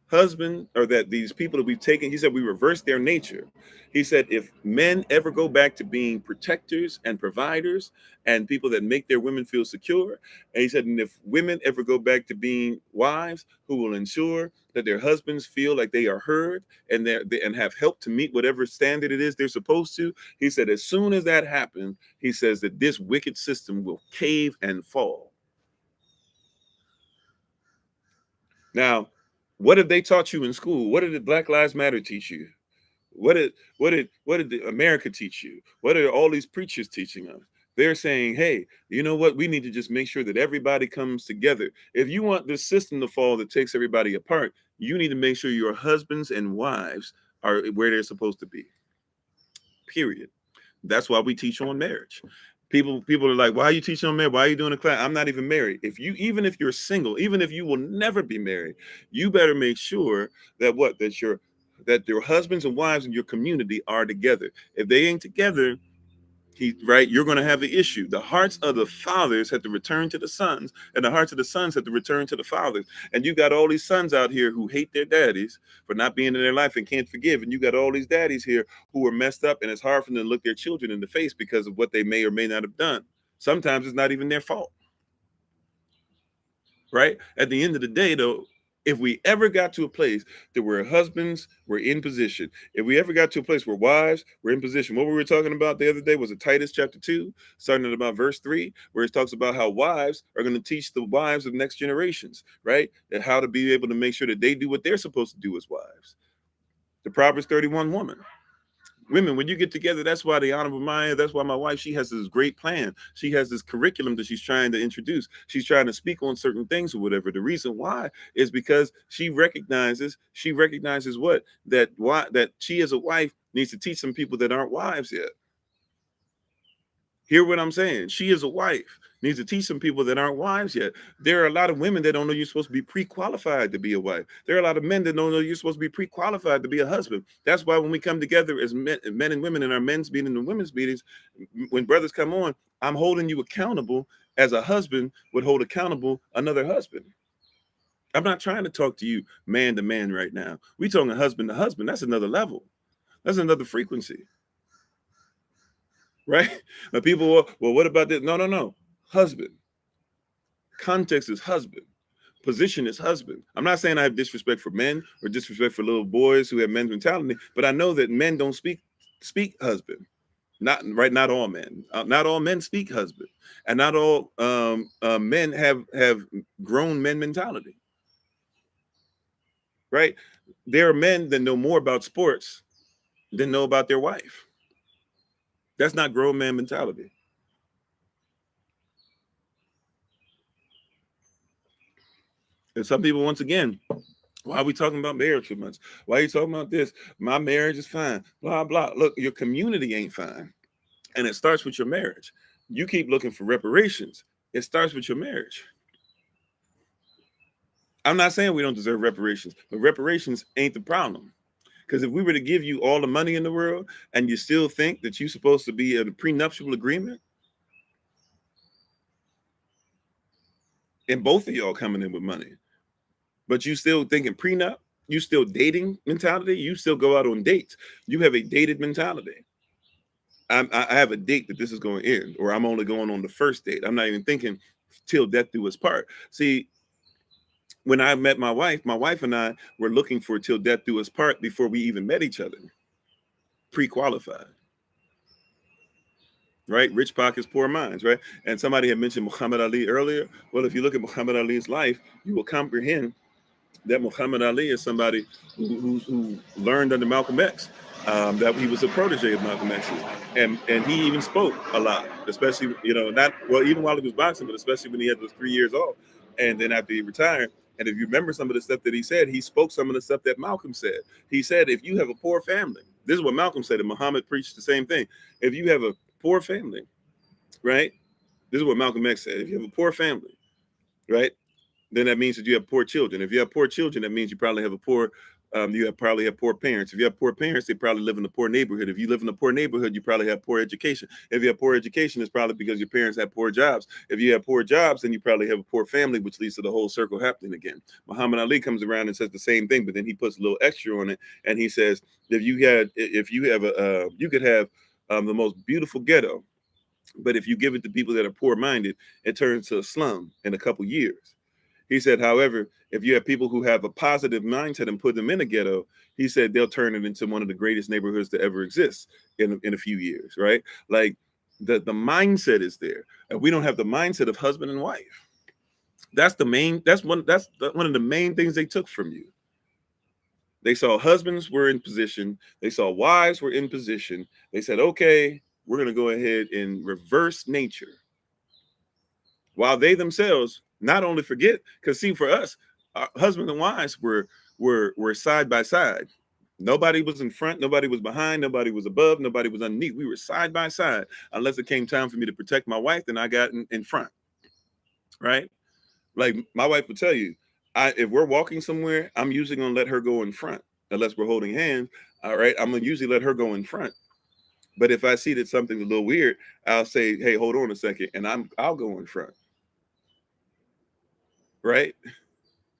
husband, or that these people that we've taken, he said we reverse their nature. He said if men ever go back to being protectors and providers and people that make their women feel secure, and he said, and if women ever go back to being wives who will ensure that their husbands feel like they are heard and and have help to meet whatever standard it is they're supposed to, he said as soon as that happens, he says that this wicked system will cave and fall. Now, what have they taught you in school? What did the Black Lives Matter teach you? What did the America teach you? What are all these preachers teaching us? They're saying, hey, you know what? We need to just make sure that everybody comes together. If you want this system to fall that takes everybody apart, you need to make sure your husbands and wives are where they're supposed to be. Period. That's why we teach on marriage. People are like, why are you teaching on marriage? Why are you doing a class? I'm not even married. Even if you're single, even if you will never be married, you better make sure that your husbands and wives in your community are together. If they ain't together, you're going to have the issue. The hearts of the fathers had to return to the sons, and the hearts of the sons had to return to the fathers. And you got all these sons out here who hate their daddies for not being in their life and can't forgive. And you got all these daddies here who are messed up, and it's hard for them to look their children in the face because of what they may or may not have done. Sometimes it's not even their fault. Right? At the end of the day, though, if we ever got to a place that where husbands were in position, if we ever got to a place where wives were in position, what we were talking about the other day was Titus chapter 2, starting at about verse 3, where it talks about how wives are going to teach the wives of next generations, right? And how to be able to make sure that they do what they're supposed to do as wives. The Proverbs 31 woman. Women, when you get together, that's why the Honorable Maya, that's why my wife, she has this great plan. She has this curriculum that she's trying to introduce. She's trying to speak on certain things or whatever. The reason why is because she recognizes what? That she as a wife needs to teach some people that aren't wives yet. Hear what I'm saying? She is a wife, needs to teach some people that aren't wives yet. There are a lot of women that don't know you're supposed to be pre-qualified to be a wife. There are a lot of men that don't know you're supposed to be pre-qualified to be a husband. That's why when we come together as men and women in our men's meeting and women's meetings, when brothers come on, I'm holding you accountable as a husband would hold accountable another husband. I'm not trying to talk to you man to man right now. We talking husband to husband. That's another level. That's another frequency. Right? Now people will, well, what about this? No, no, no. Husband. Context is husband. Position is husband. I'm not saying I have disrespect for men or disrespect for little boys who have men's mentality, but I know that men don't speak husband. Not right. Not all men. Not all men speak husband, and not all men have grown men mentality. Right? There are men that know more about sports than know about their wife. That's not grown man mentality. And some people, once again, why are we talking about marriage so much? Why are you talking about this? My marriage is fine. Blah, blah. Look, your community ain't fine. And it starts with your marriage. You keep looking for reparations. It starts with your marriage. I'm not saying we don't deserve reparations, but reparations ain't the problem. Because if we were to give you all the money in the world and you still think that you're supposed to be in a prenuptial agreement, and both of y'all coming in with money, but you still thinking prenup, you still dating mentality, you still go out on dates. You have a dated mentality. I have a date that this is going to end, or I'm only going on the first date. I'm not even thinking till death do us part. See, when I met my wife and I were looking for till death do us part before we even met each other, pre-qualified. Right? Rich pockets, poor minds, right? And somebody had mentioned Muhammad Ali earlier. Well, if you look at Muhammad Ali's life, you will comprehend that Muhammad Ali is somebody who learned under Malcolm X, that he was a protege of Malcolm X's, and he even spoke a lot, especially not well even while he was boxing, but especially when he had those 3 years off, and then after he retired. And if you remember some of the stuff that he said, he spoke some of the stuff that Malcolm said. He said, if you have a poor family, this is what Malcolm said, and Muhammad preached the same thing. If you have a poor family, right? This is what Malcolm X said. If you have a poor family, right, then that means that you have poor children. If you have poor children, that means you probably have probably have poor parents. If you have poor parents, they probably live in a poor neighborhood. If you live in a poor neighborhood, you probably have poor education. If you have poor education, it's probably because your parents have poor jobs. If you have poor jobs, then you probably have a poor family, which leads to the whole circle happening again. Muhammad Ali comes around and says the same thing, but then he puts a little extra on it, and he says, if you have you could have the most beautiful ghetto, but if you give it to people that are poor-minded, it turns to a slum in a couple years. He said, however, if you have people who have a positive mindset and put them in a ghetto, he said they'll turn it into one of the greatest neighborhoods to ever exist in a few years, right? Like the mindset is there. And we don't have the mindset of husband and wife. That's one of the main things they took from you. They saw husbands were in position, they saw wives were in position. They said, okay, we're gonna go ahead and reverse nature. While they themselves not only forget, because see, for us, husbands and wives were side by side. Nobody was in front, nobody was behind, nobody was above, nobody was underneath. We were side by side. Unless it came time for me to protect my wife, then I got in front. Right? Like my wife would tell you, if we're walking somewhere, I'm usually gonna let her go in front, unless we're holding hands. All right, I'm gonna usually let her go in front. But if I see that something's a little weird, I'll say, "Hey, hold on a second," and I'll go in front. Right?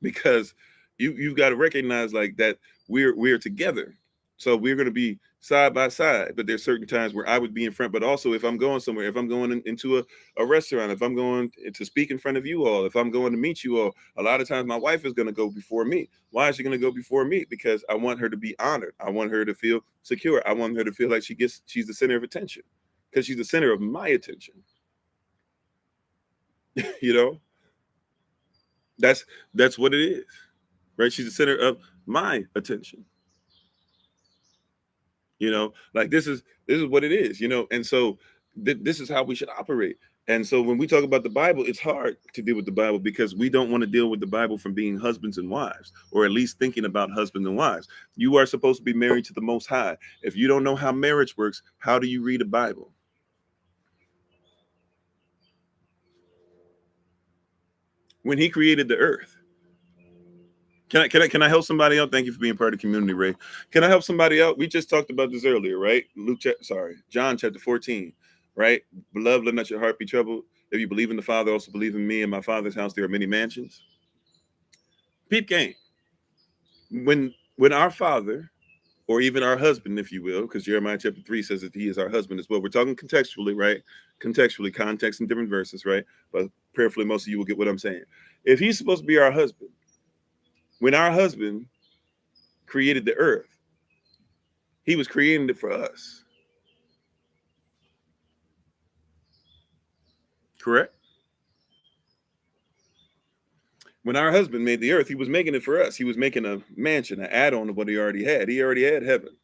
Because you've got to recognize like that we're together, so we're going to be side by side. But there's certain times where I would be in front, but also if I'm going somewhere, if I'm going into a restaurant, if I'm going to speak in front of you all, if I'm going to meet you all, a lot of times my wife is going to go before me. Why is she going to go before me? Because I want her to be honored. I want her to feel secure. I want her to feel like she's the center of attention, because she's the center of my attention. you know that's what it is. Right? She's the center of my attention. Like this is what it is, and so this is how we should operate. And so when we talk about the Bible, it's hard to deal with the Bible because we don't want to deal with the Bible from being husbands and wives, or at least thinking about husbands and wives. You are supposed to be married to the Most High. If you don't know how marriage works, how do you read a Bible? When he created the earth, can I help somebody out? Thank you for being part of the community, Ray. Can I help somebody out? We just talked about this earlier, right? John chapter 14, right? Beloved, let not your heart be troubled. If you believe in the Father, also believe in me. In my Father's house there are many mansions. Peep game. When our Father, or even our husband, if you will, because Jeremiah chapter 3 says that he is our husband as well. We're talking contextually, right? Contextually, context in different verses, right? But prayerfully, most of you will get what I'm saying. If he's supposed to be our husband, when our husband created the earth, he was creating it for us. Correct? When our husband made the earth, he was making it for us. He was making a mansion, an add-on to what he already had. He already had heaven.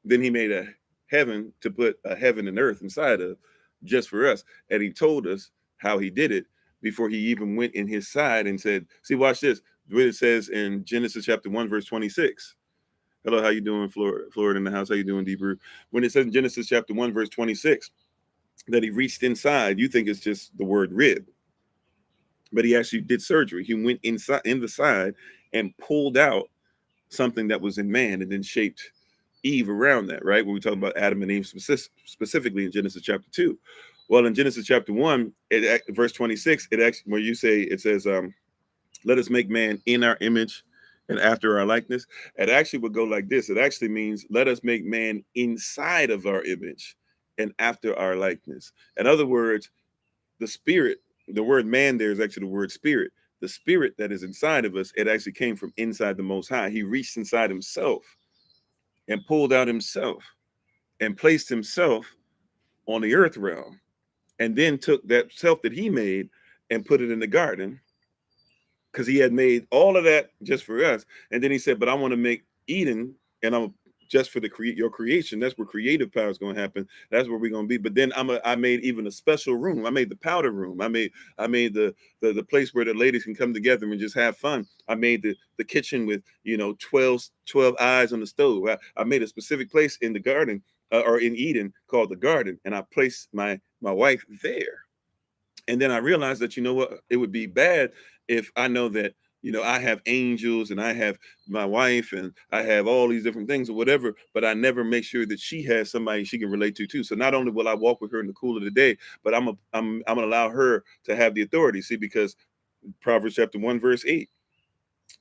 Then he made a heaven to put a heaven and earth inside of just for us. And he told us how he did it before he even went in his side and said, see, watch this. What it says in Genesis chapter 1, verse 26. Hello, how you doing, Florida in the house? How you doing, Deep Root? When it says in Genesis chapter 1, verse 26, that he reached inside, you think it's just the word rib. But he actually did surgery. He went inside in the side and pulled out something that was in man and then shaped Eve around that, right? When we talk about Adam and Eve specifically in Genesis chapter 2. Well, in Genesis chapter 1, verse 26, it actually, where it says, let us make man in our image and after our likeness. It actually would go like this. It actually means let us make man inside of our image and after our likeness. In other words, the spirit, the word man there is actually the word spirit. The spirit that is inside of us, it actually came from inside the Most High. He reached inside himself and pulled out himself and placed himself on the earth realm, and then took that self that he made and put it in the garden, because he had made all of that just for us. And then he said, but I want to make Eden, and I'm just for your creation. That's where creative power is going to happen. That's where we're going to be. But then I made even a special room. I made the powder room. I made the place where the ladies can come together and just have fun. I made the kitchen with 12 eyes on the stove. I made a specific place in the garden, or in Eden, called the garden, and I placed my wife there. And then I realized that, what, it would be bad if I know that, I have angels and I have my wife and I have all these different things or whatever, but I never make sure that she has somebody she can relate to too. So not only will I walk with her in the cool of the day, but I'm gonna allow her to have the authority. See, because Proverbs chapter 1, verse 8,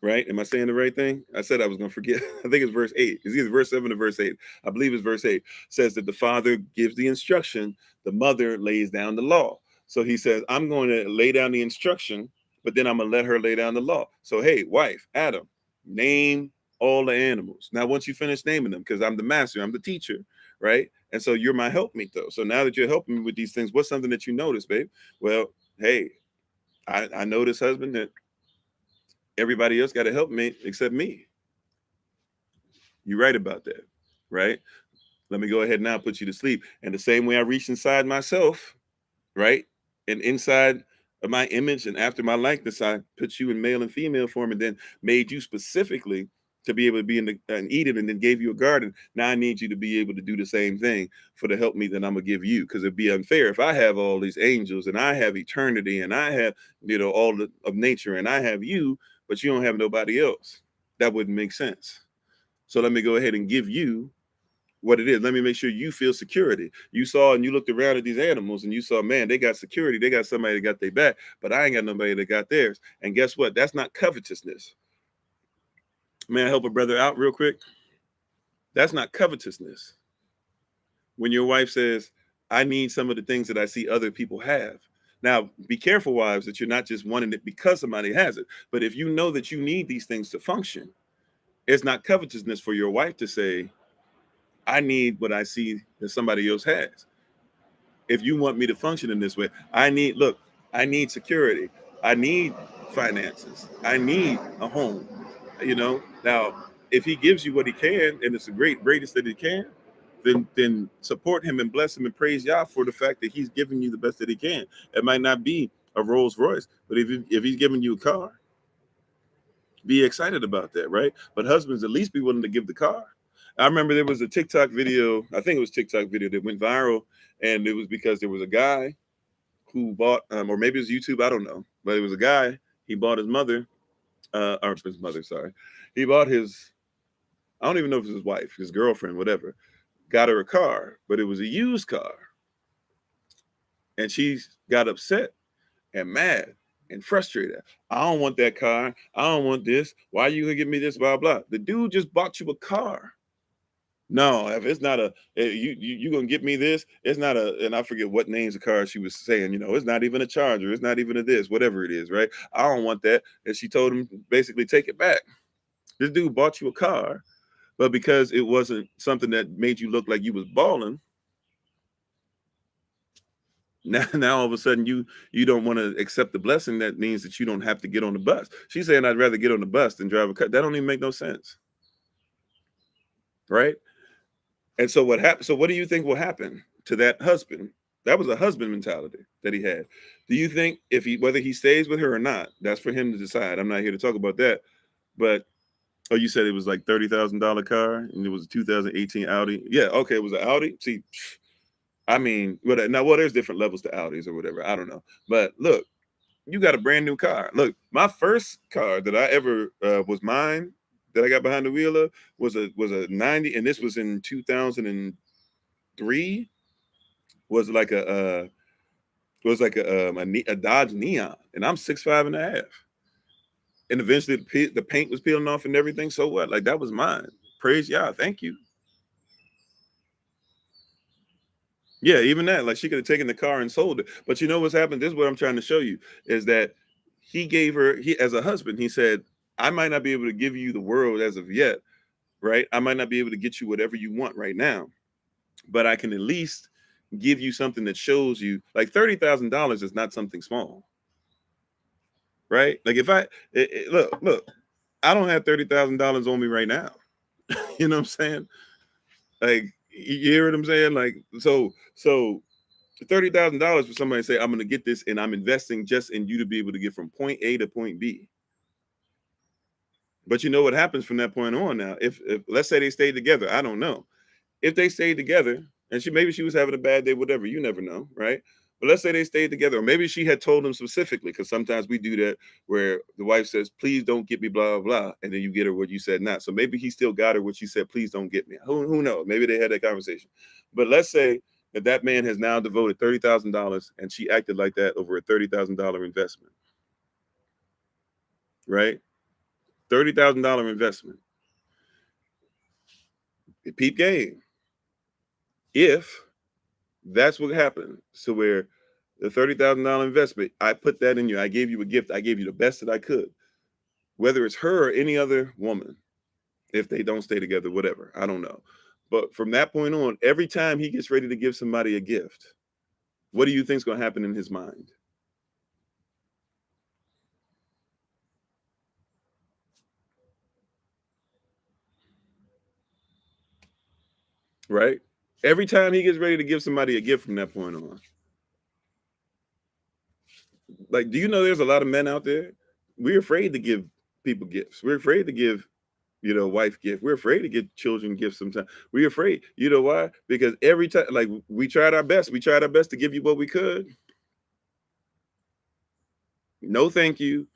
right? Am I saying the right thing? I said I was gonna forget. I think it's verse 8. It's either verse 7 or verse 8. I believe it's verse 8. Says that the father gives the instruction, the mother lays down the law. So he says, I'm going to lay down the instruction, but then I'm going to let her lay down the law. So, hey, wife, Adam, name all the animals. Now, once you finish naming them, because I'm the master, I'm the teacher, right? And so you're my helpmeet, though. So now that you're helping me with these things, what's something that you notice, babe? Well, hey, I notice, husband, that everybody else got a helpmate except me. You're right about that, right? Let me go ahead now put you to sleep. And the same way I reached inside myself, right? And inside of my image and after my likeness, I put you in male and female form, and then made you specifically to be able to be in Eden, and then gave you a garden. Now I need you to be able to do the same thing for the help me that I'm gonna give you, because it'd be unfair if I have all these angels and I have eternity and I have all of nature and I have you, but you don't have nobody else. That wouldn't make sense. So let me go ahead and give you what it is. Let me make sure you feel security. You saw and you looked around at these animals and you saw, man, they got security. They got somebody that got their back, but I ain't got nobody that got theirs. And guess what? That's not covetousness. May I help a brother out real quick? That's not covetousness. When your wife says, I need some of the things that I see other people have. Now, be careful, wives, that you're not just wanting it because somebody has it. But if you know that you need these things to function, it's not covetousness for your wife to say, I need what I see that somebody else has. If you want me to function in this way, I need security. I need finances. I need a home. Now, if he gives you what he can, and it's the greatest that he can, then support him and bless him and praise Yah for the fact that he's giving you the best that he can. It might not be a Rolls Royce, but if he's giving you a car, be excited about that, right? But husbands, at least be willing to give the car. I remember there was a TikTok video, I think it was TikTok video that went viral, and it was because there was a guy who bought, or maybe it was YouTube, I don't know, but it was a guy, he bought his mother, or his mother, sorry. He bought his, I don't even know if it was his wife, his girlfriend, whatever, got her a car, but it was a used car. And she got upset and mad and frustrated. I don't want that car. I don't want this. Why are you gonna give me this? Blah blah. The dude just bought you a car. No, if it's not a you gonna get me this, it's not a, and I forget what names of cars she was saying, it's not even a Charger, it's not even a this, whatever it is, right? I don't want that. And she told him basically take it back. This dude bought you a car, but because it wasn't something that made you look like you was balling, now all of a sudden you don't want to accept the blessing. That means that you don't have to get on the bus. She's saying I'd rather get on the bus than drive a car. That don't even make no sense, right? And so what happened? So what do you think will happen to that husband? That was a husband mentality that he had. Do you think whether he stays with her or not, that's for him to decide. I'm not here to talk about that. But you said it was like $30,000 car and it was a 2018 Audi. Yeah, okay, it was an Audi. See, I mean, there's different levels to Audis or whatever. I don't know. But look, you got a brand new car. Look, my first car that I ever was mine that I got behind the wheel of was a 90, and this was in 2003. Was like a Dodge Neon, and I'm 6'5.5". And eventually the paint was peeling off and everything. So what? Like that was mine. Praise Yah. Thank you. Yeah, even that, like she could have taken the car and sold it. But you know what's happened? This is what I'm trying to show you is that he as a husband, he said, I might not be able to give you the world as of yet, right? I might not be able to get you whatever you want right now, but I can at least give you something that shows you like $30,000 is not something small, right? Like if look, I don't have $30,000 on me right now. You know what I'm saying? Like you hear what I'm saying? Like so $30,000 for somebody to say, I'm going to get this and I'm investing just in you to be able to get from point A to point B. But you know what happens from that point on now? If let's say they stayed together, I don't know. If they stayed together and maybe she was having a bad day, whatever, you never know, right? But let's say they stayed together, or maybe she had told him specifically, because sometimes we do that where the wife says, please don't get me, blah, blah, blah. And then you get her what you said not. So maybe he still got her what she said, please don't get me. Who knows? Maybe they had that conversation. But let's say that man has now devoted $30,000 and she acted like that over a $30,000 investment, right? $30,000 investment. Peep game. If that's what happened, so where the $30,000 investment, I put that in you. I gave you a gift. I gave you the best that I could, whether it's her or any other woman, if they don't stay together, whatever, I don't know. But from that point on, every time he gets ready to give somebody a gift, what do you think is going to happen in his mind? Right? Every time he gets ready to give somebody a gift from that point on. Like, do you know there's a lot of men out there? We're afraid to give people gifts. We're afraid to give, wife gift. We're afraid to give children gifts sometimes. We're afraid. You know why? Because every time, like, we tried our best. We tried our best to give you what we could. No, thank you.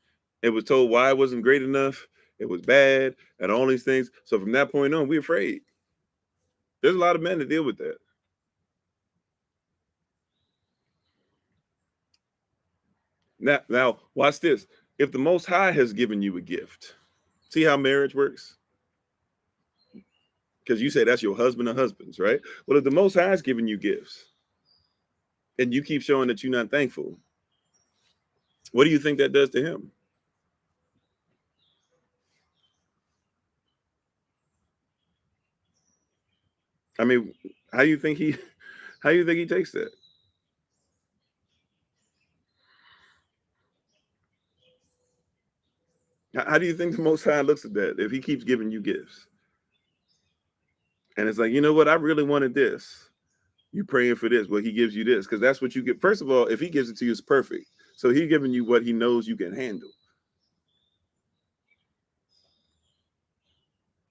It was told why it wasn't great enough. It was bad and all these things. So from that point on, we're afraid. There's a lot of men that deal with that. Now, watch this. If the Most High has given you a gift, see how marriage works? Because you say that's your husband or husbands, right? Well, if the Most High has given you gifts and you keep showing that you're not thankful, what do you think that does to him? I mean, how do you think he takes that? How do you think the Most High looks at that if he keeps giving you gifts? And it's like, you know what? I really wanted this. You praying for this. Well, he gives you this because that's what you get. First of all, if he gives it to you, it's perfect. So he's giving you what he knows you can handle.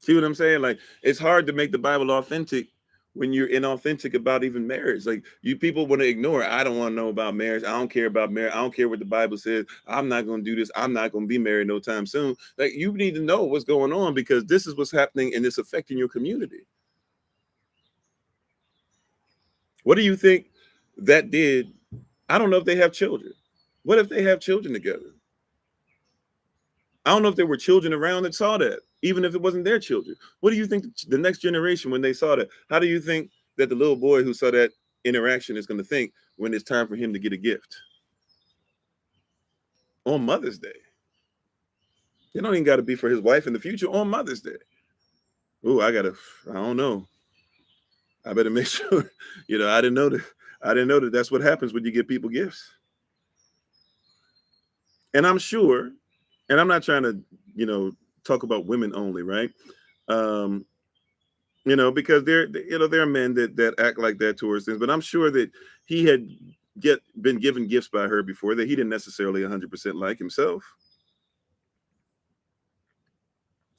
See what I'm saying? Like, it's hard to make the Bible authentic when you're inauthentic about even marriage. Like, you people want to ignore it. I don't want to know about marriage. I don't care about marriage. I don't care what the Bible says. I'm not going to do this. I'm not going to be married no time soon. Like, you need to know what's going on because this is what's happening and it's affecting your community. What do you think that did? I don't know if they have children. What if they have children together? I don't know if there were children around that saw that, even if it wasn't their children. What do you think the next generation, when they saw that, how do you think that the little boy who saw that interaction is going to think when it's time for him to get a gift on Mother's Day? It don't even got to be for his wife in the future on Mother's Day. Oh, I don't know. I better make sure, I didn't know that. I didn't know that that's what happens when you give people gifts. And I'm sure, and I'm not trying to, talk about women only, right? Um, because there are men that act like that towards things, but I'm sure that he had been given gifts by her before that he didn't necessarily 100% like himself.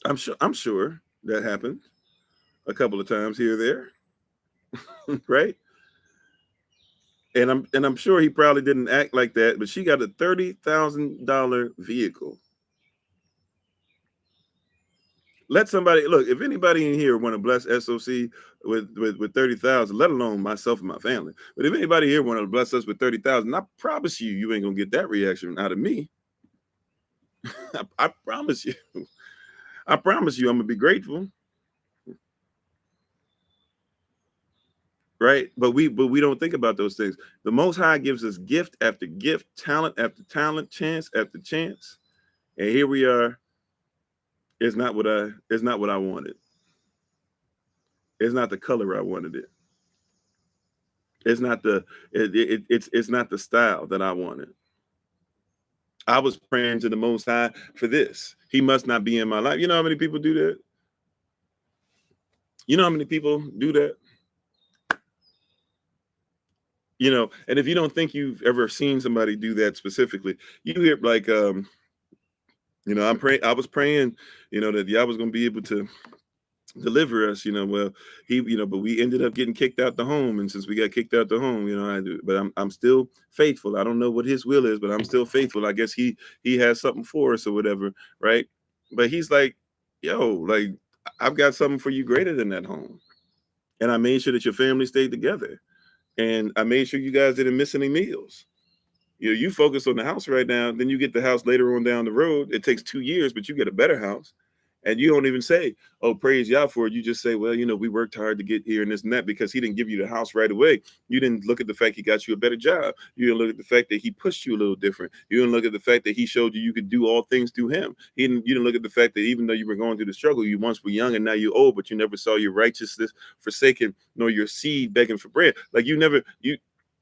I'm sure that happened a couple of times here or there, right? And I'm sure he probably didn't act like that, but she got a $30,000 vehicle. Let somebody look. If anybody in here want to bless SOC with 30,000, let alone myself and my family. But if anybody here want to bless us with 30,000, I promise you ain't gonna get that reaction out of me. I promise you. I promise you, I'm gonna be grateful, right? But we don't think about those things. The Most High gives us gift after gift, talent after talent, chance after chance, and here we are. It's not what I wanted. It's not the color I wanted it. It's not it's not the style that I wanted. I was praying to the Most High for this. He must not be in my life. You know how many people do that? You know how many people do that? And if you don't think you've ever seen somebody do that specifically, you hear like I was praying, that Yah was gonna be able to deliver us, well, but we ended up getting kicked out the home. And since we got kicked out the home, I do, but I'm still faithful. I don't know what his will is, but I'm still faithful. I guess he has something for us or whatever, right? But he's like, yo, like, I've got something for you greater than that home. And I made sure that your family stayed together. And I made sure you guys didn't miss any meals. You focus on the house right now, then you get the house later on down the road. It takes 2 years, but you get a better house. And you don't even say, oh, praise Yah for it. You just say, well, we worked hard to get here and this and that, because he didn't give you the house right away. You didn't look at the fact he got you a better job. You didn't look at the fact that he pushed you a little different. You didn't look at the fact that he showed you could do all things through him. You didn't look at the fact that even though you were going through the struggle, you once were young and now you're old, but you never saw your righteousness forsaken, nor your seed begging for bread. Like you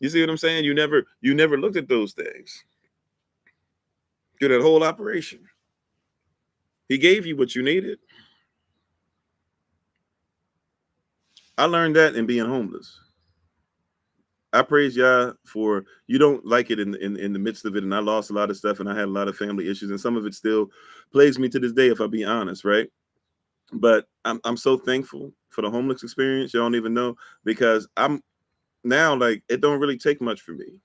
see what I'm saying? You never looked at those things through that whole operation. He gave you what you needed. I learned that in being homeless. I praise Yah for you don't like it in the midst of it, and I lost a lot of stuff, and I had a lot of family issues, and some of it still plagues me to this day, if I be honest, right? But I'm so thankful for the homeless experience. You don't even know, because I'm now like it don't really take much for me.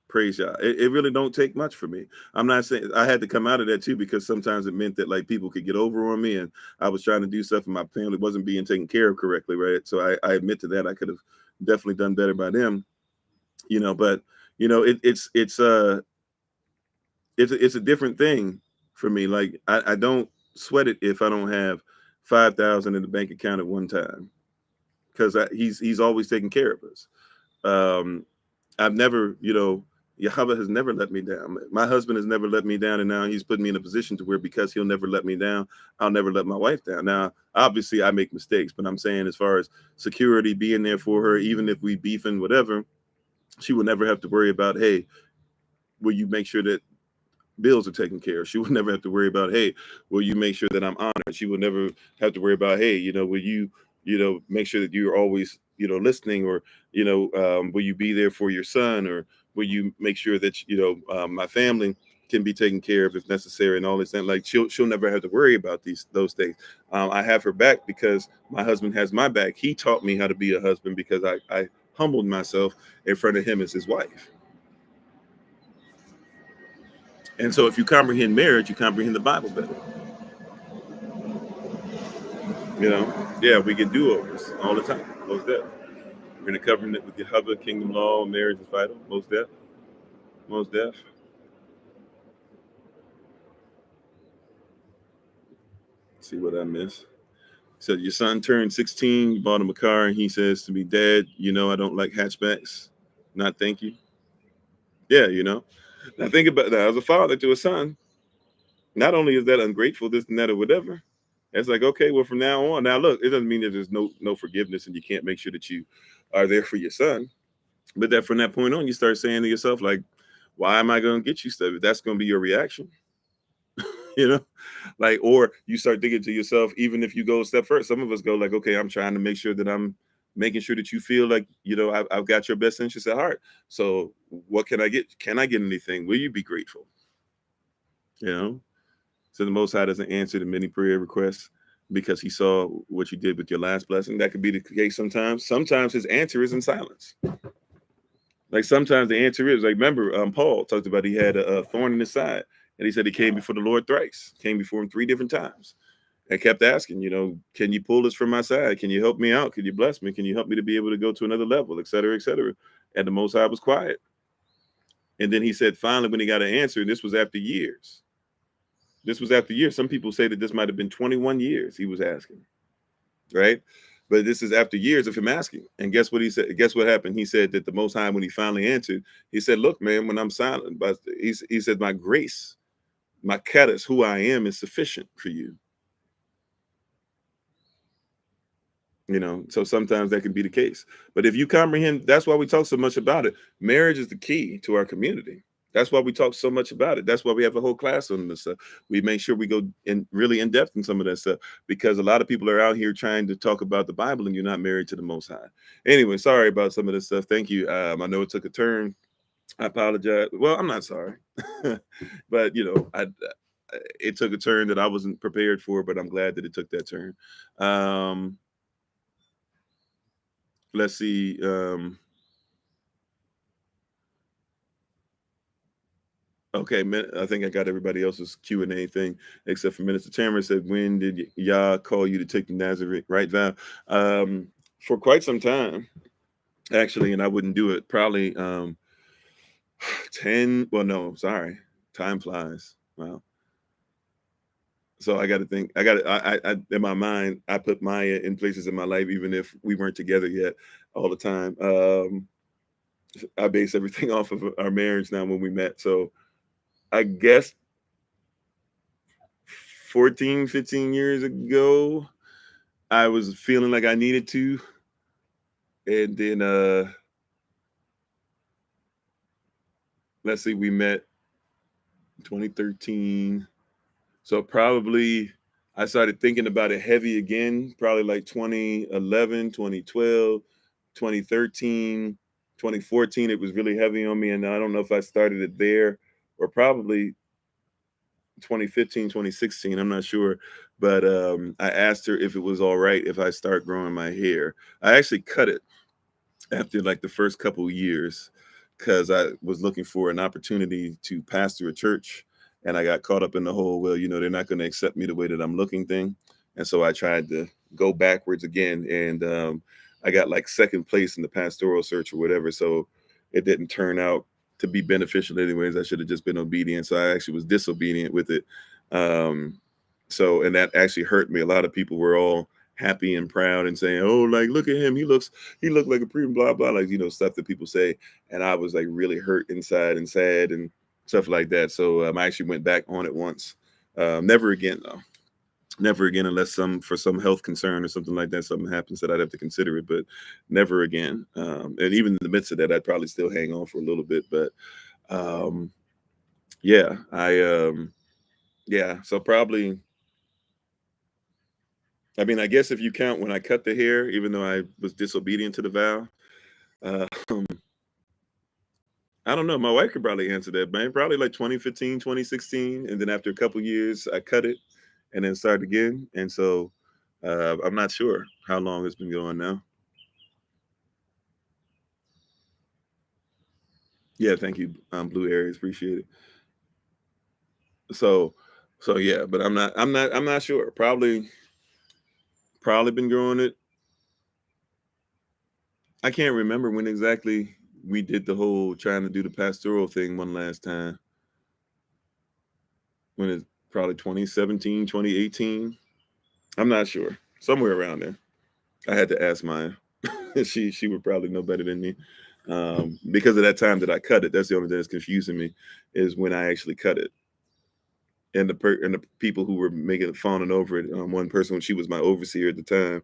Praise Yah. It really don't take much for me. I'm not saying I had to come out of that too, because sometimes it meant that like people could get over on me, and I was trying to do stuff and my family wasn't being taken care of correctly, right? So I admit to that. I could have definitely done better by them, but it's a different thing for me. Like I don't sweat it if I don't have 5,000 in the bank account at one time, because he's always taking care of us. I've never, Yahweh has never let me down. My husband has never let me down, and now he's put me in a position to where, because he'll never let me down, I'll never let my wife down. Now, obviously, I make mistakes, but I'm saying, as far as security, being there for her, even if we beef and whatever, she will never have to worry about, hey, will you make sure that bills are taken care of. She will never have to worry about, hey, will you make sure that I'm honored? She will never have to worry about, hey, will you, make sure that you're always, listening, or, will you be there for your son, or will you make sure that, my family can be taken care of if necessary, and all this. And like, she'll never have to worry about those things. I have her back because my husband has my back. He taught me how to be a husband because I humbled myself in front of him as his wife. And so if you comprehend marriage, you comprehend the Bible better. Yeah, we get do-overs all the time. Most deaf. We're in a covenant with Jehovah, kingdom law, marriage is vital. Most deaf. Most deaf. See what I miss. So your son turned 16, you bought him a car, and he says to me, Dad, I don't like hatchbacks. Not thank you. Yeah, Now think about that. As a father to a son, not only is that ungrateful, this and that or whatever, it's like, okay, well, from now on, now look, it doesn't mean that there's no forgiveness and you can't make sure that you are there for your son. But that from that point on, you start saying to yourself, like, why am I going to get you stuff? If that's going to be your reaction, you know, like, or you start thinking to yourself, even if you go a step further, some of us go like, okay, I'm trying to make sure that I'm making sure that you feel like, I've got your best interest at heart. So what can I get? Can I get anything? Will you be grateful? You know, so the Most High doesn't answer the many prayer requests because he saw what you did with your last blessing. That could be the case sometimes. Sometimes his answer is in silence. Like sometimes the answer is like, remember, Paul talked about he had a thorn in his side, and he said he came before the Lord thrice, came before him 3 different times, and kept asking, can you pull this from my side? Can you help me out? Can you bless me? Can you help me to be able to go to another level, et cetera, et cetera? And the Most High was quiet. And then he said, finally, when he got an answer, and this was after years. This was after years. Some people say that this might have been 21 years he was asking, right? But this is after years of him asking. And guess what he said? Guess what happened? He said that the Most High, when he finally answered, he said, look, man, when I'm silent, but he said, my grace, my kaddis, who I am, is sufficient for you. So sometimes that can be the case. But if you comprehend, that's why we talk so much about it. Marriage is the key to our community. That's why we talk so much about it. That's why we have a whole class on this stuff. We make sure we go in really in depth in some of that stuff, because a lot of people are out here trying to talk about the Bible and you're not married to the Most High. Anyway, sorry about some of this stuff. Thank you. I know it took a turn. I apologize. Well, I'm not sorry, but it took a turn that I wasn't prepared for, but I'm glad that it took that turn. Let's see. Okay, I think I got everybody else's Q&A thing except for Minister Tamara said, when did Yah call you to take the Nazarite right vow? For quite some time, actually, and I wouldn't do it probably 10. Well, no, sorry. Time flies. Wow. So I got to think. I in my mind, I put Maya in places in my life, even if we weren't together yet all the time. I base everything off of our marriage now when we met. So I guess 14, 15 years ago, I was feeling like I needed to. And then let's see, we met 2013. So probably I started thinking about it heavy again, probably like 2011, 2012, 2013, 2014. It was really heavy on me. And I don't know if I started it there or probably 2015, 2016. I'm not sure. But I asked her if it was all right if I start growing my hair. I actually cut it after like the first couple of years because I was looking for an opportunity to pastor a church, and I got caught up in the whole, well, they're not going to accept me the way that I'm looking thing. And so I tried to go backwards again, and I got like second place in the pastoral search or whatever. So it didn't turn out to be beneficial anyways. I should have just been obedient. So I actually was disobedient with it. And that actually hurt me. A lot of people were all happy and proud and saying, oh, like, look at him, he looked like a priest, blah blah, like, stuff that people say. And I was like really hurt inside and sad and stuff like that. So I actually went back on it once. Never again though. Never again, unless for some health concern or something like that, something happens that I'd have to consider it, but never again. And even in the midst of that, I'd probably still hang on for a little bit. But Yeah, yeah, so probably, I mean, I guess if you count when I cut the hair, even though I was disobedient to the vow, uh, I don't know, my wife could probably answer that, man, probably like 2015, 2016, and then after a couple years, I cut it and then started again, and so, I'm not sure how long it's been going now. Yeah, thank you, Blue Areas, appreciate it. So yeah, but I'm not sure. Probably been growing it. I can't remember when exactly we did the whole trying to do the pastoral thing one last time. When it's probably 2017, 2018. I'm not sure. Somewhere around there. I had to ask Maya. She would probably know better than me. Because of that time that I cut it. That's the only thing that's confusing me is when I actually cut it. And the people who were making fawning over it. One person, when she was my overseer at the time,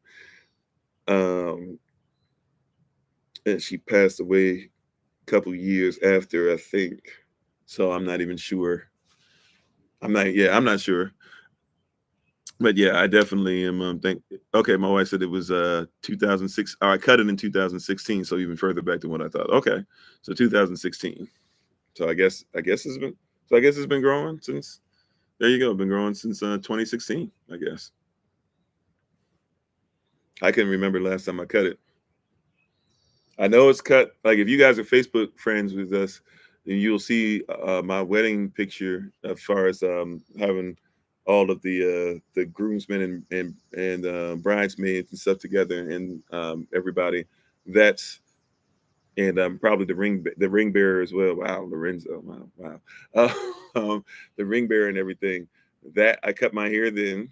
um, and she passed away a couple years after, I think. So I'm not even sure. I'm not sure. But yeah, I definitely am. Think okay. My wife said it was 2006. Oh, I cut it in 2016, so even further back than what I thought. Okay, so 2016. So I guess it's been growing since. There you go. Been growing since 2016. I guess I can remember last time I cut it. I know it's cut. Like if you guys are Facebook friends with us, then you'll see my wedding picture as far as having all of the groomsmen and bridesmaids and stuff together and everybody. That's and probably the ring bearer as well. Wow, Lorenzo. Wow, wow. Uh, the ring bearer and everything. That I cut my hair then,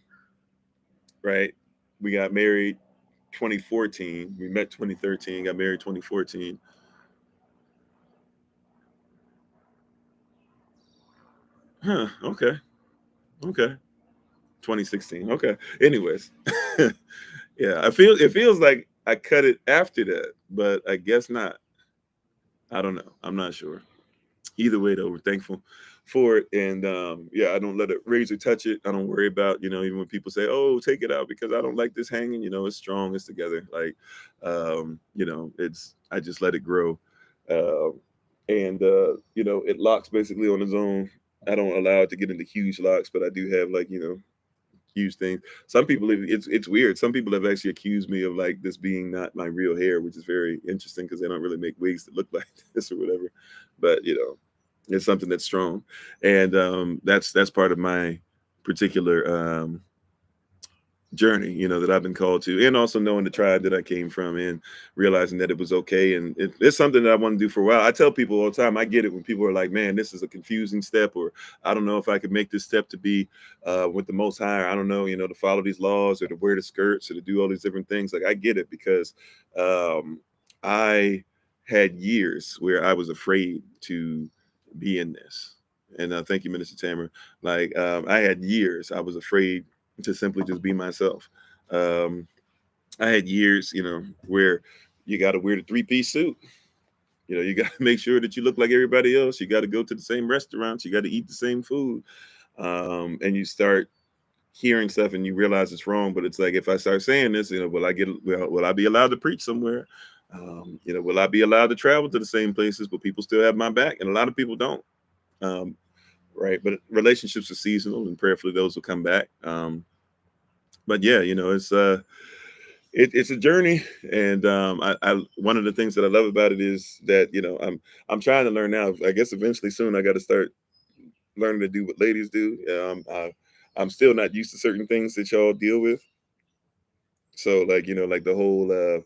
right? We got married 2014. We met 2013. Got married 2014. Huh, okay, okay. 2016, okay. Anyways, yeah, it feels like I cut it after that, but I guess not. I don't know. I'm not sure. Either way, though, we're thankful for it, and yeah, I don't let a razor touch it. I don't worry about even when people say, "Oh, take it out," because I don't like this hanging. It's strong. It's together. Like, it's I just let it grow, um, and it locks basically on its own. I don't allow it to get into huge locks, but I do have like huge things. Some people it's weird. Some people have actually accused me of like this being not my real hair, which is very interesting because they don't really make wigs that look like this or whatever. But it's something that's strong, and that's part of my particular journey, that I've been called to, and also knowing the tribe that I came from and realizing that it was okay. And it's something that I want to do for a while. I tell people all the time, I get it when people are like, man, this is a confusing step, or I don't know if I could make this step to be with the most high. I don't know, to follow these laws or to wear the skirts or to do all these different things. Like I get it because I had years where I was afraid to be in this. And thank you, Minister Tamer. Like I had years I was afraid to simply just be myself. Um, I had years, where you got to wear the three-piece suit. You got to make sure that you look like everybody else. You got to go to the same restaurants. You got to eat the same food. And you start hearing stuff and you realize it's wrong. But it's like, if I start saying this, will I be allowed to preach somewhere? Will I be allowed to travel to the same places, but people still have my back? And a lot of people don't. Um, right. But relationships are seasonal and prayerfully those will come back. But yeah, it's a journey, and I one of the things that I love about it is that I'm trying to learn now. I guess eventually soon I got to start learning to do what ladies do. I'm still not used to certain things that y'all deal with. So like like the whole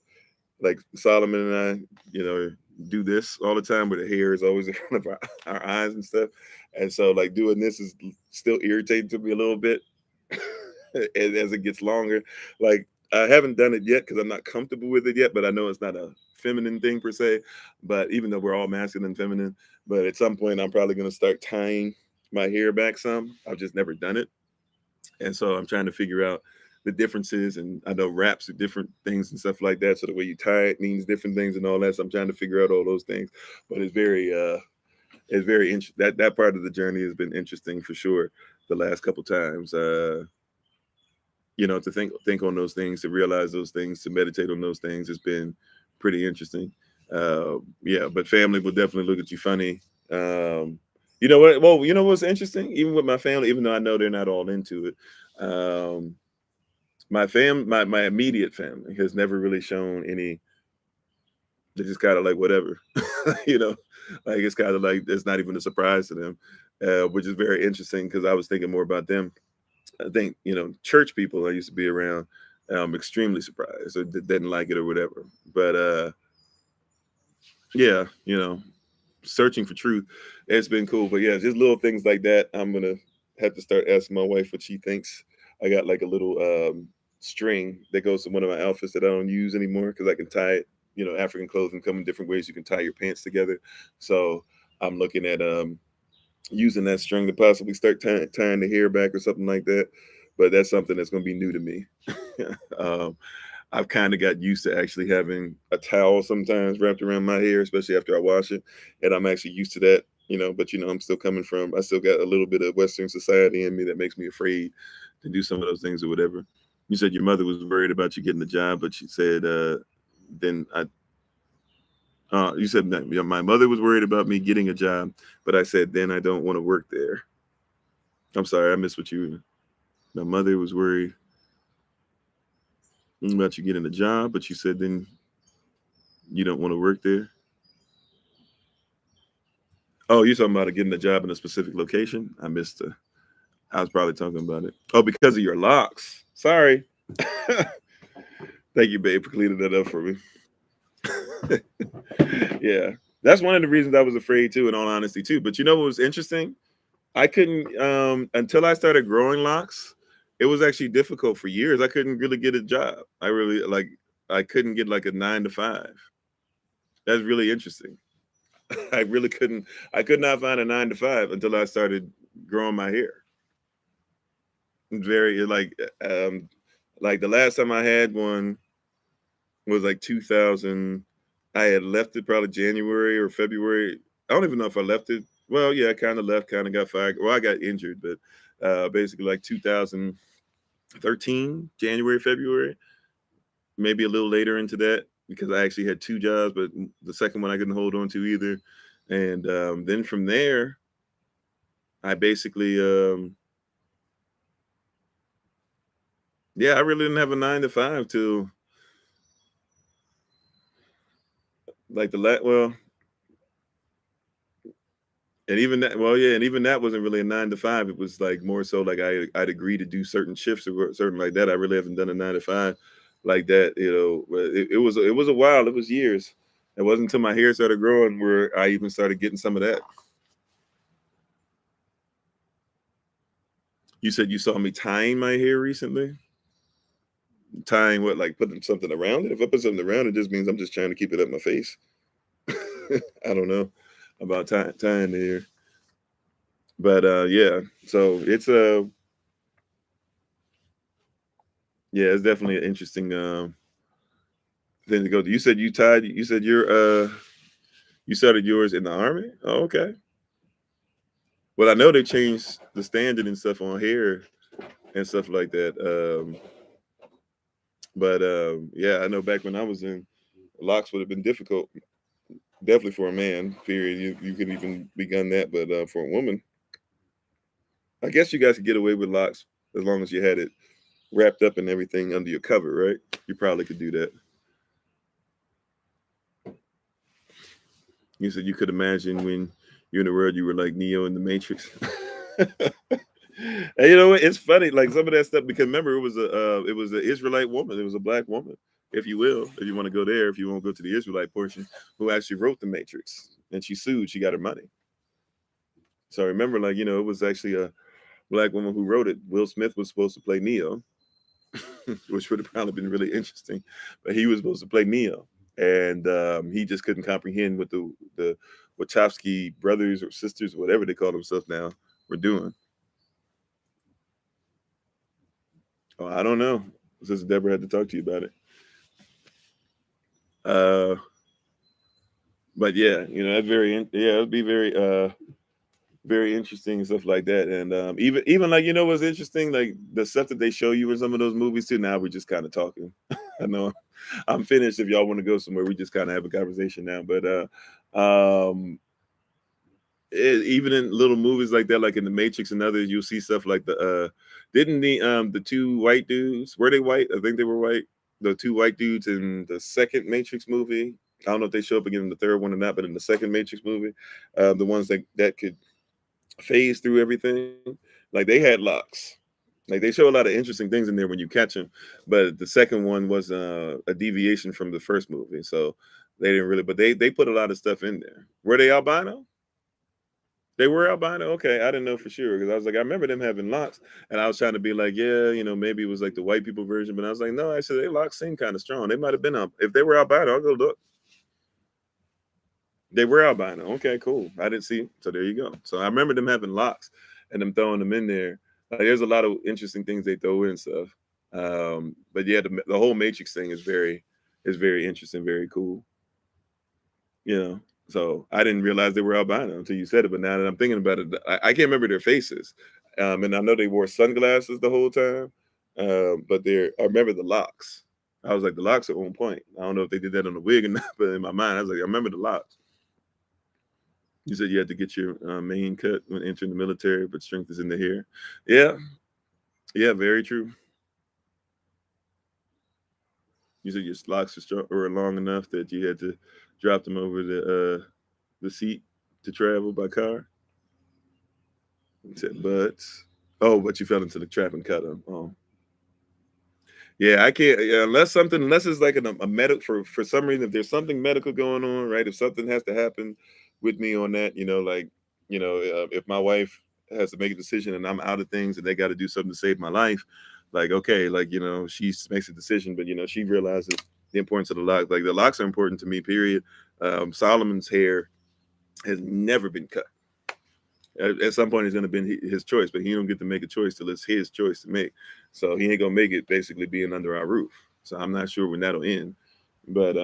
like Solomon and I do this all the time, where the hair is always in front of our eyes and stuff, and so like doing this is still irritating to me a little bit. As it gets longer. Like I haven't done it yet because I'm not comfortable with it yet, but I know it's not a feminine thing per se. But even though we're all masculine and feminine, but at some point I'm probably gonna start tying my hair back some. I've just never done it. And so I'm trying to figure out the differences. And I know wraps are different things and stuff like that. So the way you tie it means different things and all that. So I'm trying to figure out all those things. But it's very interesting. That part of the journey has been interesting for sure. The last couple times, to think on those things, to realize those things, to meditate on those things has been pretty interesting. Yeah, but family will definitely look at you funny. You know what? Well, you know what's interesting? Even with my family, even though I know they're not all into it, um, my immediate family has never really shown any. They just kind of like whatever, you know, like it's kind of like it's not even a surprise to them, which is very interesting because I was thinking more about them. I think church people I used to be around, extremely surprised or didn't like it or whatever. But yeah, searching for truth, it's been cool. But yeah, just little things like that. I'm gonna have to start asking my wife what she thinks. I got like a little string that goes to one of my outfits that I don't use anymore because I can tie it. African clothing come in different ways. You can tie your pants together. So I'm looking at using that string to possibly start tying the hair back or something like that. But that's something that's going to be new to me. um, I've kind of got used to actually having a towel sometimes wrapped around my hair, especially after I wash it. And I'm actually used to that, but I'm still I still got a little bit of Western society in me that makes me afraid to do some of those things or whatever. You said your mother was worried about you getting a job, but she said, then you said that my mother was worried about me getting a job, but I said, then I don't want to work there. I'm sorry, I missed what you. My mother was worried about you getting a job, but you said then you don't want to work there. Oh, you're talking about getting a job in a specific location? I missed the. I was probably talking about it. Oh, because of your locks. Sorry. Thank you, babe, for cleaning that up for me. Yeah, that's one of the reasons I was afraid too, in all honesty too. But you know what was interesting? I couldn't until I started growing locks. It was actually difficult for years. I couldn't really get a job. I couldn't get like a 9 to 5. That's really interesting. I really couldn't. I could not find a 9 to 5 until I started growing my hair. Very like the last time I had one was like 2000. I had left it probably January or February. I don't even know if I left it. Well, yeah, I kind of left, kind of got fired. Well, I got injured, but basically like 2013, January, February, maybe a little later into that because I actually had 2 jobs, but the second one I couldn't hold on to either. And then from there, I basically, yeah, I really didn't have a 9 to 5 till like well, and even that, well, yeah, and even that wasn't really a 9 to 5. It was like more so like I'd agree to do certain shifts or certain like that. I really haven't done a 9 to 5 like that, But it was a while. It was years. It wasn't until my hair started growing where I even started getting some of that. You said you saw me tying my hair recently. Tying what, like putting something around it? If I put something around it, just means I'm just trying to keep it up my face. I don't know about tying the hair, but yeah. So it's yeah, it's definitely an interesting thing to go to. You said you tied. You said you started yours in the army. Oh, okay. Well, I know they changed the standard and stuff on hair and stuff like that. But yeah, I know back when I was in, locks would have been difficult. Definitely for a man. Period. You could even begun that, but for a woman, I guess you guys could get away with locks as long as you had it wrapped up and everything under your cover, right? You probably could do that. You said you could imagine when you're in the world, you were like Neo in the Matrix. And you know what? It's funny, like some of that stuff, because remember it was an Israelite woman, it was a black woman, if you will, if you want to go there, if you won't go to the Israelite portion, who actually wrote the Matrix, and she sued, she got her money. So I remember, like it was actually a black woman who wrote it. Will Smith was supposed to play Neo, which would have probably been really interesting, but he was supposed to play Neo, and he just couldn't comprehend what the Wachowski brothers or sisters, whatever they call themselves now, were doing. Oh, I don't know. Sister Deborah had to talk to you about it. Uh, But yeah, that's yeah, it'd be very interesting and stuff like that. And even like what's interesting, like the stuff that they show you in some of those movies too. Now we're just kind of talking. I know I'm finished. If y'all want to go somewhere, we just kind of have a conversation now. But even in little movies like that, like in The Matrix and others, you'll see stuff like didn't the two white dudes, were they white? I think they were white. The two white dudes in the second Matrix movie. I don't know if they show up again in the third one or not, but in the second Matrix movie, the ones that could phase through everything, like they had locks. Like they show a lot of interesting things in there when you catch them. But the second one was a deviation from the first movie, so they didn't really. But they put a lot of stuff in there. Were they albino? They were albino? Okay, I didn't know for sure because I was like, I remember them having locks, and I was trying to be like, yeah, maybe it was like the white people version, but I was like, no, actually, their locks seem kind of strong. They might have been up. If they were albino, I'll go look. They were albino. Okay, cool. I didn't see. So there you go. So I remember them having locks and them throwing them in there. Like, there's a lot of interesting things they throw in stuff. But yeah, the whole Matrix thing is very interesting, very cool. You know, so I didn't realize they were albino until you said it. But now that I'm thinking about it, I can't remember their faces. And I know they wore sunglasses the whole time. But I remember the locks. I was like, the locks are on point. I don't know if they did that on the wig or not, but in my mind, I was like, I remember the locks. You said you had to get your mane cut when entering the military, but strength is in the hair. Yeah, yeah, very true. You said your locks were long enough that you had to drop them over the seat to travel by car. You said, but you fell into the trap and cut them. Oh, yeah, I can't. Yeah, unless it's like a medical for some reason, if there's something medical going on, right? If something has to happen with me on that, like if my wife has to make a decision and I'm out of things and they got to do something to save my life, like okay, like she makes a decision, but she realizes the importance of the locks. Like the locks are important to me. Period. Solomon's hair has never been cut. At some point, it's going to be his choice, but he don't get to make a choice till it's his choice to make. So he ain't gonna make it basically being under our roof. So I'm not sure when that'll end. But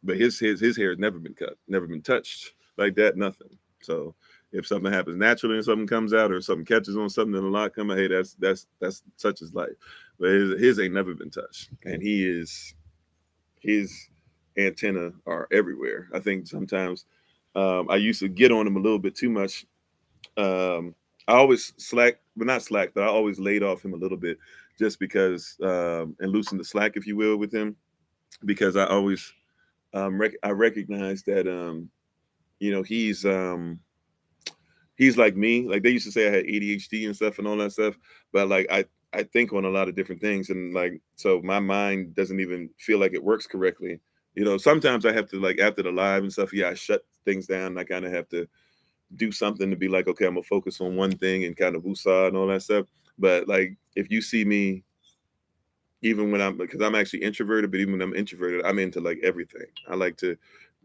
but his hair has never been cut, never been touched like that, nothing. So if something happens naturally and something comes out or something catches on something and a lot come out, hey, that's such his life. But his ain't never been touched, and his antenna are everywhere. I think sometimes I used to get on him a little bit too much. I always but not slack, but I always laid off him a little bit just because and loosened the slack, if you will, with him because I always I recognize that he's like me. Like they used to say I had ADHD and stuff and all that stuff, but like I think on a lot of different things and like so my mind doesn't even feel like it works correctly. Sometimes I have to like after the live and stuff, yeah, I shut things down. I kind of have to do something to be like, okay, I'm gonna focus on one thing and kind of woosah and all that stuff. But like if you see me, even when because I'm actually introverted, but even when I'm introverted, I'm into like everything. I like to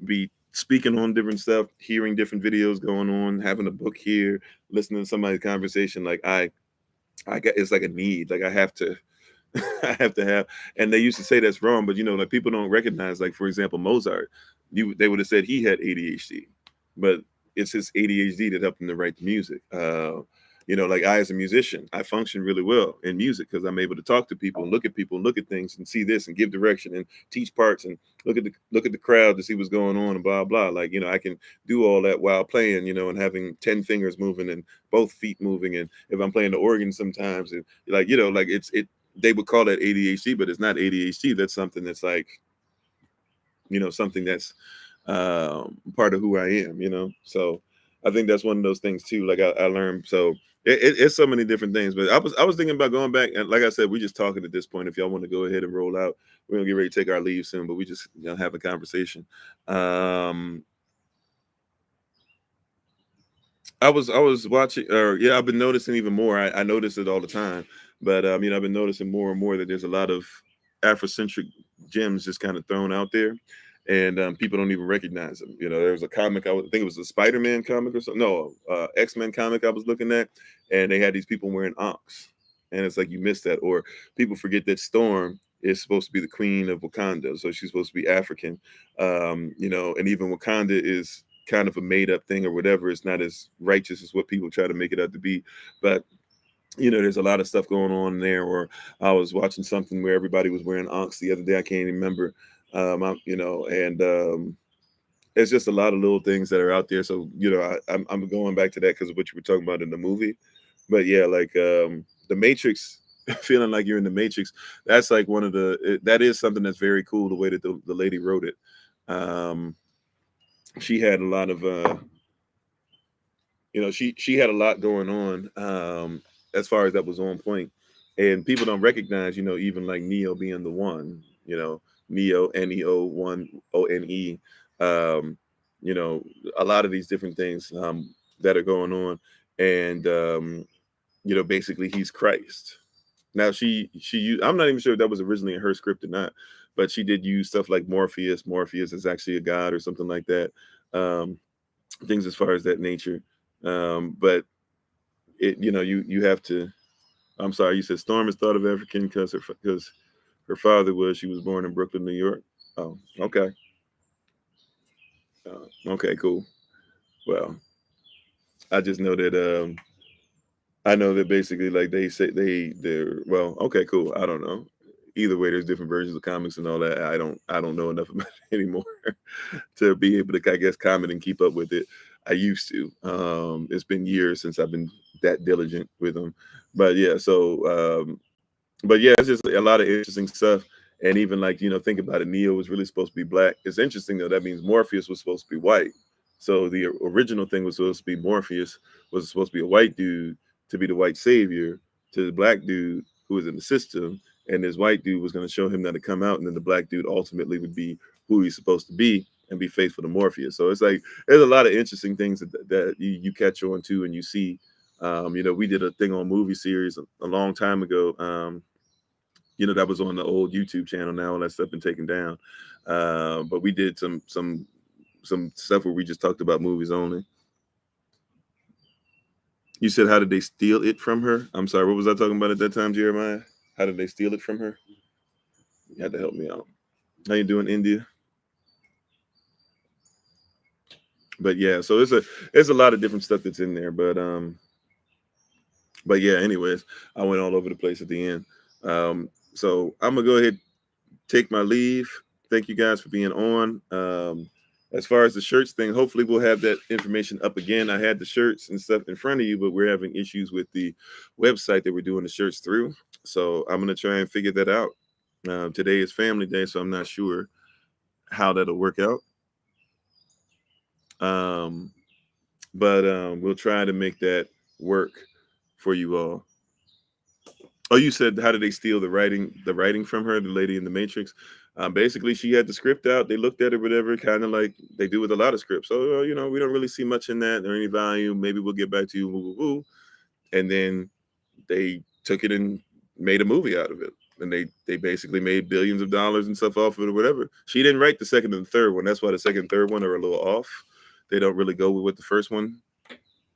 be speaking on different stuff, hearing different videos going on, having a book here, listening to somebody's conversation. Like I got it's like a need. Like I have to I have to have, and they used to say that's wrong, but like people don't recognize, like for example, Mozart. They would have said he had ADHD, but it's his ADHD that helped him to write the music. Like I as a musician, I function really well in music because I'm able to talk to people and look at people and look at things and see this and give direction and teach parts and look at the crowd to see what's going on and blah blah. Like I can do all that while playing, and having 10 fingers moving and both feet moving. And if I'm playing the organ sometimes, and like it they would call that ADHD, but it's not ADHD. That's something that's like, something that's part of who I am. So I think that's one of those things too. Like I learned, so it's so many different things. But I was thinking about going back, and like I said, we're just talking at this point. If y'all want to go ahead and roll out, we're gonna get ready to take our leave soon. But we just have a conversation. I was watching, or yeah, I've been noticing even more. I notice it all the time, but I've been noticing more and more that there's a lot of Afrocentric gems just kind of thrown out there, and people don't even recognize them. There was a comic, I think it was a Spider-Man comic or something. No, X-Men comic I was looking at, and they had these people wearing Onks, and it's like you missed that, or people forget that Storm is supposed to be the queen of Wakanda, so she's supposed to be African. You know, and even Wakanda is kind of a made up thing or whatever. It's not as righteous as what people try to make it out to be. But you know, there's a lot of stuff going on there. Or I was watching something where everybody was wearing Ankhs the other day. I can't even remember. You know, and it's just a lot of little things that are out there. So you know, I'm going back to that because of what you were talking about in the movie. But yeah, like the Matrix, feeling like you're in the Matrix. That's like one of that is something that's very cool. The way that the lady wrote it. Um, she had a lot of you know, she had a lot going on as far as that was on point. And people don't recognize, you know, even like Neo being the one, you know, Neo, Neo, one, One. Um, you know, a lot of these different things that are going on. And you know, basically he's Christ. Now I'm not even sure if that was originally in her script or not, but she did use stuff like Morpheus. Morpheus is actually a god or something like that. Um, things as far as that nature. But it, you know, you have to. I'm sorry, you said Storm is thought of African because her father was. She was born in Brooklyn, New York. Oh, okay. Okay, cool. Well, I just know that I know that basically like they say they're well, okay, cool. I don't know. Either way, there's different versions of comics and all that. I don't know enough about it anymore to be able to, I guess, comment and keep up with it. I used to. It's been years since I've been that diligent with them. But yeah, so but yeah, it's just a lot of interesting stuff. And even like, you know, think about it, Neo was really supposed to be black. It's interesting though, that means Morpheus was supposed to be white. So the original thing was supposed to be Morpheus was supposed to be a white dude to be the white savior to the black dude who was in the system. And this white dude was going to show him that to come out, and then the black dude ultimately would be who he's supposed to be and be faithful to Morpheus. So it's like there's a lot of interesting things that you catch on to and you see. You know, we did a thing on movie series a long time ago. You know, that was on the old YouTube channel. Now all that stuff been taken down. But we did some stuff where we just talked about movies only. You said, how did they steal it from her? I'm sorry, what was I talking about at that time, Jeremiah? How did they steal it from her? You had to help me out. How you doing, India? But yeah, so it's a lot of different stuff that's in there. But yeah, anyways, I went all over the place at the end. So I'm gonna go ahead take my leave. Thank you guys for being on. As far as the shirts thing, hopefully we'll have that information up again. I had the shirts and stuff in front of you, but we're having issues with the website that we're doing the shirts through. So I'm gonna try and figure that out. Today is family day, so I'm not sure how that'll work out. Um, but we'll try to make that work for you all. Oh, you said how did they steal the writing from her, the lady in the Matrix? Basically, she had the script out. They looked at it, whatever, kind of like they do with a lot of scripts. So, you know, we don't really see much in that or any value. Maybe we'll get back to you, woo, woo, woo. And then they took it and made a movie out of it. And they basically made billions of dollars and stuff off of it or whatever. She didn't write the second and the third one. That's why the second and third one are a little off. They don't really go with what the first one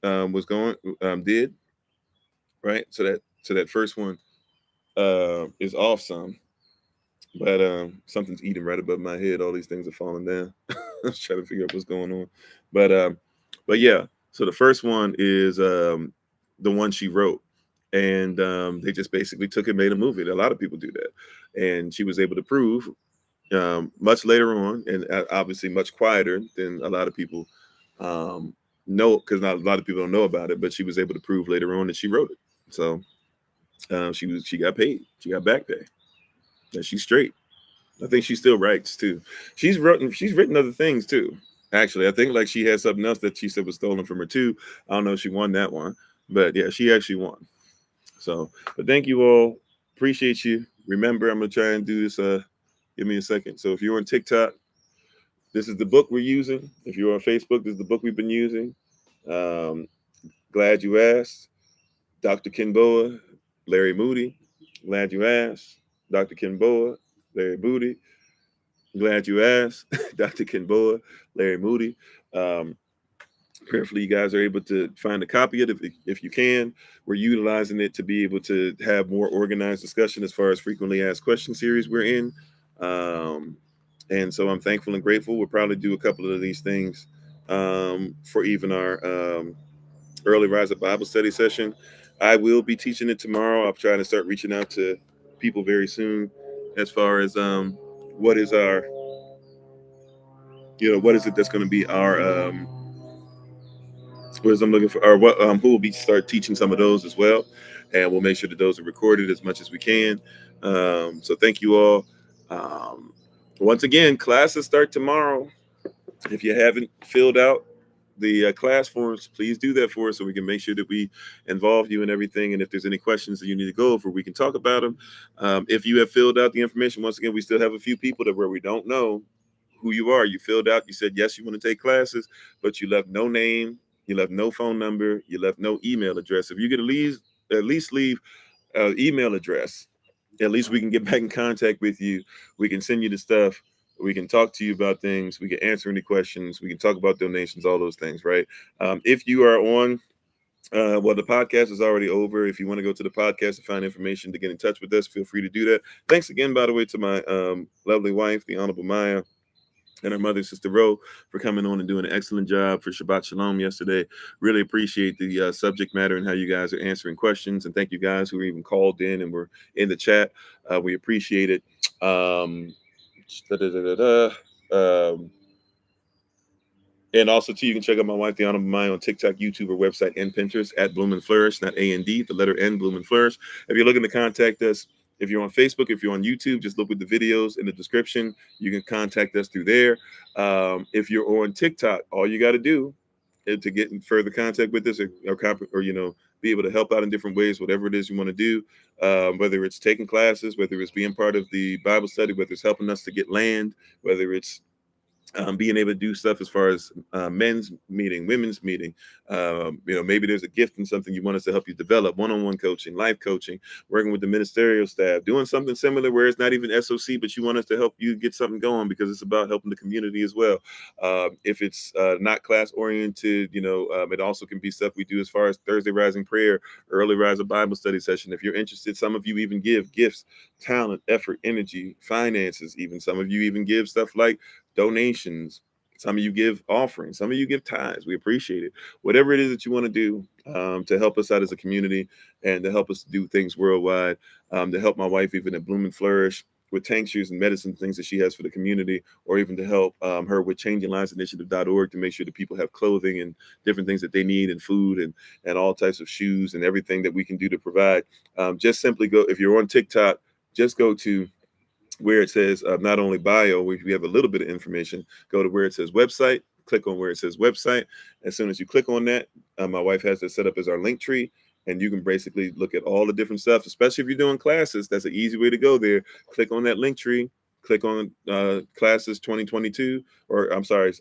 was going did, right? So that first one is off some. But something's eating right above my head. All these things are falling down. I was trying to figure out what's going on. But but yeah. So the first one is the one she wrote, and they just basically took and made a movie. A lot of people do that, and she was able to prove much later on, and obviously much quieter than a lot of people know, because not a lot of people don't know about it. But she was able to prove later on that she wrote it. So she got paid. She got back pay. And she's straight. I think she still writes too. She's written other things too. Actually, I think like she had something else that she said was stolen from her too. I don't know if she won that one, but yeah, she actually won. So, but thank you all. Appreciate you. Remember, I'm gonna try and do this. Give me a second. So if you're on TikTok, this is the book we're using. If you're on Facebook, this is the book we've been using. Um, Glad you asked. Dr. Kenboa, Larry Moody. Glad you asked. Dr. Kenboa, Larry Moody. Glad you asked. Dr. Kenboa, Larry Moody. Um, Prayerfully, you guys are able to find a copy of it if you can. We're utilizing it to be able to have more organized discussion as far as frequently asked question series we're in. Um, and so I'm thankful and grateful. We'll probably do a couple of these things for even our early rise of Bible study session. I will be teaching it tomorrow. I'm trying to start reaching out to people very soon as far as what is our, what is it that's going to be our what is I'm looking for, or what who will be start teaching some of those as well, and we'll make sure that those are recorded as much as we can. So thank you all. Um, Once again, classes start tomorrow. If you haven't filled out the class forms, please do that for us so we can make sure that we involve you in everything. And if there's any questions that you need to go over, we can talk about them. If you have filled out the information, once again, we still have a few people that where we don't know who you are. You filled out, you said yes, you want to take classes, but you left no name, you left no phone number, you left no email address. If you could at least leave email address, at least we can get back in contact with you. We can send you the stuff. We can talk to you about things. We can answer any questions. We can talk about donations, all those things, right? If you are on, well, the podcast is already over. If you want to go to the podcast to find information to get in touch with us, feel free to do that. Thanks again, by the way, to my lovely wife, the Honorable Maya, and her mother, Sister Ro, for coming on and doing an excellent job for Shabbat Shalom yesterday. Really appreciate the subject matter and how you guys are answering questions. And thank you guys who even called in and were in the chat. We appreciate it. Um, da, da, da, da, da. And also, too, you can check out my wife, the Honorable Maya, on TikTok, YouTube, or website, and Pinterest at Bloom and Flourish, not A&D, the letter N, Bloom and Flourish. If you're looking to contact us, if you're on Facebook, if you're on YouTube, just look with the videos in the description. You can contact us through there. If you're on TikTok, all you got to do is to get in further contact with us or be able to help out in different ways, whatever it is you want to do, whether it's taking classes, whether it's being part of the Bible study, whether it's helping us to get land, whether it's being able to do stuff as far as men's meeting, women's meeting. Maybe there's a gift in something you want us to help you develop, one-on-one coaching, life coaching, working with the ministerial staff, doing something similar where it's not even SOC, but you want us to help you get something going because it's about helping the community as well. If it's not class oriented, it also can be stuff we do as far as Thursday Rising Prayer, early Rise of Bible study session. If you're interested, some of you even give gifts, talent, effort, energy, finances, even some of you even give stuff like donations. Some of you give offerings. Some of you give tithes. We appreciate it. Whatever it is that you want to do to help us out as a community and to help us do things worldwide, to help my wife even at Bloom and Flourish with tinctures and medicine things that she has for the community, or even to help her with changinglivesinitiative.org to make sure that people have clothing and different things that they need and food and all types of shoes and everything that we can do to provide. Just simply go, if you're on TikTok, just go to where it says not only bio, we have a little bit of information, go to where it says website, click on where it says website. As soon as you click on that, my wife has it set up as our link tree, and you can basically look at all the different stuff, especially if you're doing classes. That's an easy way to go there. Click on that link tree, click on classes 2022, or I'm sorry,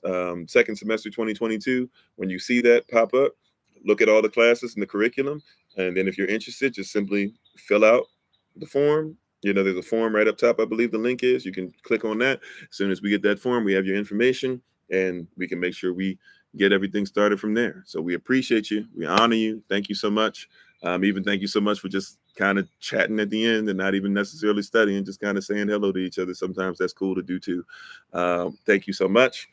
second semester 2022. When you see that pop up, look at all the classes and the curriculum. And then if you're interested, just simply fill out the form. There's a form right up top. I believe the link is. You can click on that. As soon as we get that form, we have your information, and we can make sure we get everything started from there. So we appreciate you. We honor you. Thank you so much. Even thank you so much for just kind of chatting at the end and not even necessarily studying, just kind of saying hello to each other. Sometimes that's cool to do too. Thank you so much.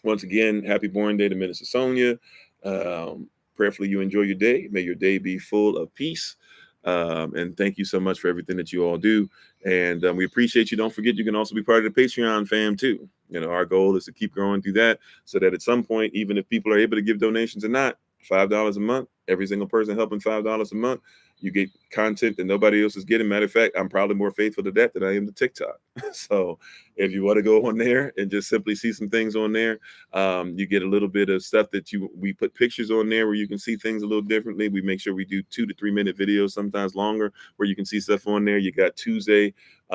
Once again, happy born day to Minister Sonia. Prayerfully you enjoy your day. May your day be full of peace. And thank you so much for everything that you all do. And we appreciate you. Don't forget, you can also be part of the Patreon fam too. Our goal is to keep growing through that so that at some point, even if people are able to give donations or not, $5 a month, every single person helping $5 a month, you get content that nobody else is getting. Matter of fact, I'm probably more faithful to that than I am to TikTok. So if you want to go on there and just simply see some things on there, you get a little bit of stuff that we put pictures on there where you can see things a little differently. We make sure we do 2 to 3 minute videos, sometimes longer, where you can see stuff on there. You got Tuesday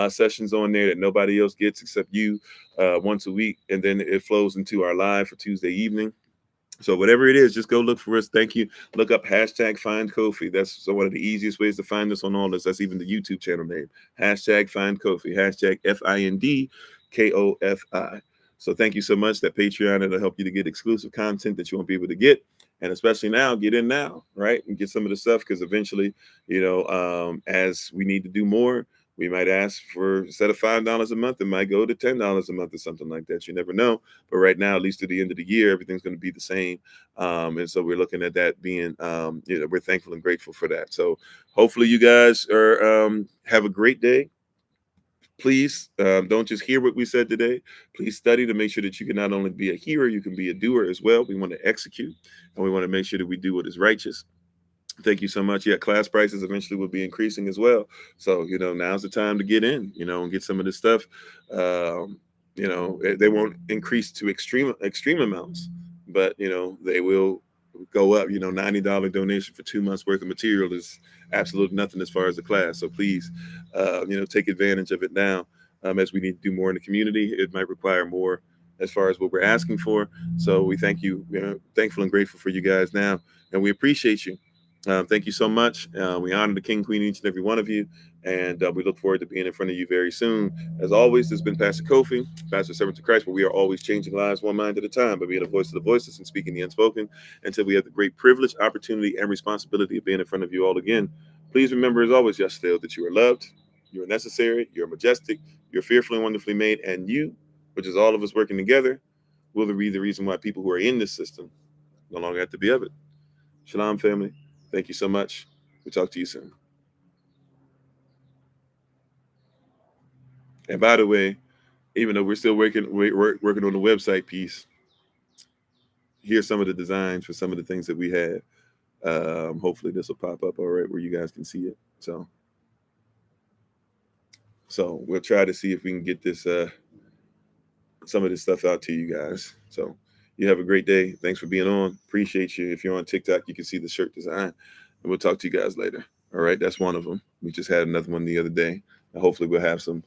sessions on there that nobody else gets except you once a week. And then it flows into our live for Tuesday evening. So whatever it is, just go look for us. Thank you. Look up hashtag Find Kofi. That's one of the easiest ways to find us on all this. That's even the YouTube channel name. Hashtag Find Kofi. Hashtag FIND KOFI. So thank you so much. That Patreon, it'll help you to get exclusive content that you won't be able to get. And especially now, get in now, right? And get some of the stuff because eventually, as we need to do more, we might ask for, instead of $5 a month, it might go to $10 a month or something like that. You never know. But right now, at least to the end of the year, everything's going to be the same. And so we're looking at that being, we're thankful and grateful for that. So hopefully you guys are have a great day. Please don't just hear what we said today. Please study to make sure that you can not only be a hearer, you can be a doer as well. We want to execute and we want to make sure that we do what is righteous. Thank you so much. Yeah, class prices eventually will be increasing as well. So, now's the time to get in, and get some of this stuff. They won't increase to extreme amounts, but they will go up. $90 donation for 2 months worth of material is absolutely nothing as far as the class. So please, take advantage of it now. As we need to do more in the community, it might require more as far as what we're asking for. So we thank you, thankful and grateful for you guys now, and we appreciate you. Thank you so much. We honor the King, Queen, each and every one of you, and we look forward to being in front of you very soon. As always, this has been Pastor Kofi, Pastor Servant to Christ, where we are always changing lives one mind at a time, by being a voice of the voiceless and speaking the unspoken, until we have the great privilege, opportunity, and responsibility of being in front of you all again. Please remember, as always, yesterday, that you are loved, you are necessary, you're majestic, you're fearfully and wonderfully made, and you, which is all of us working together, will be the reason why people who are in this system no longer have to be of it. Shalom, family. Thank you so much. We'll talk to you soon. And by the way, even though we're still working on the website piece, here's some of the designs for some of the things that we have. Hopefully this will pop up all right where you guys can see it. So we'll try to see if we can get this some of this stuff out to you guys. So you have a great day. Thanks for being on. Appreciate you. If you're on TikTok, you can see the shirt design. And we'll talk to you guys later. All right, that's one of them. We just had another one the other day. And hopefully we'll have some